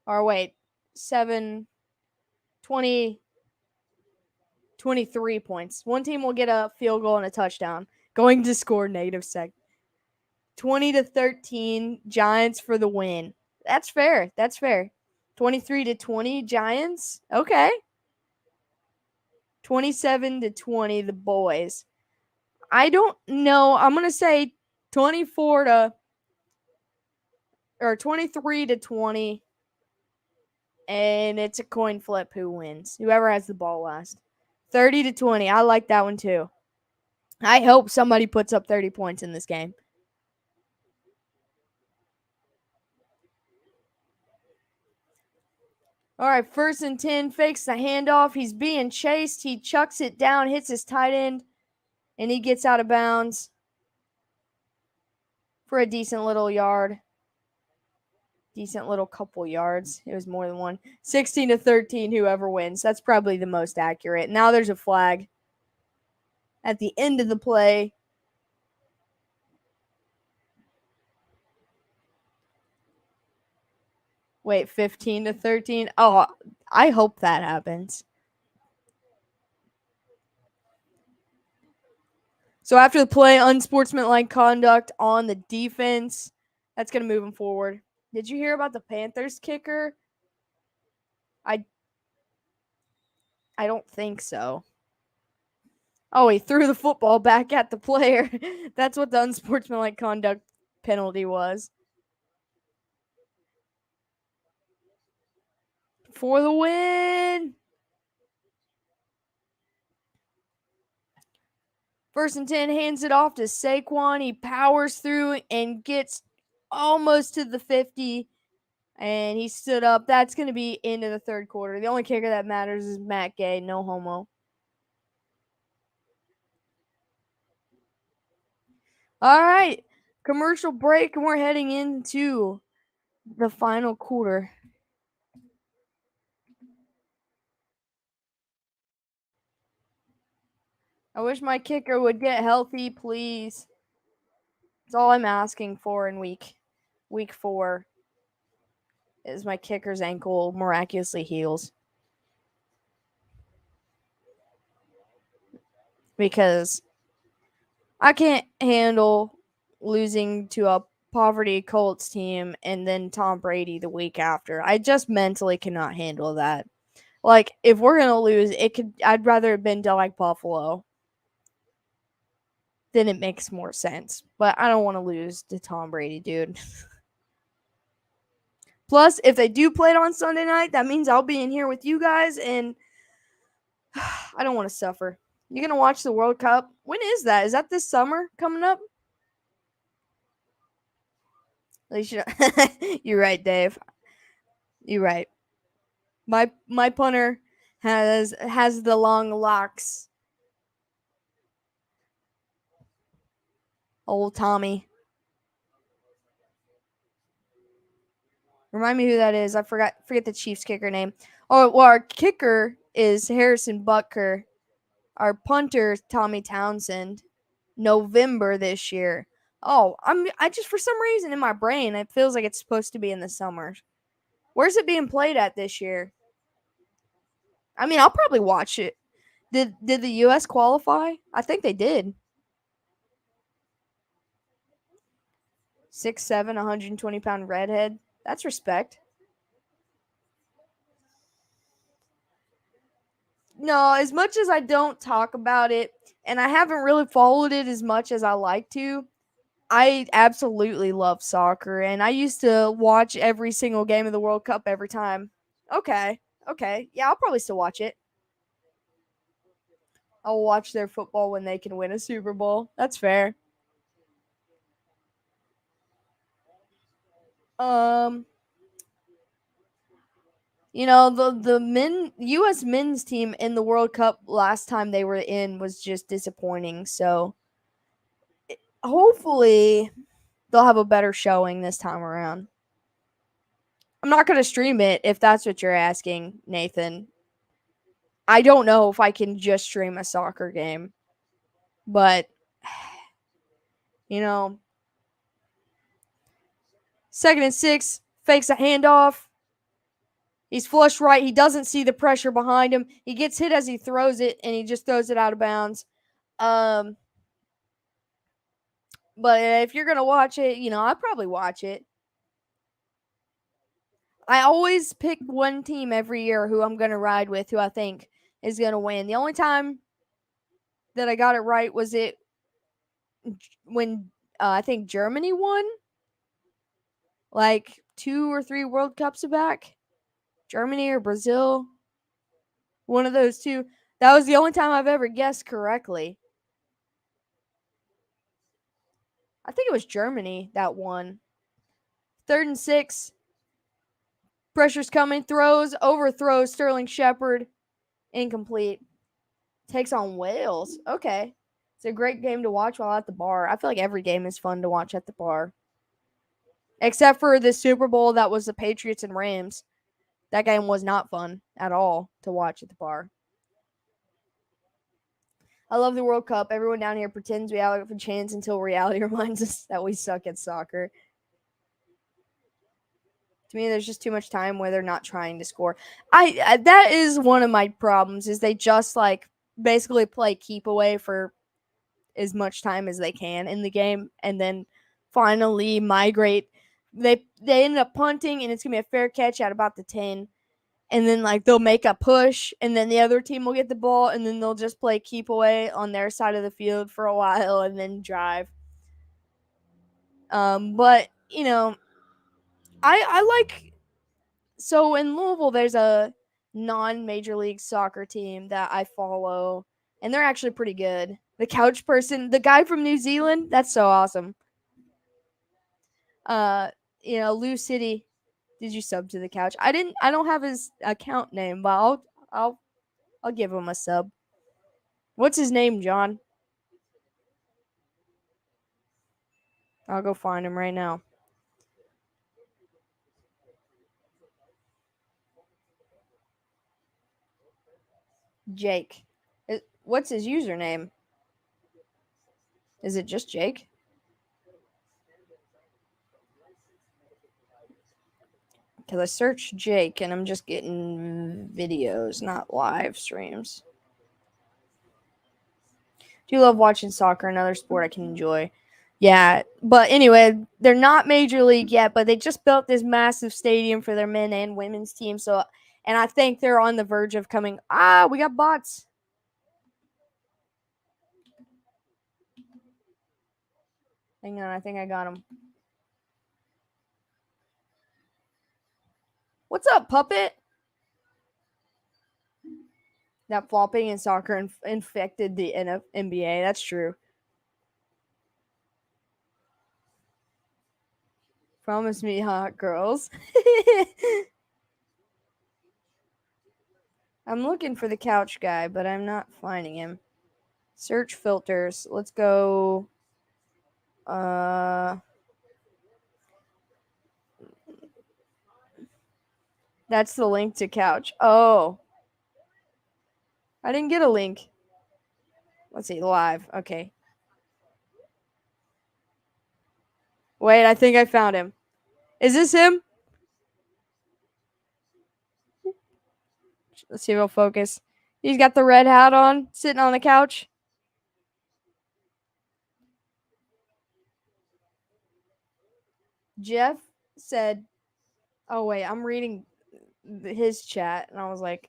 Or wait, 7, 20, 23 points. One team will get a field goal and a touchdown. Going to score negative sec. 20-13 Giants for the win. That's fair. 23-20 Giants. Okay. 27-20 the boys. I don't know. I'm going to say 23-20, and it's a coin flip who wins. Whoever has the ball last. 30-20. I like that one too. I hope somebody puts up 30 points in this game. All right, 1st and 10, fakes the handoff. He's being chased. He chucks it down, hits his tight end, and he gets out of bounds for a decent little yard. Decent little couple yards. It was more than one. 16-13, whoever wins. That's probably the most accurate. Now there's a flag at the end of the play. Wait, 15-13? Oh, I hope that happens. So after the play, unsportsmanlike conduct on the defense. That's going to move him forward. Did you hear about the Panthers kicker? I don't think so. Oh, he threw the football back at the player. That's what the unsportsmanlike conduct penalty was. For the win! 1st and 10, hands it off to Saquon. He powers through and gets almost to the 50. And he stood up. That's going to be into the 3rd quarter. The only kicker that matters is Matt Gay. No homo. All right. Commercial break, and we're heading into the final quarter. I wish my kicker would get healthy, please. That's all I'm asking for in week 4 is my kicker's ankle miraculously heals. Because I can't handle losing to a poverty Colts team and then Tom Brady the week after. I just mentally cannot handle that. Like, if we're going to lose, I'd rather have been to like Buffalo. Then it makes more sense. But I don't want to lose to Tom Brady, dude. Plus, if they do play it on Sunday night, that means I'll be in here with you guys, and I don't want to suffer. You gonna watch the World Cup? When is that? Is that this summer coming up? At least you're right, Dave. You're right. My punter has the long locks. Old Tommy. Remind me who that is. I forget the Chiefs kicker name. Oh, well, our kicker is Harrison Butker. Our punter, Tommy Townsend. November this year. Oh, I just for some reason in my brain it feels like it's supposed to be in the summer. Where's it being played at this year? I mean, I'll probably watch it. Did the US qualify? I think they did. 6'7", 120-pound redhead. That's respect. No, as much as I don't talk about it, and I haven't really followed it as much as I like to, I absolutely love soccer, and I used to watch every single game of the World Cup every time. Okay. Yeah, I'll probably still watch it. I'll watch their football when they can win a Super Bowl. That's fair. Um, You know, the U.S. men's team in the World Cup last time they were in was just disappointing. So hopefully they'll have a better showing this time around. I'm not going to stream it if that's what you're asking, Nathan. I don't know if I can just stream a soccer game, but you know, 2nd and 6, fakes a handoff. He's flush right. He doesn't see the pressure behind him. He gets hit as he throws it, and he just throws it out of bounds. But if you're gonna watch it, I'd probably watch it. I always pick one team every year who I'm gonna ride with, who I think is gonna win. The only time that I got it right was it when I think Germany won, like 2 or 3 World Cups back. Germany or Brazil, one of those two. That was the only time I've ever guessed correctly. I think it was Germany that won. 3rd and 6. Pressure's coming. Throws. Overthrows Sterling Shepard. Incomplete. Takes on Wales. Okay. It's a great game to watch while at the bar. I feel like every game is fun to watch at the bar. Except for the Super Bowl that was the Patriots and Rams. That game was not fun at all to watch at the bar. I love the World Cup. Everyone down here pretends we have a chance until reality reminds us that we suck at soccer. To me, there's just too much time where they're not trying to score. That is one of my problems, is they just basically play keep away for as much time as they can in the game, and then finally migrate. They end up punting, and it's gonna be a fair catch at about the 10. And then they'll make a push, and then the other team will get the ball, and then they'll just play keep away on their side of the field for a while and then drive. But I like. So in Louisville, there's a non-major league soccer team that I follow, and they're actually pretty good. The couch person, the guy from New Zealand, that's so awesome. Lou City. Did you sub to the couch? I didn't. I don't have his account name, but I'll give him a sub. What's his name, John? I'll go find him right now. Jake. What's his username? Is it just Jake? Because I searched Jake and I'm just getting videos, not live streams. Do you love watching soccer? Another sport I can enjoy. Yeah, but anyway, they're not major league yet, but they just built this massive stadium for their men and women's team. So, and I think they're on the verge of coming. We got bots. Hang on, I think I got him. What's up, puppet? That flopping in soccer infected the NBA. That's true. Promise me hot girls. I'm looking for the couch guy, but I'm not finding him. Search filters. Let's go. That's the link to couch. Oh. I didn't get a link. Let's see, live. Okay. Wait, I think I found him. Is this him? Let's see if he'll focus. He's got the red hat on, sitting on the couch. Jeff said, oh, wait, I'm reading his chat, and I was like,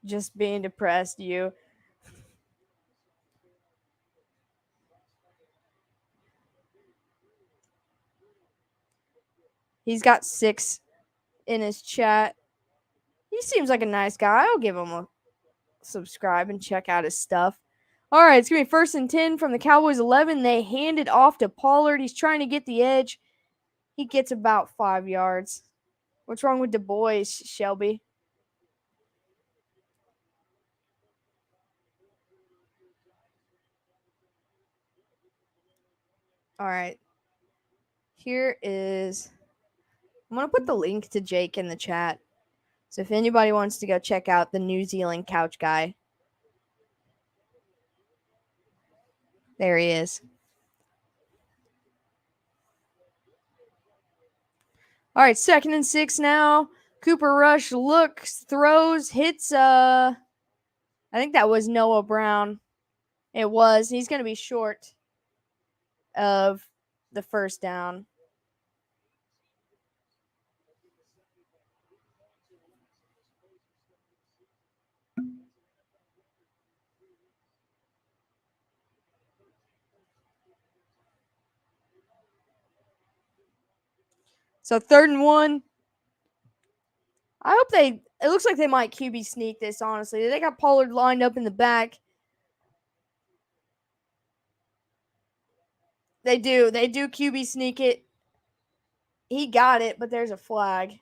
just being depressed, you. He's got 6 in his chat. He seems like a nice guy. I'll give him a subscribe and check out his stuff. All right, it's going to be 1st and 10 from the Cowboys 11. They hand it off to Pollard. He's trying to get the edge. He gets about 5 yards. What's wrong with Du Bois, Shelby? All right. Here is. I'm going to put the link to Jake in the chat. So if anybody wants to go check out the New Zealand couch guy, there he is. All right, 2nd and 6 now. Cooper Rush looks, throws, hits. I think that was Noah Brown. It was. He's going to be short of the first down. So 3rd and 1. I hope they. It looks like they might QB sneak this, honestly. They got Pollard lined up in the back. They do. They do QB sneak it. He got it, but there's a flag.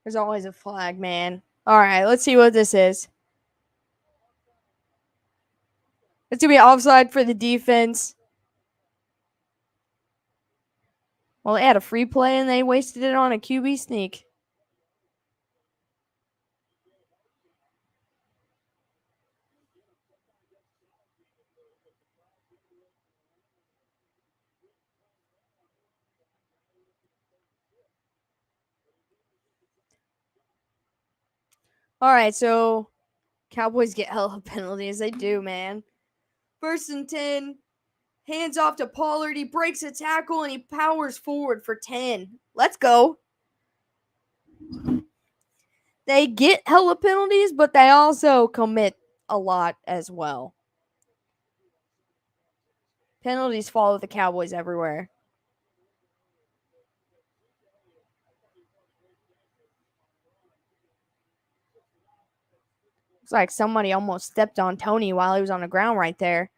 There's always a flag, man. All right, let's see what this is. It's going to be offside for the defense. Well, they had a free play and they wasted it on a QB sneak. All right, so Cowboys get hella penalties. They do, man. 1st and 10. Hands off to Pollard. He breaks a tackle and he powers forward for 10. Let's go. They get hella penalties, but they also commit a lot as well. Penalties follow the Cowboys everywhere. It's like somebody almost stepped on Tony while he was on the ground right there.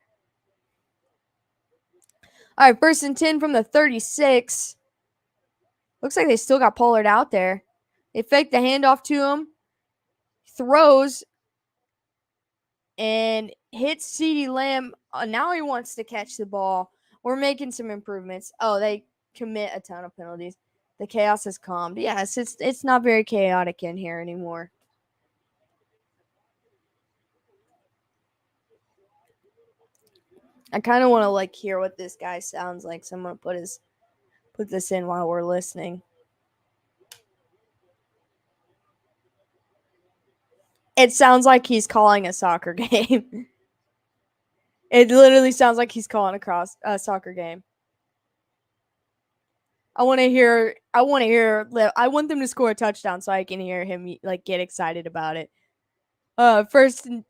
All right, 1st and 10 from the 36. Looks like they still got Pollard out there. They fake the handoff to him. Throws and hits CeeDee Lamb. Now he wants to catch the ball. We're making some improvements. Oh, they commit a ton of penalties. The chaos has calmed. Yes, it's not very chaotic in here anymore. I kind of want to hear what this guy sounds like. So I'm gonna put this in while we're listening. It sounds like he's calling a soccer game. It literally sounds like he's calling a soccer game. I want to hear. I want them to score a touchdown so I can hear him get excited about it. First and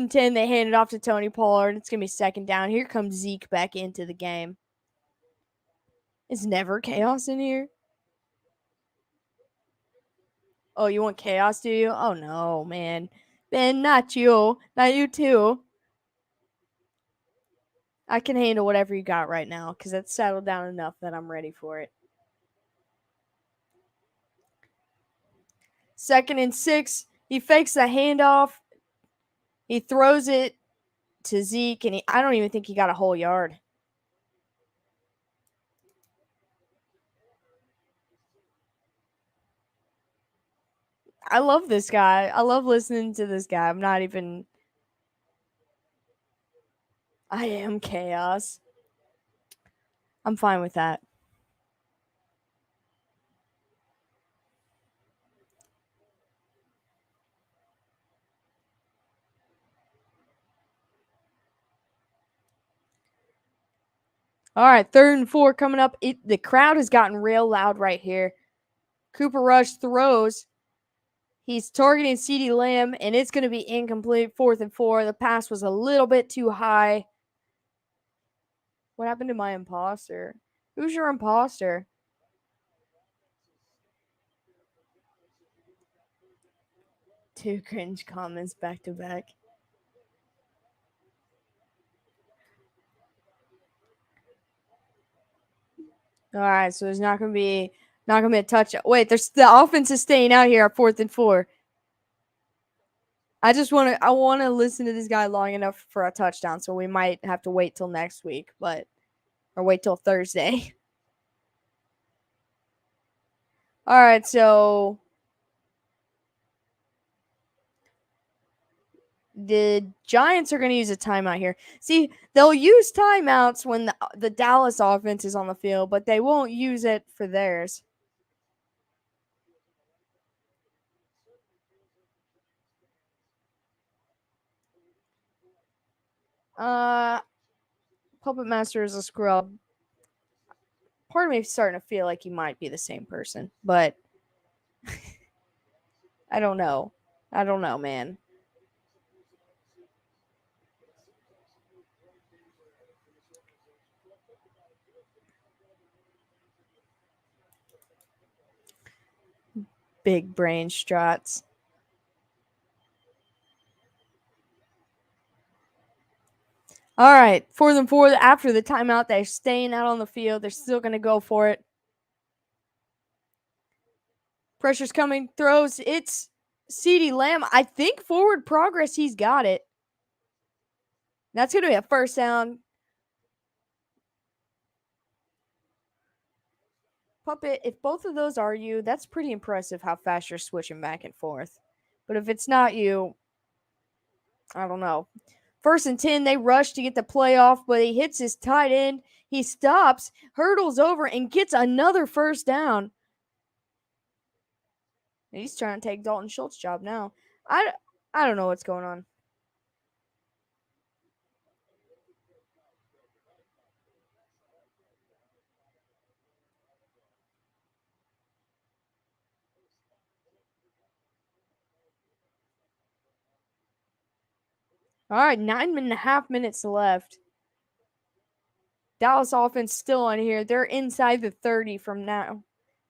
10. They hand it off to Tony Pollard. It's gonna be 2nd down. Here comes Zeke back into the game. It's never chaos in here. Oh, you want chaos, do you? Oh no, man. Ben, not you. Not you too. I can handle whatever you got right now because it's settled down enough that I'm ready for it. 2nd and 6. He fakes the handoff. He throws it to Zeke, and I don't even think he got a whole yard. I love this guy. I love listening to this guy. I am chaos. I'm fine with that. All right, 3rd and 4 coming up. The crowd has gotten real loud right here. Cooper Rush throws. He's targeting CeeDee Lamb, and it's going to be incomplete. 4th and 4. The pass was a little bit too high. What happened to my imposter? Who's your imposter? 2 cringe comments back to back. All right, so there's not gonna be a touch. Wait, there's the offense is staying out here at 4th and 4. I want to listen to this guy long enough for a touchdown, so we might have to wait till next week, or wait till Thursday. All right, so the Giants are going to use a timeout here. See, they'll use timeouts when the Dallas offense is on the field, but they won't use it for theirs. Puppet Master is a scrub. Part of me is starting to feel like he might be the same person, but I don't know. I don't know, man. Big brain struts. All right, 4th and 4. After the timeout, they're staying out on the field. They're still going to go for it. Pressure's coming. Throws. It's CeeDee Lamb. I think forward progress. He's got it. That's going to be a first down. Puppet, if both of those are you, that's pretty impressive how fast you're switching back and forth. But if it's not you, I don't know. 1st and 10, they rush to get the play off, but he hits his tight end. He stops, hurdles over, and gets another first down. And he's trying to take Dalton Schultz's job now. I don't know what's going on. All right, 9.5 minutes left. Dallas offense still on here. They're inside the 30 from now.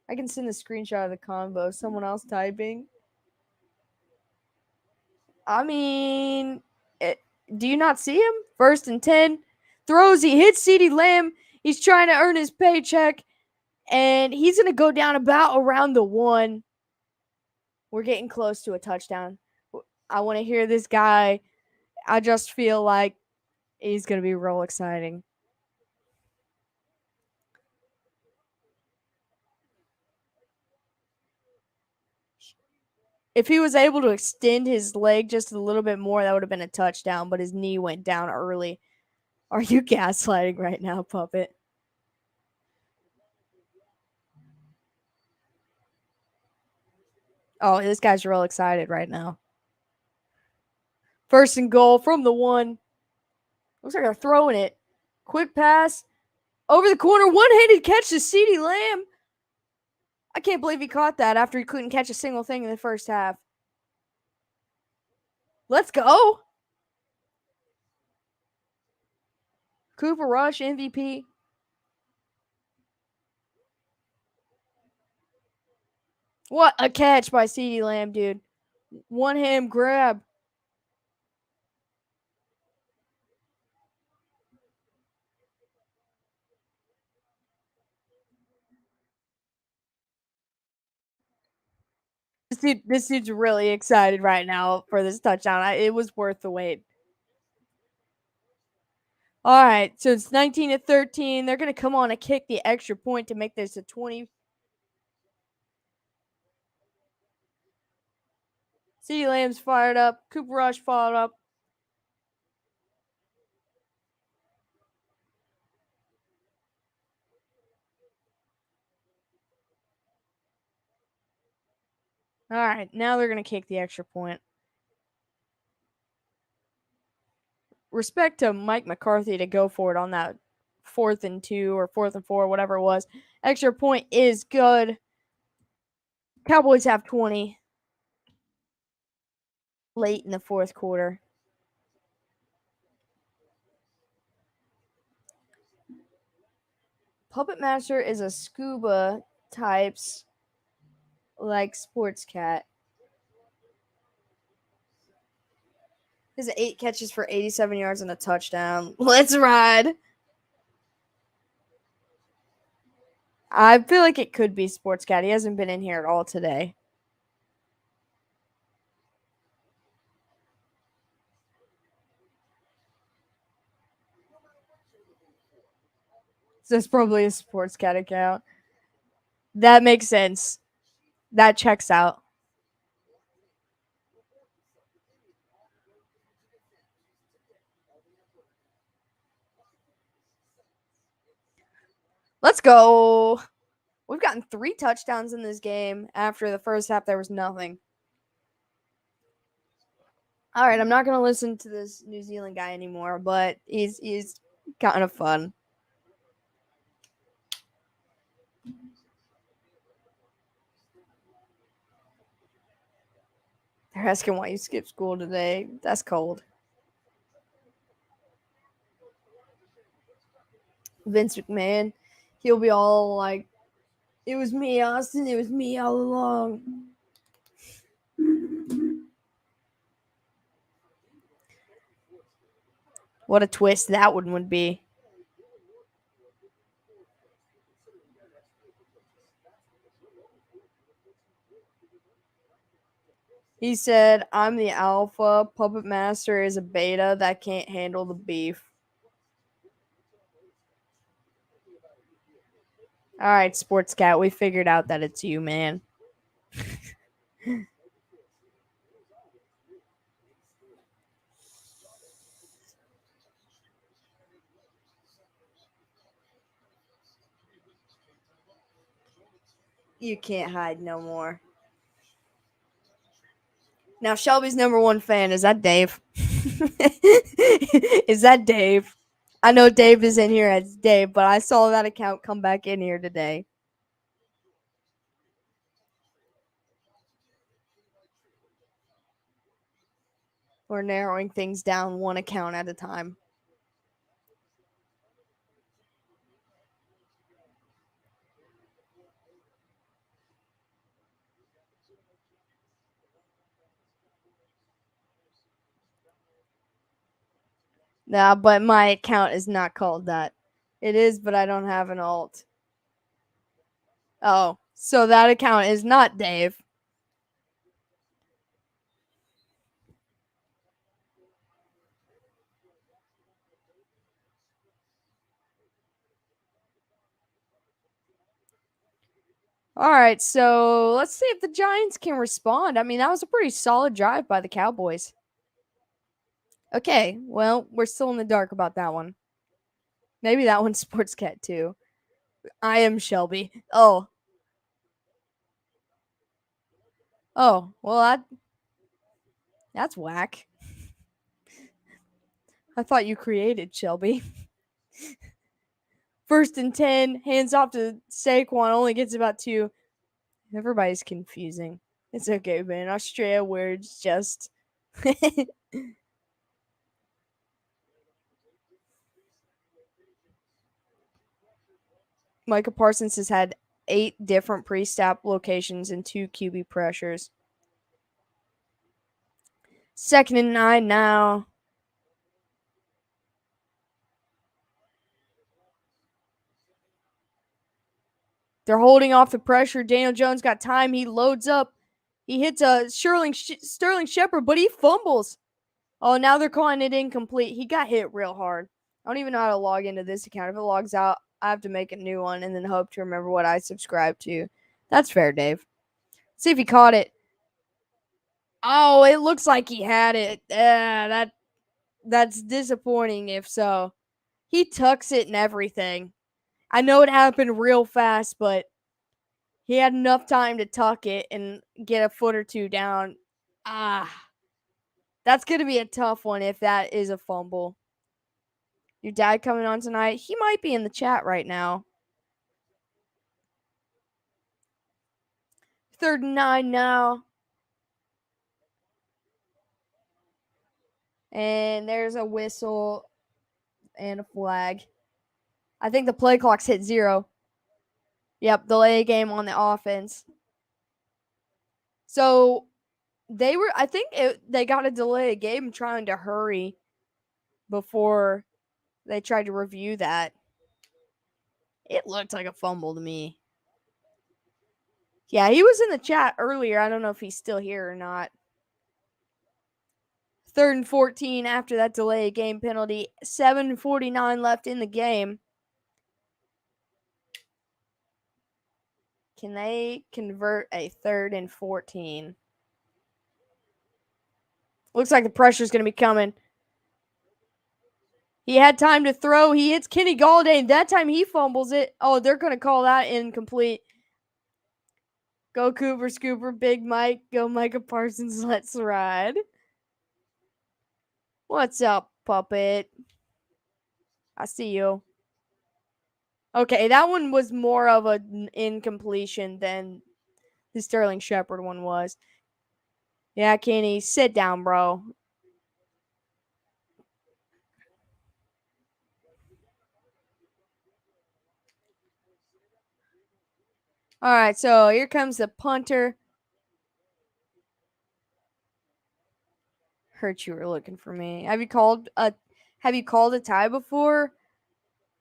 I can send a screenshot of the combo. Someone else typing. I mean, do you not see him? 1st and 10. Throws. He hits CeeDee Lamb. He's trying to earn his paycheck. And he's going to go down about around the 1. We're getting close to a touchdown. I want to hear this guy. I just feel like he's going to be real exciting. If he was able to extend his leg just a little bit more, that would have been a touchdown, but his knee went down early. Are you gaslighting right now, Puppet? Oh, this guy's real excited right now. 1st and goal from the 1. Looks like they're throwing it. Quick pass. Over the corner. One-handed catch to CeeDee Lamb. I can't believe he caught that after he couldn't catch a single thing in the first half. Let's go. Cooper Rush, MVP. What a catch by CeeDee Lamb, dude. One-hand grab. This dude's really excited right now for this touchdown. It was worth the wait. All right, so it's 19-13. They're going to come on and kick the extra point to make this a 20. CeeDee Lamb's fired up. Cooper Rush fired up. All right, now they're going to kick the extra point. Respect to Mike McCarthy to go for it on that 4th and 2 or 4th and 4, whatever it was. Extra point is good. Cowboys have 20 late in the 4th quarter. Puppet Master is a scuba types like Sports Cat. His 8 catches for 87 yards and a touchdown. Let's ride. I feel like it could be Sports Cat. He hasn't been in here at all today. So it's probably a Sports Cat account. That makes sense. That checks out. Let's go. We've gotten 3 touchdowns in this game. After the first half, there was nothing. All right, I'm not going to listen to this New Zealand guy anymore, but he's kind of fun. They're asking why you skipped school today. That's cold. Vince McMahon, he'll be all like, "It was me, Austin. It was me all along." What a twist that one would be. He said, "I'm the alpha. Puppet Master is a beta that can't handle the beef." All right, Sports Cat, we figured out that it's you, man. You can't hide no more. Now, Shelby's number 1 fan, is that Dave? Is that Dave? I know Dave is in here as Dave, but I saw that account come back in here today. We're narrowing things down one account at a time. Nah, but my account is not called that. It is, but I don't have an alt. Oh, so that account is not Dave. All right, so let's see if the Giants can respond. I mean, that was a pretty solid drive by the Cowboys. Okay, well, we're still in the dark about that one. Maybe that one's Sports Cat too. I am Shelby. Oh. Oh, well, that's whack. I thought you created Shelby. 1st and 10, hands off to Saquon, only gets about 2. Everybody's confusing. It's okay, man. Australia, where it's just. Micah Parsons has had 8 different pre-snap locations and 2 QB pressures. 2nd and 9 now. They're holding off the pressure. Daniel Jones got time. He loads up. He hits a Sterling Shepard, but he fumbles. Oh, now they're calling it incomplete. He got hit real hard. I don't even know how to log into this account. If it logs out, I have to make a new one and then hope to remember what I subscribe to. That's fair, Dave. See if he caught it. Oh, it looks like he had it. Yeah, that's disappointing if so. He tucks it and everything. I know it happened real fast, but he had enough time to tuck it and get a foot or 2 down. That's going to be a tough one if that is a fumble. Your dad coming on tonight? He might be in the chat right now. 3rd and 9 now. And there's a whistle and a flag. I think the play clock's hit 0. Yep, delay game on the offense. So I think they got a delay a game trying to hurry before they tried to review that. It looked like a fumble to me. Yeah, he was in the chat earlier. I don't know if he's still here or not. 3rd and 14 after that delay game penalty. 7:49 left in the game. Can they convert a 3rd and 14? Looks like the pressure's going to be coming. He had time to throw. He hits Kenny Galladay, and that time he fumbles it. Oh, they're going to call that incomplete. Go Cooper Scooper, Big Mike. Go Micah Parsons. Let's ride. What's up, puppet? I see you. Okay, that one was more of an incompletion than the Sterling Shepard one was. Yeah, Kenny, sit down, bro. All right, so here comes the punter. Heard you were looking for me. Have you called a tie before?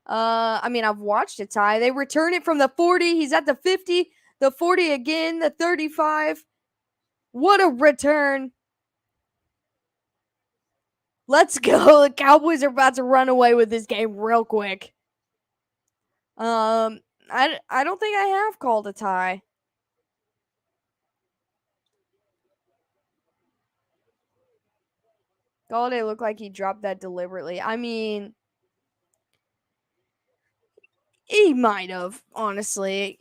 I mean, I've watched a tie. They return it from the 40. He's at the 50, the 40 again, the 35. What a return. Let's go. The Cowboys are about to run away with this game real quick. I don't think I have called a tie. Galladay looked like he dropped that deliberately. I mean, he might have, honestly.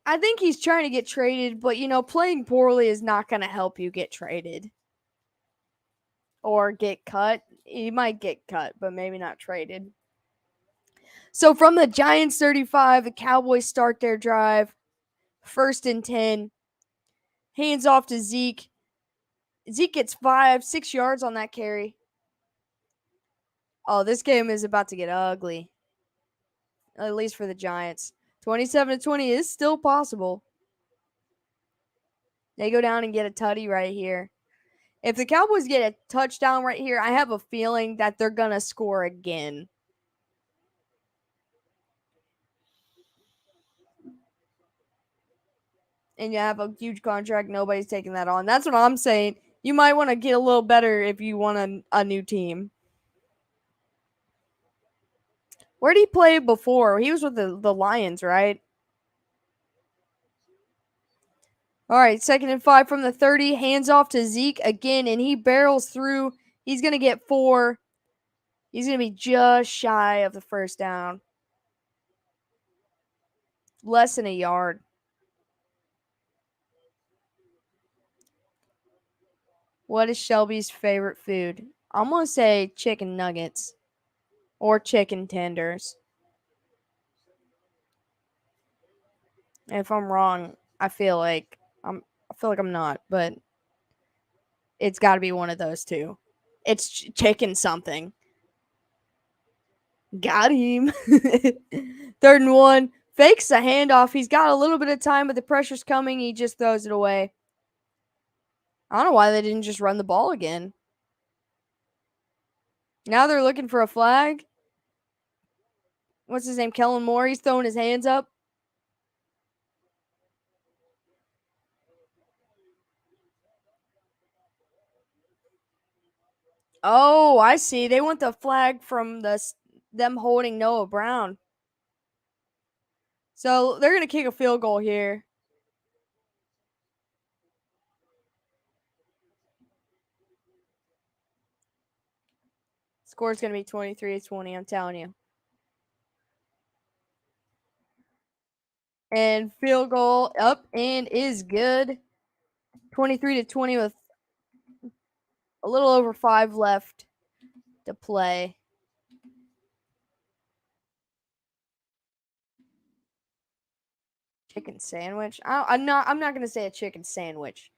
I think he's trying to get traded, but playing poorly is not going to help you get traded or get cut. He might get cut, but maybe not traded. So from the Giants 35, the Cowboys start their drive. 1st and 10. Hands off to Zeke. Zeke gets 5-6 yards on that carry. Oh, this game is about to get ugly. At least for the Giants. 27-20 is still possible. They go down and get a tutty right here. If the Cowboys get a touchdown right here, I have a feeling that they're going to score again. And you have a huge contract, nobody's taking that on. That's what I'm saying. You might want to get a little better if you want a new team. Where did he play before? He was with the Lions, right? All right, 2nd and 5 from the 30. Hands off to Zeke again, and he barrels through. He's going to get 4. He's going to be just shy of the 1st down. Less than a yard. What is Shelby's favorite food? I'm going to say chicken nuggets or chicken tenders. And if I'm wrong, I feel like I'm not, but it's got to be one of those two. It's chicken something. Got him. 3rd and 1. Fakes the handoff. He's got a little bit of time, but the pressure's coming. He just throws it away. I don't know why they didn't just run the ball again. Now they're looking for a flag. What's his name? Kellen Moore. He's throwing his hands up. Oh, I see. They want the flag from them holding Noah Brown. So they're going to kick a field goal here. Score's going to be 23-20, I'm telling you. And field goal up and is good. 23-20 with a little over 5 left to play. Chicken sandwich? I'm not going to say a chicken sandwich.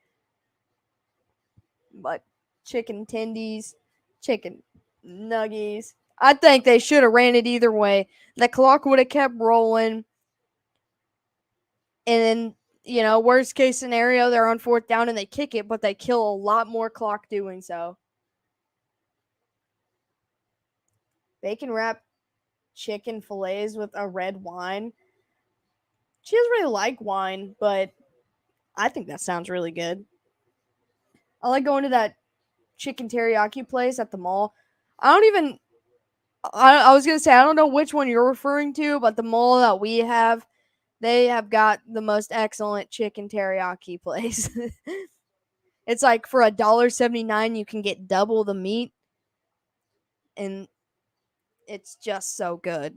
But chicken tendies, chicken nuggies. I think they should have ran it either way. The clock would have kept rolling. And then worst case scenario, they're on 4th down and they kick it, but they kill a lot more clock doing so. Bacon wrap chicken fillets with a red wine. She doesn't really like wine, but I think that sounds really good. I like going to that chicken teriyaki place at the mall. I was going to say, I don't know which one you're referring to, but the mall that we have, they have got the most excellent chicken teriyaki place. It's like for $1.79, you can get double the meat, and it's just so good.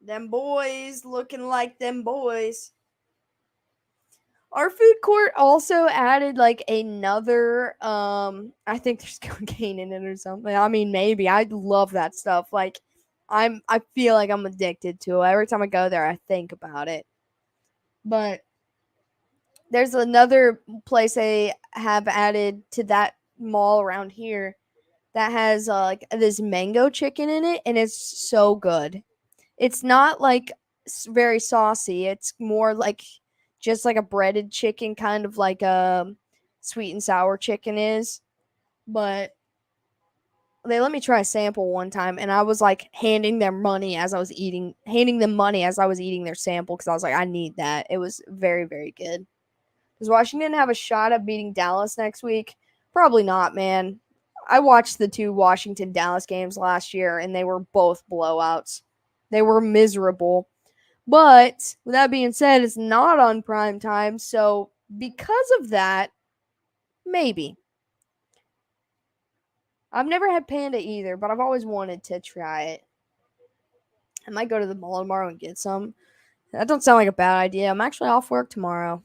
Them boys looking like them boys. Our food court also added like another I think there's cocaine in it or something. I mean, maybe. I love that stuff. Like I feel like I'm addicted to it. Every time I go there I think about it. But there's another place they have added to that mall around here that has like this mango chicken in it, and it's so good. It's not like very saucy. It's more like just like a breaded chicken, kind of like a sweet and sour chicken is. But they let me try a sample one time, and I was like handing them money as I was eating their sample because I was like, I need that. It was very, very good. Does Washington have a shot at beating Dallas next week? Probably not, man. I watched the 2 Washington Dallas games last year, and they were both blowouts. They were miserable. But with that being said, it's not on prime time, so because of that, maybe. I've never had panda either, but I've always wanted to try it. I might go to the mall tomorrow and get some. That don't sound like a bad idea. I'm actually off work tomorrow.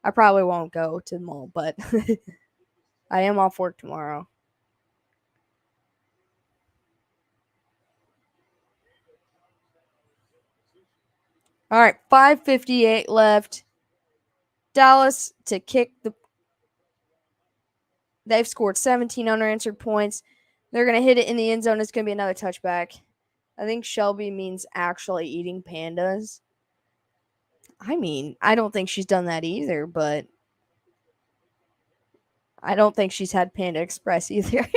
I probably won't go to the mall, but I am off work tomorrow. All right, 5:58 left. Dallas to kick the. They've scored 17 unanswered points. They're going to hit it in the end zone. It's going to be another touchback. I think Shelby means actually eating pandas. I mean, I don't think she's done that either, but I don't think she's had Panda Express either.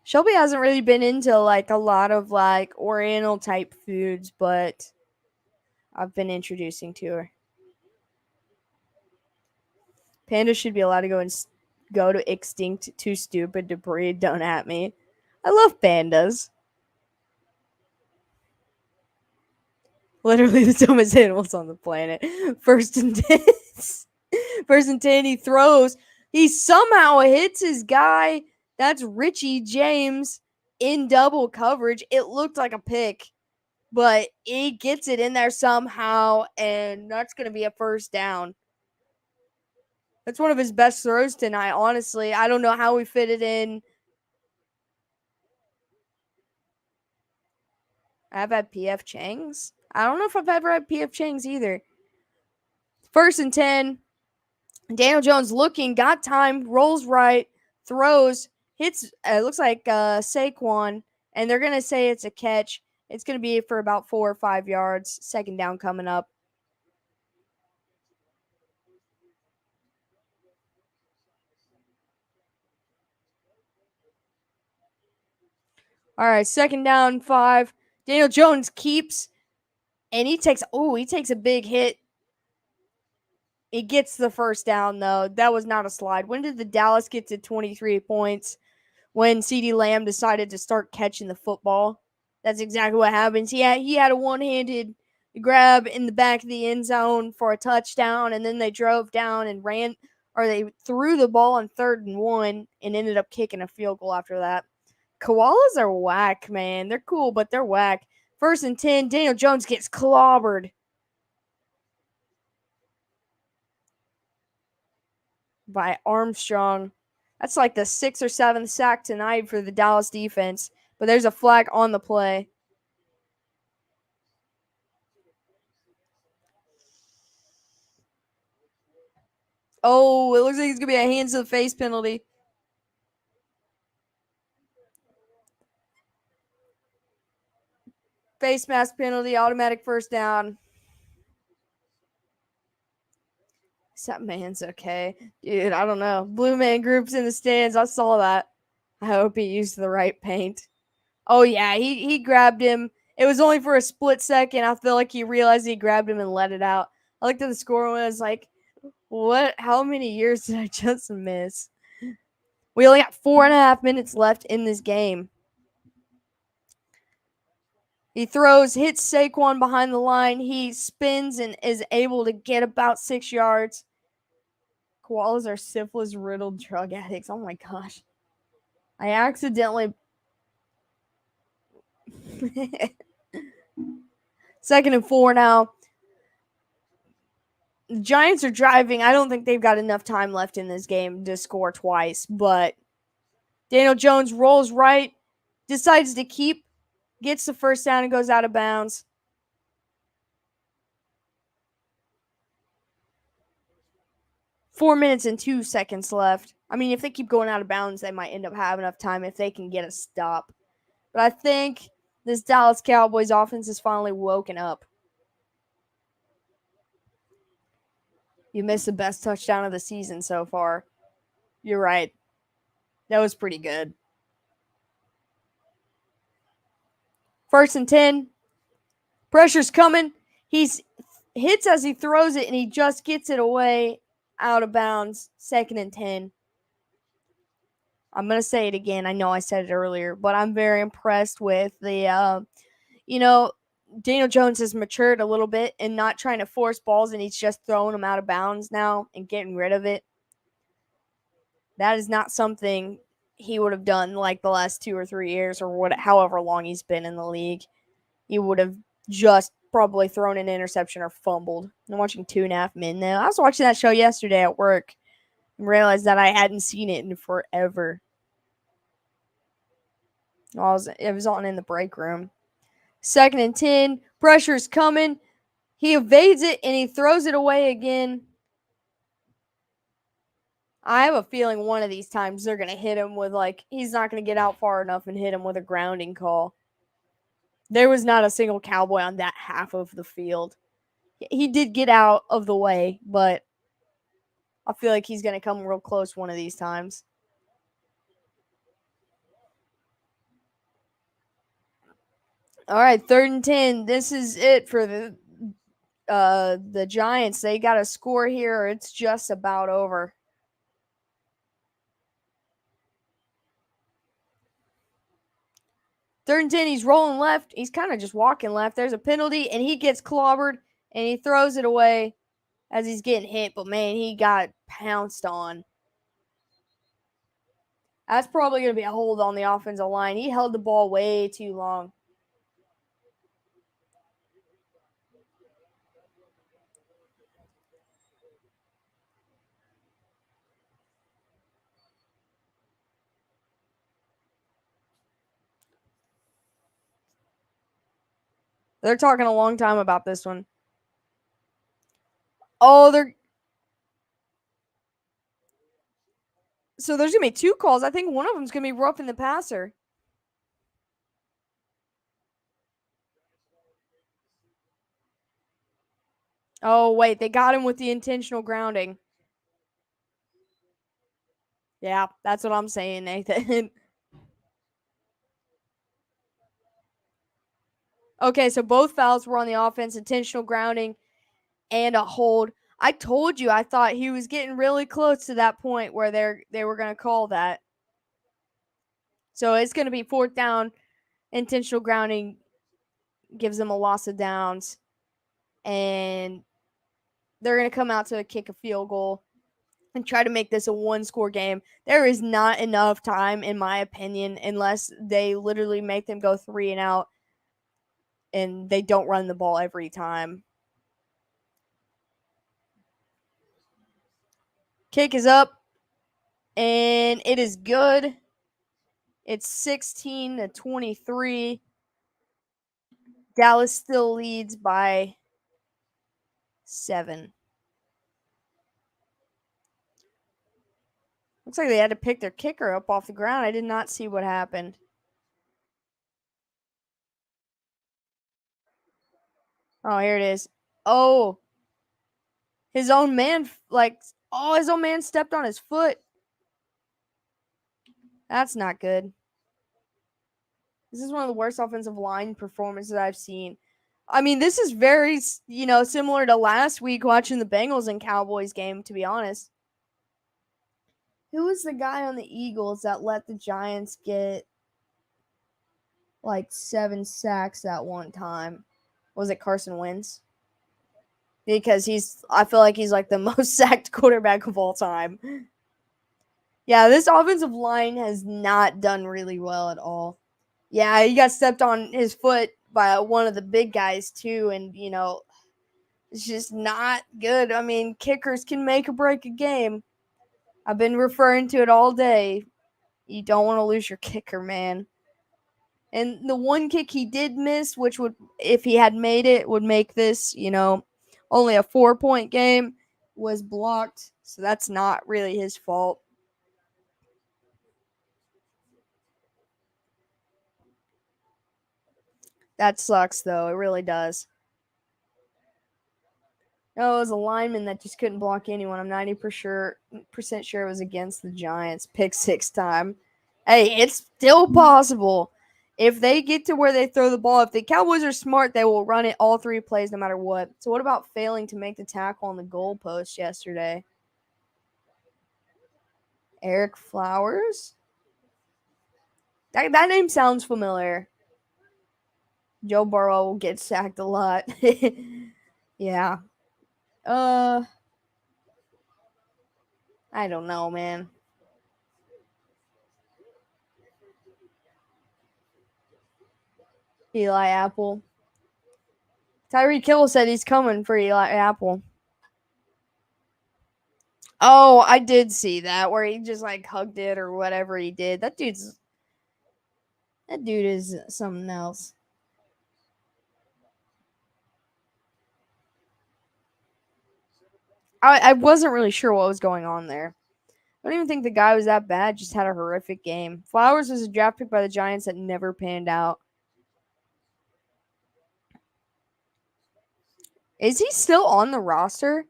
Shelby hasn't really been into like a lot of like Oriental type foods, but I've been introducing to her. Pandas should be allowed to go to extinct. Too stupid to breed. Don't at me. I love pandas. Literally the dumbest animals on the planet. First and 10. First and 10. He throws. He somehow hits his guy. That's Richie James in double coverage. It looked like a pick, but he gets it in there somehow, and that's going to be a first down. That's one of his best throws tonight, honestly. I don't know how we fit it in. I've had PF Chang's. I don't know if I've ever had PF Chang's either. First and 10. Daniel Jones looking, got time, rolls right, throws, hits, it looks like Saquon, and they're going to say it's a catch. It's going to be for about 4 or 5 yards. Second down coming up. All right, second down, 5. Daniel Jones keeps, and he takes a big hit. He gets the first down, though. That was not a slide. When did the Dallas get to 23 points? When CeeDee Lamb decided to start catching the football. That's exactly what happens. He had a one-handed grab in the back of the end zone for a touchdown, and then they drove down and they threw the ball on 3rd and 1 and ended up kicking a field goal after that. Koalas are whack, man. They're cool, but they're whack. First and 10, Daniel Jones gets clobbered by Armstrong. That's like the 6th or 7th sack tonight for the Dallas defense. But there's a flag on the play. Oh, it looks like it's going to be a hands to the face penalty. Face mask penalty, automatic first down. That man's okay. Dude, I don't know. Blue man groups in the stands. I saw that. I hope he used the right paint. Oh, yeah, he grabbed him. It was only for a split second. I feel like he realized he grabbed him and let it out. I looked at the score and I was like, what? How many years did I just miss? We only got 4.5 minutes left in this game. He throws, hits Saquon behind the line. He spins and is able to get about 6 yards. Koalas are syphilis-riddled drug addicts. Oh my gosh. I accidentally... 2nd and 4 now. The Giants are driving. I don't think they've got enough time left in this game to score twice, but Daniel Jones rolls right, decides to keep, gets the first down and goes out of bounds. Four minutes and 2 seconds left. I mean, if they keep going out of bounds, they might end up having enough time if they can get a stop. But I think this Dallas Cowboys offense is finally woken up. You missed the best touchdown of the season so far. You're right. That was pretty good. 1st and 10. Pressure's coming. He hits as he throws it, and he just gets it away out of bounds. 2nd and 10. I'm going to say it again. I know I said it earlier, but I'm very impressed with the, Daniel Jones has matured a little bit and not trying to force balls, and he's just throwing them out of bounds now and getting rid of it. That is not something he would have done like the last 2 or 3 years or however long he's been in the league. He would have just probably thrown an interception or fumbled. I'm watching 2.5 Men now. I was watching that show yesterday at work and realized that I hadn't seen it in forever. It was on in the break room. 2nd and 10. Pressure's coming. He evades it and he throws it away again. I have a feeling one of these times they're going to hit him with, he's not going to get out far enough and hit him with a grounding call. There was not a single Cowboy on that half of the field. He did get out of the way, but I feel like he's going to come real close one of these times. All right, 3rd and 10. This is it for the Giants. They got a score here, or it's just about over. 3rd and 10, he's rolling left. He's kind of just walking left. There's a penalty, and he gets clobbered, and he throws it away as he's getting hit. But, man, he got pounced on. That's probably going to be a hold on the offensive line. He held the ball way too long. They're talking a long time about this one. Oh, so there's going to be 2 calls. I think one of them's going to be roughing the passer. Oh, wait, they got him with the intentional grounding. Yeah, that's what I'm saying, Nathan. Okay, so both fouls were on the offense, intentional grounding and a hold. I told you I thought he was getting really close to that point where they were going to call that. So it's going to be 4th down, intentional grounding gives them a loss of downs, and they're going to come out to kick a field goal and try to make this a 1-score game. There is not enough time, in my opinion, unless they literally make them go 3 and out and they don't run the ball every time. Kick is up, and it is good. It's 16-23. Dallas still leads by 7. Looks like they had to pick their kicker up off the ground. I did not see what happened. Oh, here it is. Oh, his own man, his own man stepped on his foot. That's not good. This is one of the worst offensive line performances I've seen. I mean, this is very, similar to last week watching the Bengals and Cowboys game, to be honest. Who was the guy on the Eagles that let the Giants get like 7 sacks at one time? Was it Carson Wentz? Because I feel like he's like the most sacked quarterback of all time. Yeah, this offensive line has not done really well at all. Yeah, he got stepped on his foot by one of the big guys too, and it's just not good. I mean, kickers can make or break a game. I've been referring to it all day. You don't want to lose your kicker, man. And the one kick he did miss, which would, if he had made it, would make this, only a 4-point game, was blocked. So that's not really his fault. That sucks, though. It really does. No, it was a lineman that just couldn't block anyone. I'm 90% sure it was against the Giants. Pick 6 time. Hey, it's still possible. If they get to where they throw the ball, if the Cowboys are smart, they will run it all 3 plays no matter what. So what about failing to make the tackle on the goalpost yesterday? Eric Flowers? That name sounds familiar. Joe Burrow will get sacked a lot. Yeah. I don't know, man. Eli Apple. Tyreek Hill said he's coming for Eli Apple. Oh, I did see that where he just like hugged it or whatever he did. That dude is something else. I wasn't really sure what was going on there. I don't even think the guy was that bad. Just had a horrific game. Flowers was a draft pick by the Giants that never panned out. Is he still on the roster?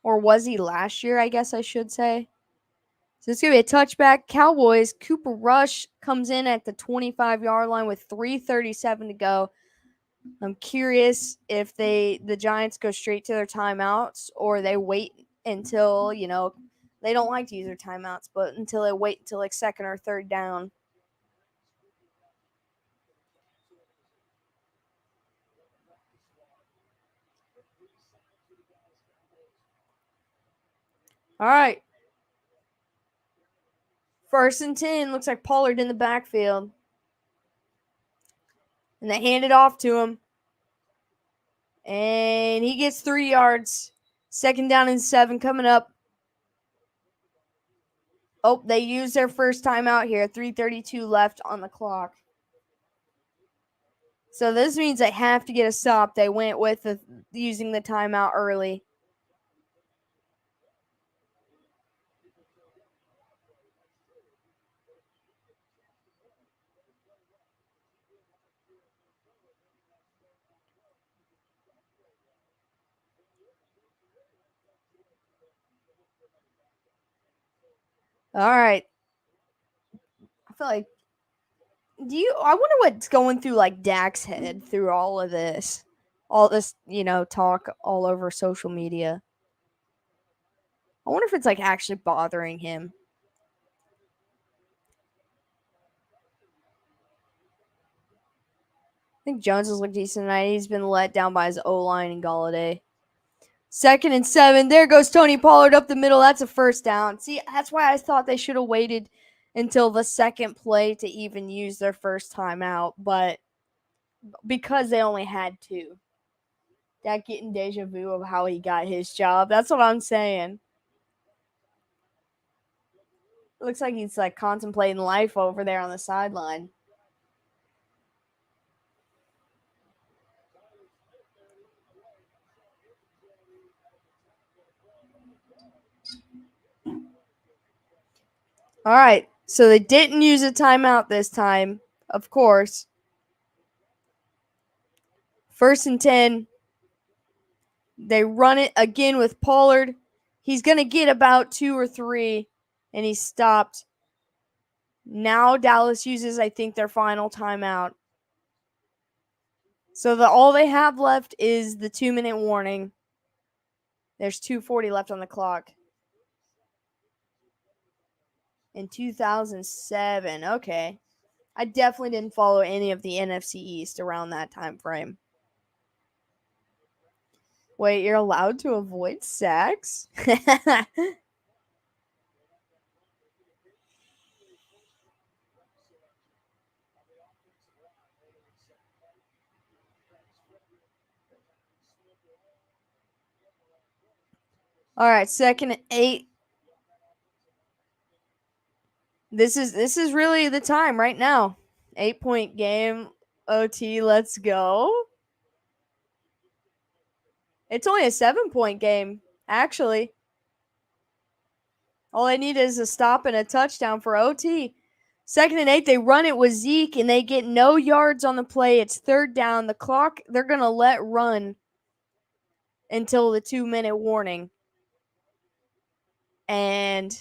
Or was he last year, I guess I should say? So it's going to be a touchback. Cowboys, Cooper Rush comes in at the 25-yard line with 3:37 to go. I'm curious if the Giants go straight to their timeouts or they wait until, they don't like to use their timeouts, but until they wait until like second or third down. All right. 1st and 10. Looks like Pollard in the backfield. And they hand it off to him. And he gets 3 yards. 2nd down and 7 coming up. Oh, they used their first timeout here. 3:32 left on the clock. So this means they have to get a stop. They went with using the timeout early. All right. I feel like I wonder what's going through like Dak's head through all of this. All this, talk all over social media. I wonder if it's like actually bothering him. I think Jones has looked decent tonight. He's been let down by his O-line and Galladay. 2nd and 7. There goes Tony Pollard up the middle. That's a first down. See, that's why I thought they should have waited until the second play to even use their first timeout. But because they only had 2. That getting deja vu of how he got his job. That's what I'm saying. It looks like he's like contemplating life over there on the sideline. All right, so they didn't use a timeout this time, of course. 1st and 10. They run it again with Pollard. He's going to get about 2 or 3, and he's stopped. Now Dallas uses, I think, their final timeout. So all they have left is the 2-minute warning. There's 2:40 left on the clock. In 2007, okay. I definitely didn't follow any of the NFC East around that time frame. Wait, you're allowed to avoid sacks? All right, 2nd and 8. This is really the time right now. 8-point game, OT, let's go. It's only a 7-point game, actually. All I need is a stop and a touchdown for OT. 2nd and 8, they run it with Zeke, and they get no yards on the play. It's 3rd down. The clock, they're going to let run until the 2-minute warning. And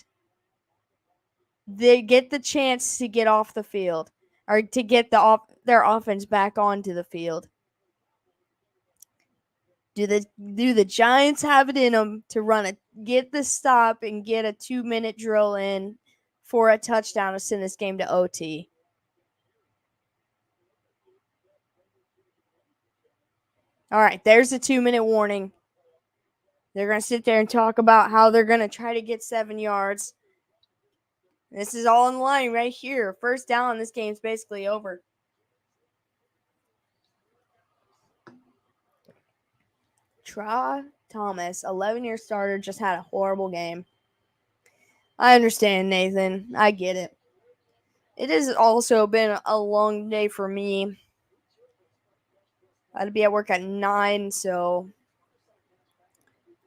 they get the chance to get off the field, or to get their offense back onto the field. Do the Giants have it in them to get the stop and get a 2-minute drill in for a touchdown to send this game to OT? All right, there's the 2-minute warning. They're going to sit there and talk about how they're going to try to get 7 yards. This is all in line right here. 1st down, this game's basically over. Tra Thomas, 11-year starter, just had a horrible game. I understand, Nathan. I get it. It has also been a long day for me. I had to be at work at 9, so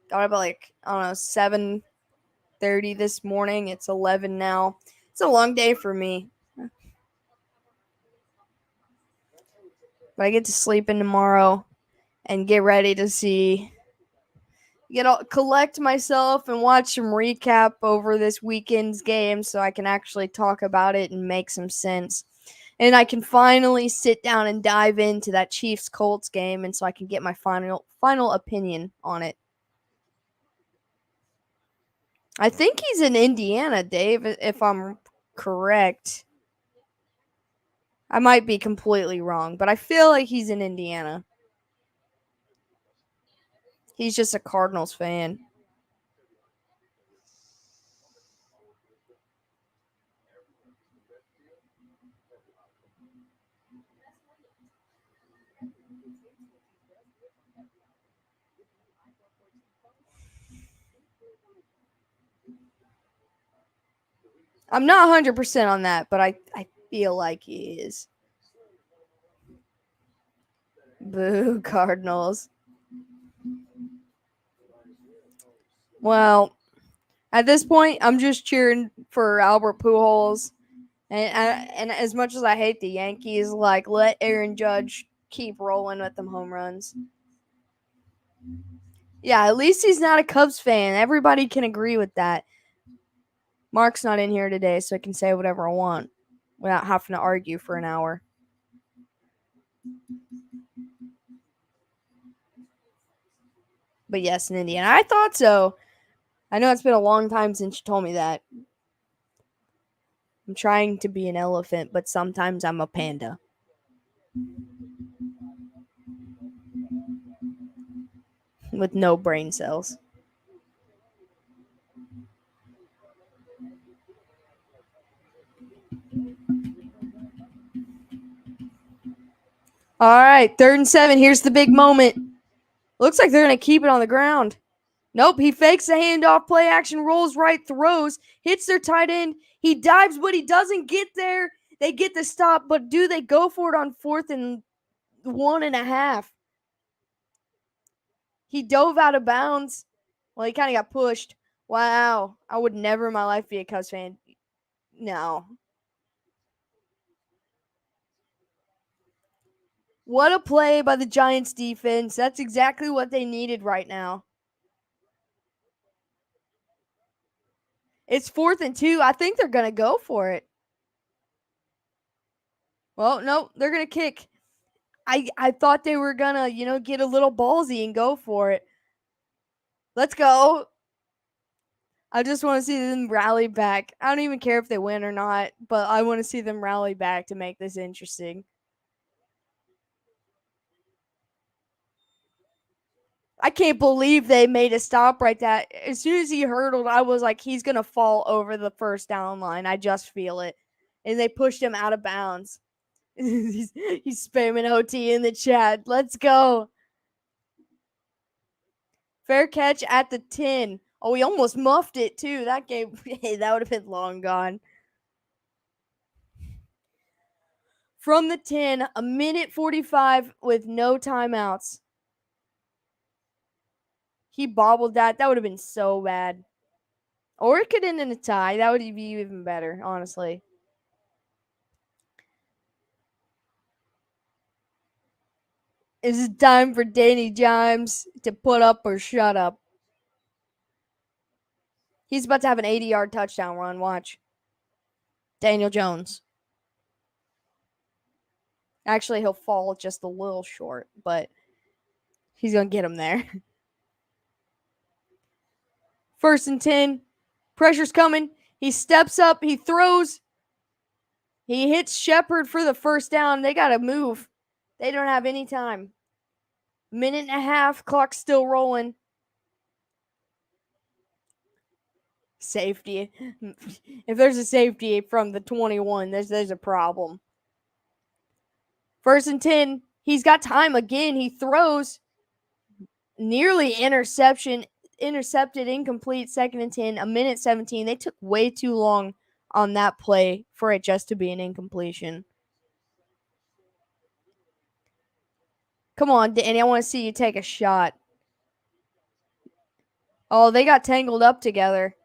got up at 7:30 this morning. It's 11 now. It's a long day for me. But I get to sleep in tomorrow and get ready to collect myself and watch some recap over this weekend's game so I can actually talk about it and make some sense. And I can finally sit down and dive into that Chiefs-Colts game, and so I can get my final opinion on it. I think he's in Indiana, Dave, if I'm correct. I might be completely wrong, but I feel like he's in Indiana. He's just a Cardinals fan. I'm not 100% on that, but I feel like he is. Boo, Cardinals. Well, at this point, I'm just cheering for Albert Pujols. And as much as I hate the Yankees, let Aaron Judge keep rolling with them home runs. Yeah, at least he's not a Cubs fan. Everybody can agree with that. Mark's not in here today, so I can say whatever I want without having to argue for an hour. But yes, in Indiana. I thought so. I know it's been a long time since you told me that. I'm trying to be an elephant, but sometimes I'm a panda. With no brain cells. All right, 3rd and 7. Here's the big moment. Looks like they're going to keep it on the ground. Nope, he fakes the handoff, play action, rolls right, throws, hits their tight end. He dives, but he doesn't get there. They get the stop, but do they go for it on 4th and 1.5? He dove out of bounds. Well, he kind of got pushed. Wow. I would never in my life be a Cubs fan. No. What a play by the Giants defense. That's exactly what they needed right now. It's 4th and 2. I think they're going to go for it. Well, no, they're going to kick. I thought they were going to, get a little ballsy and go for it. Let's go. I just want to see them rally back. I don't even care if they win or not, but I want to see them rally back to make this interesting. I can't believe they made a stop right that. As soon as he hurdled, I was like, he's going to fall over the first down line. I just feel it. And they pushed him out of bounds. he's spamming OT in the chat. Let's go. Fair catch at the 10. Oh, he almost muffed it, too. That game, that would have been long gone. From the 10, a minute 45 with no timeouts. He bobbled that. That would have been so bad. Or it could end in a tie. That would be even better, honestly. It's time for Danny Dimes to put up or shut up. He's about to have an 80-yard touchdown run. Watch. Daniel Jones. Actually, he'll fall just a little short, but he's going to get him there. 1st and 10. Pressure's coming. He steps up. He throws. He hits Shepard for the first down. They got to move. They don't have any time. Minute and a half. Clock's still rolling. Safety. If there's a safety from the 21, there's a problem. 1st and 10. He's got time again. He throws. Nearly intercepted, incomplete. 2nd and 10. A minute 17. They took way too long on that play for it just to be an incompletion. Come on, Danny. I want to see you take a shot. Oh, they got tangled up together.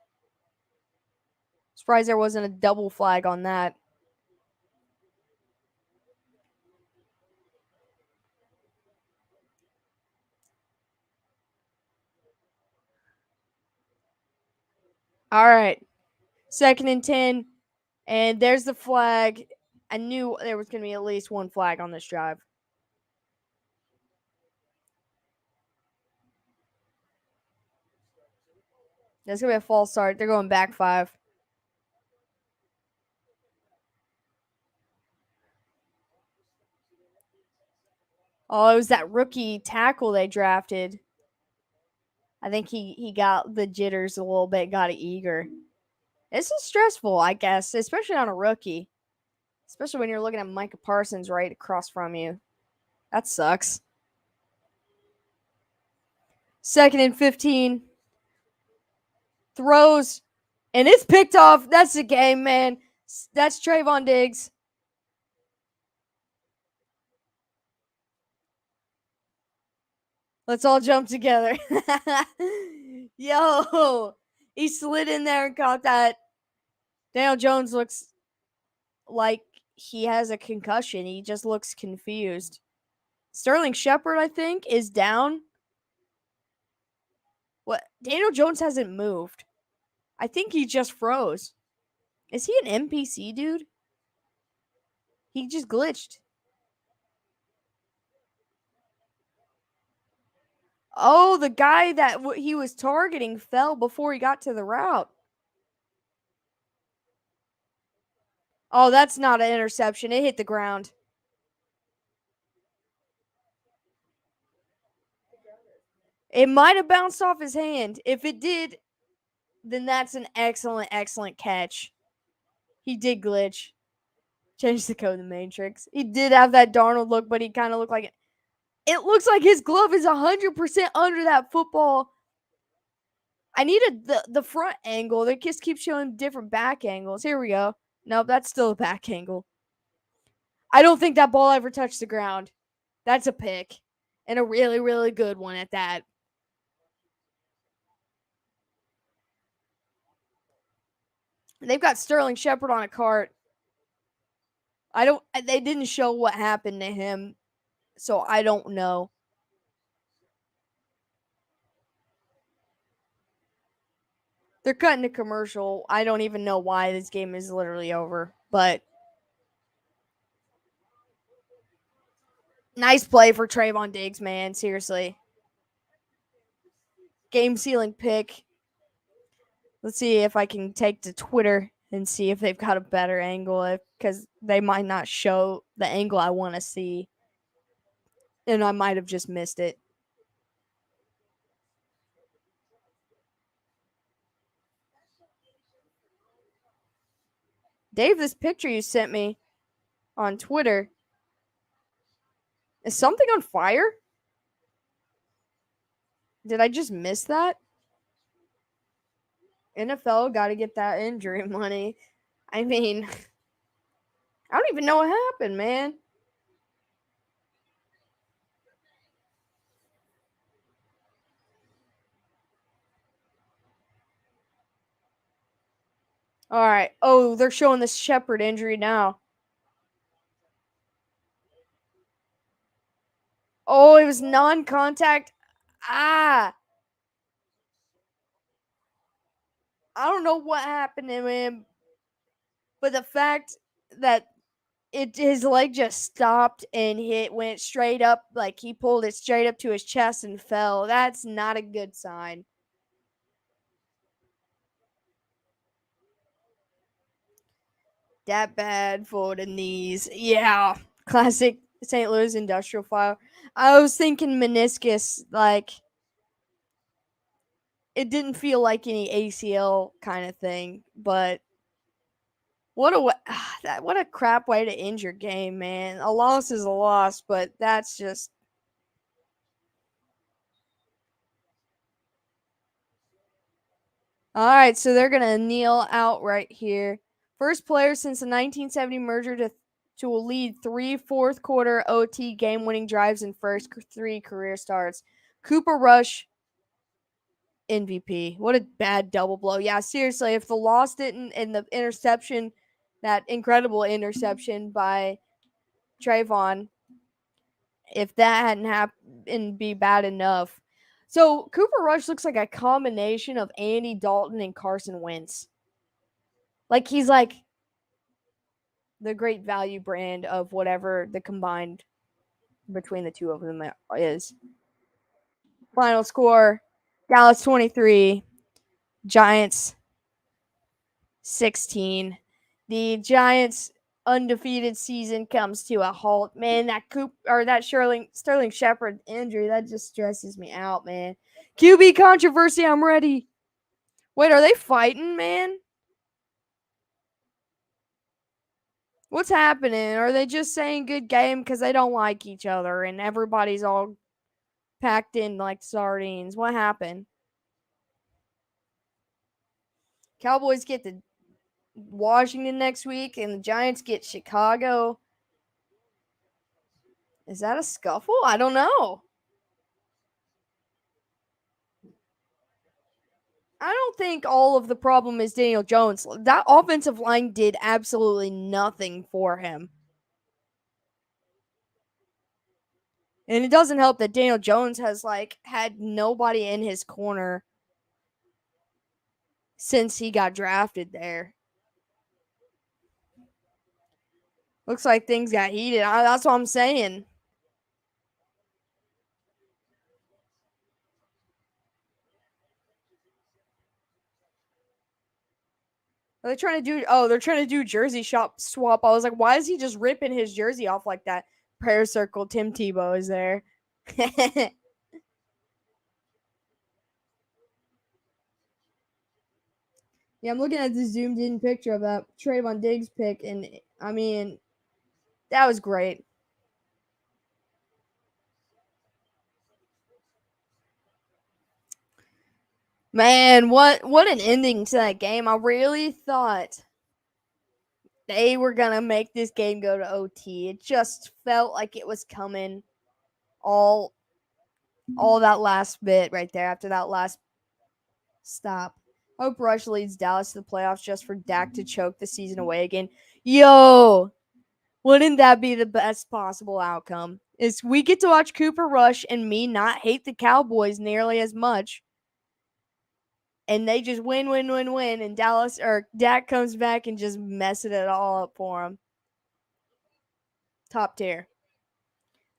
Surprised there wasn't a double flag on that. All right. 2nd and 10. And there's the flag. I knew there was going to be at least one flag on this drive. That's going to be a false start. They're going back 5. Oh, it was that rookie tackle they drafted. I think he got the jitters a little bit, got eager. This is stressful, I guess, especially on a rookie. Especially when you're looking at Micah Parsons right across from you. That sucks. 2nd and 15. Throws. And it's picked off. That's the game, man. That's Trayvon Diggs. Let's all jump together. Yo. He slid in there and caught that. Daniel Jones looks like he has a concussion. He just looks confused. Sterling Shepard, I think, is down. What? Daniel Jones hasn't moved. I think he just froze. Is he an NPC, dude? He just glitched. Oh, the guy that he was targeting fell before he got to the route. Oh, that's not an interception. It hit the ground. It might have bounced off his hand. If it did, then that's an excellent, excellent catch. He did glitch. Change the code in the Matrix. He did have that Darnold look, but he kind of looked like it. It looks like his glove is 100% under that football. I needed the front angle. They just keep showing different back angles. Here we go. Nope, that's still a back angle. I don't think that ball ever touched the ground. That's a pick. And a really, really good one at that. They've got Sterling Shepard on a cart. They didn't show what happened to him, so I don't know. They're cutting a commercial. I don't even know why this game is literally over, but nice play for Trayvon Diggs, man. Seriously. Game sealing pick. Let's see if I can take to Twitter and see if they've got a better angle, because they might not show the angle I want to see. And I might have just missed it. Dave, this picture you sent me on Twitter, is something on fire? Did I just miss that? NFL got to get that injury money. I mean, I don't even know what happened, man. All right. Oh, they're showing this Shepard injury now. Oh, it was non-contact. Ah. I don't know what happened to him, but the fact that his leg just stopped and went straight up, like he pulled it straight up to his chest and fell. That's not a good sign. That bad for the knees. Yeah. Classic St. Louis industrial file. I was thinking meniscus, like it didn't feel like any ACL kind of thing, but what what a crap way to end your game, man. A loss is a loss, but that's just all right. So they're gonna kneel out right here. First player since the 1970 merger to lead 3 fourth quarter OT game winning drives in first 3 career starts. Cooper Rush MVP. What a bad double blow. Yeah, seriously, if the loss didn't and the interception, that incredible interception by Trayvon, if that hadn't happened, be bad enough. So Cooper Rush looks like a combination of Andy Dalton and Carson Wentz. Like he's like the great value brand of whatever the combined between the two of them is. Final score: Dallas 23, Giants 16. The Giants' undefeated season comes to a halt. Man, that Sterling Shepard injury, that just stresses me out, man. QB controversy, I'm ready. Wait, are they fighting, man? What's happening? Are they just saying good game because they don't like each other and everybody's all packed in like sardines? What happened? Cowboys get the Washington next week and the Giants get Chicago. Is that a scuffle? I don't know. I don't think all of the problem is Daniel Jones. That offensive line did absolutely nothing for him. And it doesn't help that Daniel Jones has had nobody in his corner since he got drafted there. Looks like things got heated. That's what I'm saying. Are they trying to do? Oh, they're trying to do jersey shop swap. I was like, why is he just ripping his jersey off like that? Prayer circle. Tim Tebow is there. Yeah, I'm looking at the zoomed in picture of that Trayvon Diggs pick, and I mean, that was great. Man, what an ending to that game. I really thought they were gonna make this game go to OT. It just felt like it was coming all all that last bit right there after that last stop. Hope Rush leads Dallas to the playoffs just for Dak to choke the season away again. Yo, wouldn't that be the best possible outcome? Is we get to watch Cooper Rush and me not hate the Cowboys nearly as much, and they just win, and Dallas or Dak comes back and just messes it all up for them. Top tier.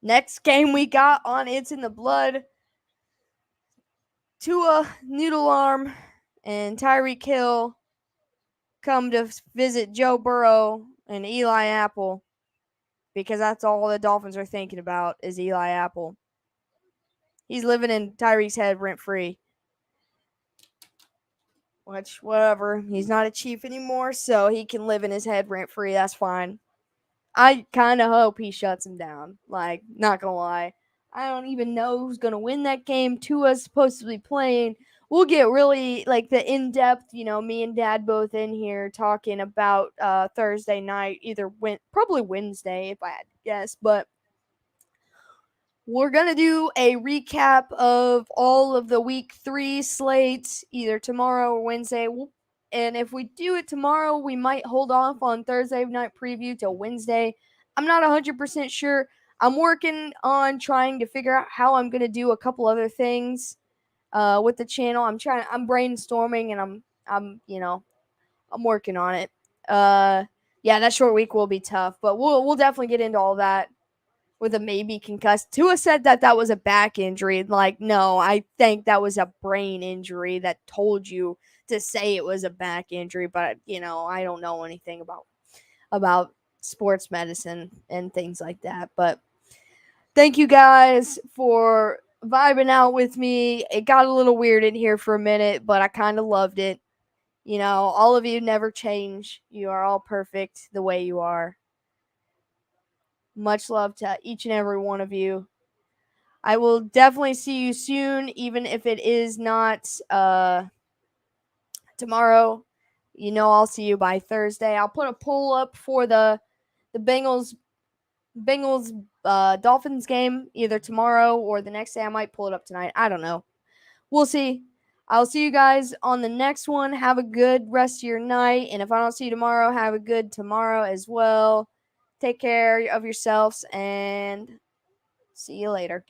Next game we got on It's in the Blood. Tua, Noodle Arm, and Tyreek Hill come to visit Joe Burrow and Eli Apple because that's all the Dolphins are thinking about is Eli Apple. He's living in Tyreek's head rent free. Which, whatever. He's not a Chief anymore, so he can live in his head rent free. That's fine. I kind of hope he shuts him down. Like, not gonna lie. I don't even know who's gonna win that game. Tua's supposed to be playing. We'll get really, like, the in-depth, me and Dad both in here talking about Thursday night. Probably Wednesday, if I had to guess. But we're going to do a recap of all of the week 3 slates, either tomorrow or Wednesday. And if we do it tomorrow, we might hold off on Thursday night preview till Wednesday. I'm not 100% sure. I'm working on trying to figure out how I'm going to do a couple other things with the channel. I'm brainstorming, and I'm working on it. Yeah, that short week will be tough, but we'll definitely get into all that. With a maybe concussed. Tua said that was a back injury. Like, no, I think that was a brain injury that told you to say it was a back injury. But, I don't know anything about sports medicine and things like that. But thank you guys for vibing out with me. It got a little weird in here for a minute, but I kind of loved it. All of you never change. You are all perfect the way you are. Much love to each and every one of you. I will definitely see you soon, even if it is not tomorrow. I'll see you by Thursday. I'll put a poll up for the Bengals Dolphins game either tomorrow or the next day. I might pull it up tonight. I don't know. We'll see. I'll see you guys on the next one. Have a good rest of your night. And if I don't see you tomorrow, have a good tomorrow as well. Take care of yourselves and see you later.